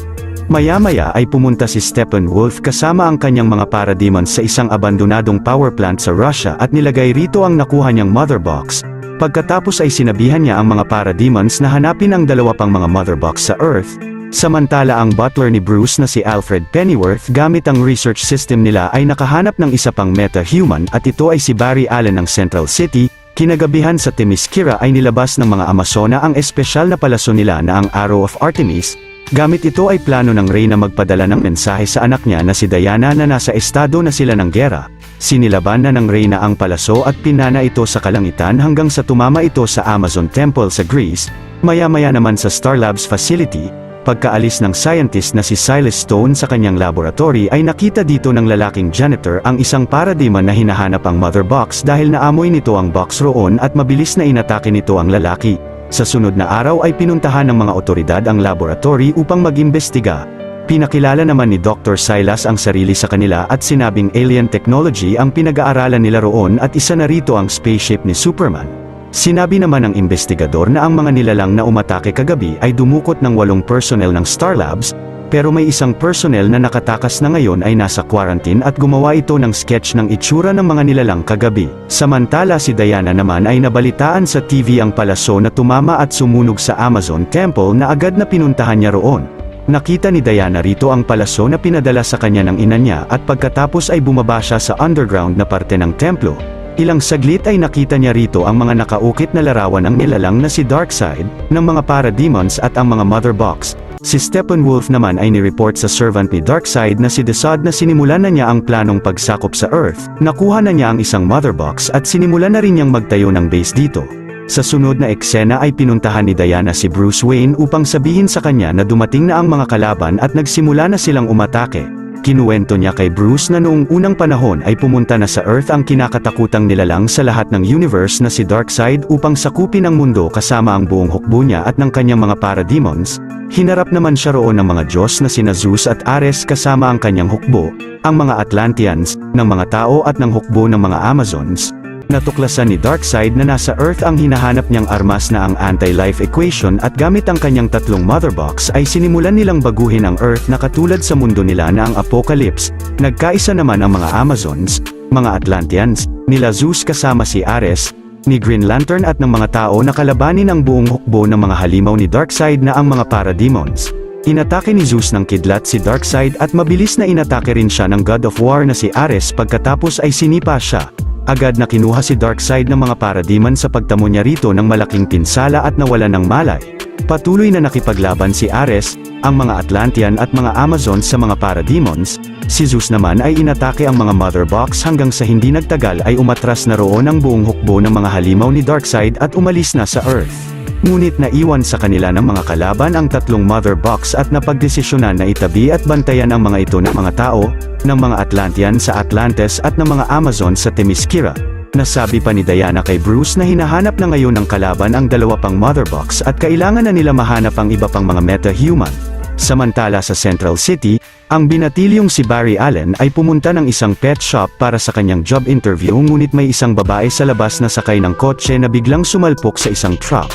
Maya-maya ay pumunta si Steppenwolf kasama ang kanyang mga parademons sa isang abandonadong power plant sa Russia at nilagay rito ang nakuha niyang mother box. Pagkatapos ay sinabihan niya ang mga parademons na hanapin ang dalawa pang mga mother box sa Earth. Samantala ang butler ni Bruce na si Alfred Pennyworth gamit ang research system nila ay nakahanap ng isa pang meta-human at ito ay si Barry Allen ng Central City. Kinagabihan sa Themyscira ay nilabas ng mga Amazona ang espesyal na palaso nila na ang Arrow of Artemis. Gamit ito ay plano ng Reyna magpadala ng mensahe sa anak niya na si Diana na nasa estado na sila ng gera. Sinilaban na ng Reyna ang palaso at pinana ito sa kalangitan hanggang sa tumama ito sa Amazon Temple sa Greece. Maya-maya naman sa Star Labs facility. Pagkaalis ng scientist na si Silas Stone sa kanyang laboratory ay nakita dito ng lalaking janitor ang isang parademon na hinahanap ang mother box dahil naamoy nito ang box roon at mabilis na inatake nito ang lalaki. Sa sunod na araw ay pinuntahan ng mga otoridad ang laboratory upang mag-imbestiga. Pinakilala naman ni Dr. Silas ang sarili sa kanila at sinabing alien technology ang pinag-aaralan nila roon at isa na rito ang spaceship ni Superman. Sinabi naman ng investigador na ang mga nilalang na umatake kagabi ay dumukot ng 8 personnel ng Star Labs, pero may isang personnel na nakatakas na ngayon ay nasa quarantine at gumawa ito ng sketch ng itsura ng mga nilalang kagabi. Samantala si Diana naman ay nabalitaan sa TV ang palaso na tumama at sumunog sa Amazon Temple na agad na pinuntahan niya roon. Nakita ni Diana rito ang palaso na pinadala sa kanya ng ina niya at pagkatapos ay bumaba siya sa underground na parte ng templo. Ilang saglit ay nakita niya rito ang mga nakaukit na larawan ng nilalang na si Darkseid, ng mga parademons at ang mga mother box. Si Steppenwolf naman ay nireport sa servant ni Darkseid na si Desaad na sinimulan na niya ang planong pagsakop sa Earth. Nakuha na niya ang isang mother box at sinimulan na rin niyang magtayo ng base dito. Sa sunod na eksena ay pinuntahan ni Diana si Bruce Wayne upang sabihin sa kanya na dumating na ang mga kalaban at nagsimula na silang umatake. Kinuwento niya kay Bruce na noong unang panahon ay pumunta na sa Earth ang kinakatakutang nilalang sa lahat ng universe na si Darkseid upang sakupin ang mundo kasama ang buong hukbo niya at ng kanyang mga parademons. Hinarap naman siya roon ng mga Diyos na sina Zeus at Ares kasama ang kanyang hukbo, ang mga Atlanteans, ng mga tao at ng hukbo ng mga Amazons. Natuklasan ni Darkseid na nasa Earth ang hinahanap niyang armas na ang anti-life equation at gamit ang kanyang 3 mother box ay sinimulan nilang baguhin ang Earth na katulad sa mundo nila na ang Apocalypse. Nagkaisa naman ang mga Amazons, mga Atlanteans, nila Zeus kasama si Ares, ni Green Lantern at ng mga tao na kalabanin ang buong hukbo ng mga halimaw ni Darkseid na ang mga parademons. Inatake ni Zeus ng kidlat si Darkseid at mabilis na inatake rin siya ng God of War na si Ares pagkatapos ay sinipa siya. Agad na kinuha si Darkseid ng mga parademon sa pagtamo niya rito ng malaking pinsala at nawala ng malay. Patuloy na nakipaglaban si Ares, ang mga Atlantean at mga Amazons sa mga parademons. Si Zeus naman ay inatake ang mga mother box hanggang sa hindi nagtagal ay umatras na roon ang buong hukbo ng mga halimaw ni Darkseid at umalis na sa Earth. Ngunit naiwan sa kanila ng mga kalaban ang 3 mother box at napagdesisyonan na itabi at bantayan ang mga ito ng mga tao, ng mga Atlantean sa Atlantis at ng mga Amazon sa Themyscira. Nasabi pa ni Diana kay Bruce na hinahanap na ngayon ng kalaban ang 2 pang mother box at kailangan na nila mahanap ang iba pang mga meta-human. Samantala sa Central City, ang binatilyong si Barry Allen ay pumunta ng isang pet shop para sa kanyang job interview ngunit may isang babae sa labas na sakay ng kotse na biglang sumalpok sa isang truck.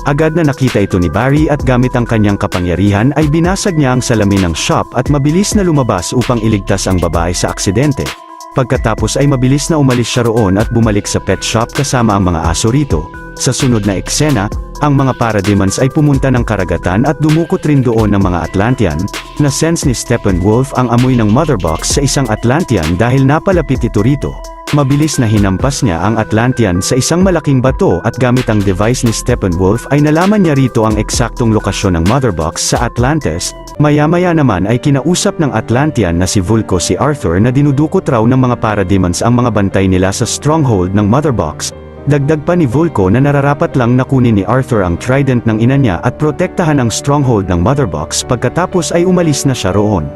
Agad na nakita ito ni Barry at gamit ang kanyang kapangyarihan ay binasag niya ang salamin ng shop at mabilis na lumabas upang iligtas ang babae sa aksidente. Pagkatapos ay mabilis na umalis siya roon at bumalik sa pet shop kasama ang mga aso rito. Sa sunod na eksena, ang mga parademons ay pumunta ng karagatan at dumukot rin doon ng mga Atlantean. Na-sense ni Steppenwolf ang amoy ng mother box sa isang Atlantean dahil napalapit ito rito. Mabilis na hinampas niya ang Atlantean sa isang malaking bato at gamit ang device ni Steppenwolf ay nalaman niya rito ang eksaktong lokasyon ng mother box sa Atlantis. Maya-maya naman ay kinausap ng Atlantean na si Vulko si Arthur na dinudukot raw ng mga parademons ang mga bantay nila sa stronghold ng mother box. Dagdag pa ni Vulko na nararapat lang na kunin ni Arthur ang trident ng ina niya at protektahan ang stronghold ng mother box pagkatapos ay umalis na siya roon.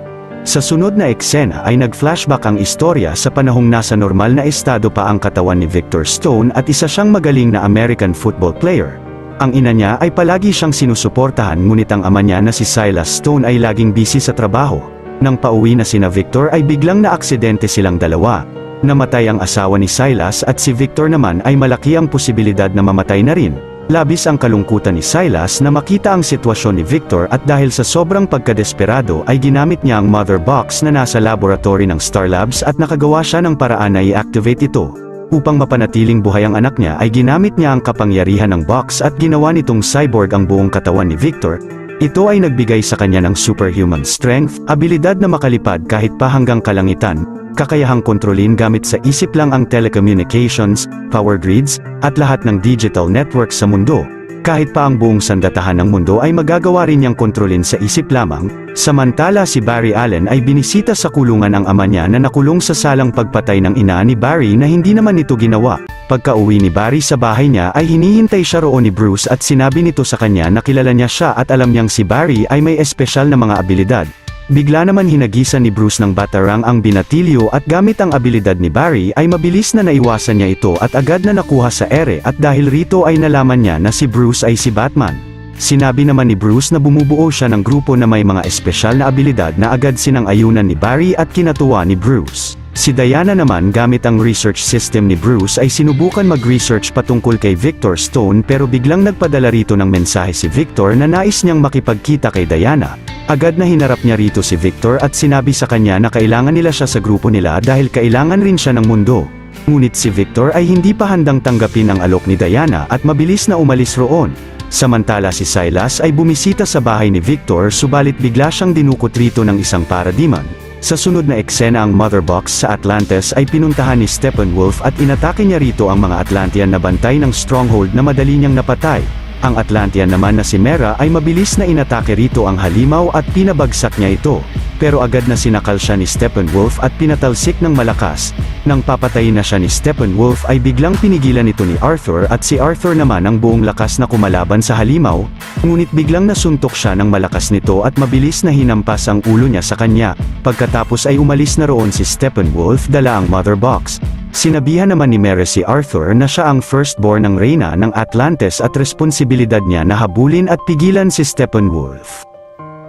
Sa sunod na eksena ay nag-flashback ang istorya sa panahong nasa normal na estado pa ang katawan ni Victor Stone at isa siyang magaling na American football player. Ang ina niya ay palagi siyang sinusuportahan ngunit ang ama niya na si Silas Stone ay laging busy sa trabaho. Nang pauwi na sina Victor ay biglang naaksidente silang dalawa. Namatay ang asawa ni Silas at si Victor naman ay malaki ang posibilidad na mamatay na rin. Labis ang kalungkutan ni Silas na makita ang sitwasyon ni Victor at dahil sa sobrang pagkadesperado ay ginamit niya ang mother box na nasa laboratory ng Star Labs at nakagawa siya ng paraan na i-activate ito. Upang mapanatiling buhay ang anak niya ay ginamit niya ang kapangyarihan ng box at ginawa nitong cyborg ang buong katawan ni Victor. Ito ay nagbigay sa kanya ng superhuman strength, abilidad na makalipad kahit pa hanggang kalangitan, kakayahang kontrolin gamit sa isip lang ang telecommunications, power grids, at lahat ng digital networks sa mundo. Kahit pa ang buong sandatahan ng mundo ay magagawa rin niyang kontrolin sa isip lamang. Samantala si Barry Allen ay binisita sa kulungan ang ama niya na nakulong sa salang pagpatay ng ina ni Barry na hindi naman ito ginawa. Pagka-uwi ni Barry sa bahay niya ay hinihintay siya roon ni Bruce at sinabi nito sa kanya na kilala niya siya at alam niyang si Barry ay may espesyal na mga abilidad. Bigla naman hinagisan ni Bruce ng batarang ang binatilyo at gamit ang abilidad ni Barry ay mabilis na naiwasan niya ito at agad na nakuha sa ere at dahil rito ay nalaman niya na si Bruce ay si Batman. Sinabi naman ni Bruce na bumubuo siya ng grupo na may mga espesyal na abilidad na agad sinang-ayunan ni Barry at kinatuwa ni Bruce. Si Diana naman gamit ang research system ni Bruce ay sinubukan mag-research patungkol kay Victor Stone pero biglang nagpadala rito ng mensahe si Victor na nais niyang makipagkita kay Diana. Agad na hinarap niya rito si Victor at sinabi sa kanya na kailangan nila siya sa grupo nila dahil kailangan rin siya ng mundo. Ngunit si Victor ay hindi pa handang tanggapin ang alok ni Diana at mabilis na umalis roon. Samantala si Silas ay bumisita sa bahay ni Victor subalit bigla siyang dinukot rito ng isang parademon. Sa sunod na eksena ang mother box sa Atlantis ay pinuntahan ni Steppenwolf at inatake niya rito ang mga Atlantean na bantay ng stronghold na madali niyang napatay. Ang Atlantean naman na si Mera ay mabilis na inatake rito ang halimaw at pinabagsak niya ito. Pero agad na sinakal siya ni Steppenwolf at pinatalsik ng malakas. Nang papatayin na siya ni Steppenwolf ay biglang pinigilan ito ni Arthur at si Arthur naman ang buong lakas na kumalaban sa halimaw. Ngunit biglang nasuntok siya ng malakas nito at mabilis na hinampas ang ulo niya sa kanya. Pagkatapos ay umalis na roon si Steppenwolf dala ang mother box. Sinabihan naman ni Mera si Arthur na siya ang firstborn ng reyna ng Atlantis at responsibilidad niya na habulin at pigilan si Steppenwolf.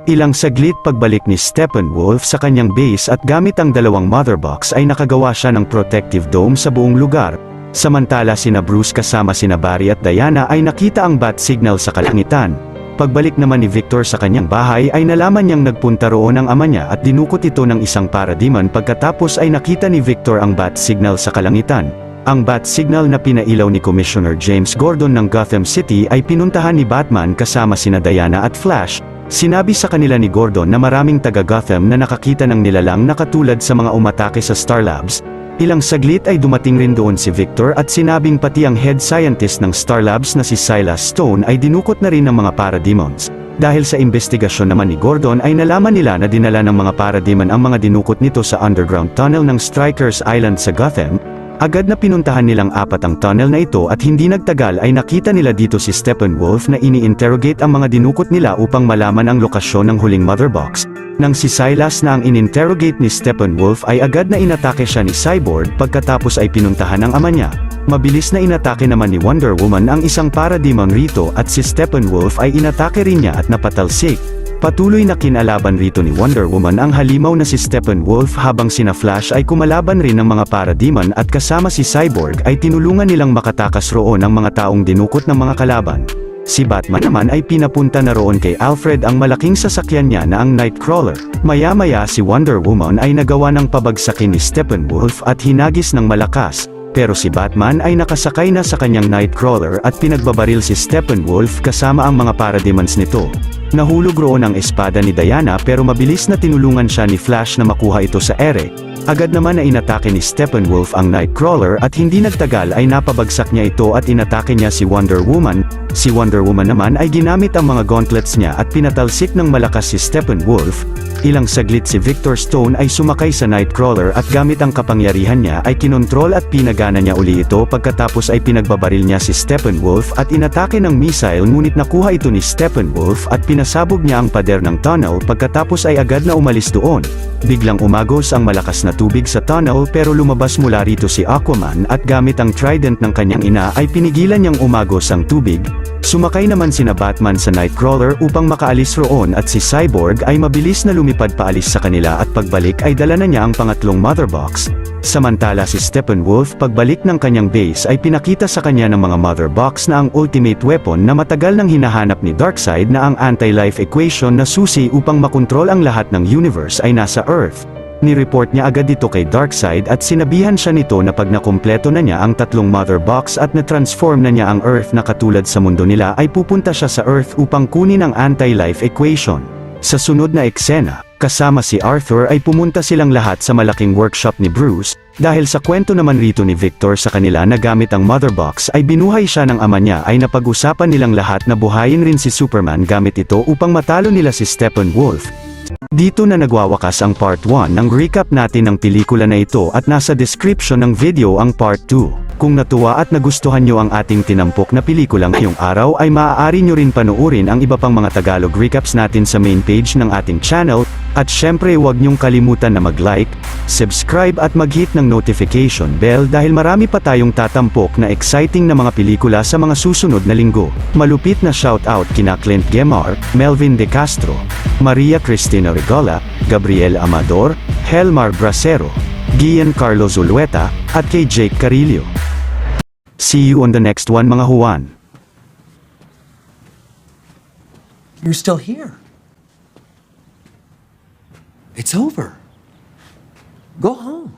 Ilang saglit pagbalik ni Steppenwolf sa kanyang base at gamit ang dalawang mother box ay nakagawa siya ng protective dome sa buong lugar. Samantala sina Bruce kasama sina Barry at Diana ay nakita ang bat signal sa kalangitan. Pagbalik naman ni Victor sa kanyang bahay ay nalaman niyang nagpunta roon ang ama niya at dinukot ito ng isang parademon pagkatapos ay nakita ni Victor ang bat signal sa kalangitan. Ang bat signal na pinailaw ni Commissioner James Gordon ng Gotham City ay pinuntahan ni Batman kasama sina Diana at Flash. Sinabi sa kanila ni Gordon na maraming taga-Gotham na nakakita ng nilalang na katulad sa mga umatake sa Star Labs. Ilang saglit ay dumating rin doon si Victor at sinabing pati ang head scientist ng Star Labs na si Silas Stone ay dinukot na rin ng mga parademons. Dahil sa investigasyon naman ni Gordon ay nalaman nila na dinala ng mga parademon ang mga dinukot nito sa underground tunnel ng Strikers Island sa Gotham. Agad na pinuntahan nilang apat ang tunnel na ito at hindi nagtagal ay nakita nila dito si Steppenwolf na ini-interrogate ang mga dinukot nila upang malaman ang lokasyon ng huling mother box. Nang si Silas na ang in-interrogate ni Steppenwolf ay agad na inatake siya ni Cyborg pagkatapos ay pinuntahan ng ama niya. Mabilis na inatake naman ni Wonder Woman ang isang parademon rito at si Steppenwolf ay inatake rin niya at napatalsik. Patuloy na kinalaban rito ni Wonder Woman ang halimaw na si Steppenwolf habang sina Flash ay kumalaban rin ng mga parademon at kasama si Cyborg ay tinulungan nilang makatakas roon ang mga taong dinukot ng mga kalaban. Si Batman naman ay pinapunta na roon kay Alfred ang malaking sasakyan niya na ang Nightcrawler. Maya-maya si Wonder Woman ay nagawa ng pabagsakin ni Steppenwolf at hinagis ng malakas. Pero si Batman ay nakasakay na sa kanyang Nightcrawler at pinagbabaril si Steppenwolf kasama ang mga parademons nito. Nahulog roon ang espada ni Diana pero mabilis na tinulungan siya ni Flash na makuha ito sa ere. Agad naman na inatake ni Steppenwolf ang Nightcrawler at hindi nagtagal ay napabagsak niya ito at inatake niya si Wonder Woman. Si Wonder Woman naman ay ginamit ang mga gauntlets niya at pinatalsik ng malakas si Steppenwolf. Ilang saglit si Victor Stone ay sumakay sa Nightcrawler at gamit ang kapangyarihan niya ay kinontrol at pinagana niya uli ito pagkatapos ay pinagbabaril niya si Steppenwolf at inatake ng missile ngunit nakuha ito ni Steppenwolf at pinasabog niya ang pader ng tunnel pagkatapos ay agad na umalis doon. Biglang umagos ang malakas na tubig sa tunnel pero lumabas mula rito si Aquaman at gamit ang trident ng kanyang ina ay pinigilan niyang umagos ang tubig. Sumakay naman sina Batman sa Nightcrawler upang makaalis roon at si Cyborg ay mabilis na lumipad paalis sa kanila at pagbalik ay dala na niya ang pangatlong Mother Box. Samantala si Steppenwolf pagbalik ng kanyang base ay pinakita sa kanya ng mga Mother Box na ang ultimate weapon na matagal nang hinahanap ni Darkseid na ang anti-life equation na susi upang makontrol ang lahat ng universe ay nasa Earth. Ni-report niya agad ito kay Darkseid at sinabihan siya nito na pag nakumpleto na niya ang tatlong Mother Box at na-transform na niya ang Earth na katulad sa mundo nila ay pupunta siya sa Earth upang kunin ang anti-life equation. Sa sunod na eksena, kasama si Arthur ay pumunta silang lahat sa malaking workshop ni Bruce, dahil sa kwento naman rito ni Victor sa kanila na gamit ang Mother Box ay binuhay siya ng ama niya ay napag-usapan nilang lahat na buhayin rin si Superman gamit ito upang matalo nila si Steppenwolf. Dito na nagwawakas ang part 1 ng recap natin ng pelikula na ito at nasa description ng video ang part 2. Kung natuwa at nagustuhan nyo ang ating tinampok na pelikula ngayong araw ay maaari nyo rin panoorin ang iba pang mga Tagalog recaps natin sa main page ng ating channel, at syempre huwag nyong kalimutan na mag-like, subscribe at mag-hit ng notification bell dahil marami pa tayong tatampok na exciting na mga pelikula sa mga susunod na linggo. Malupit na shoutout kina Clint Gemar, Melvin De Castro, Maria Cristina Regola, Gabriel Amador, Helmar Bracero, Giancarlo Zulueta, at kay Jake Carillo. See you on the next one mga Juan. You're still here. It's over. Go home.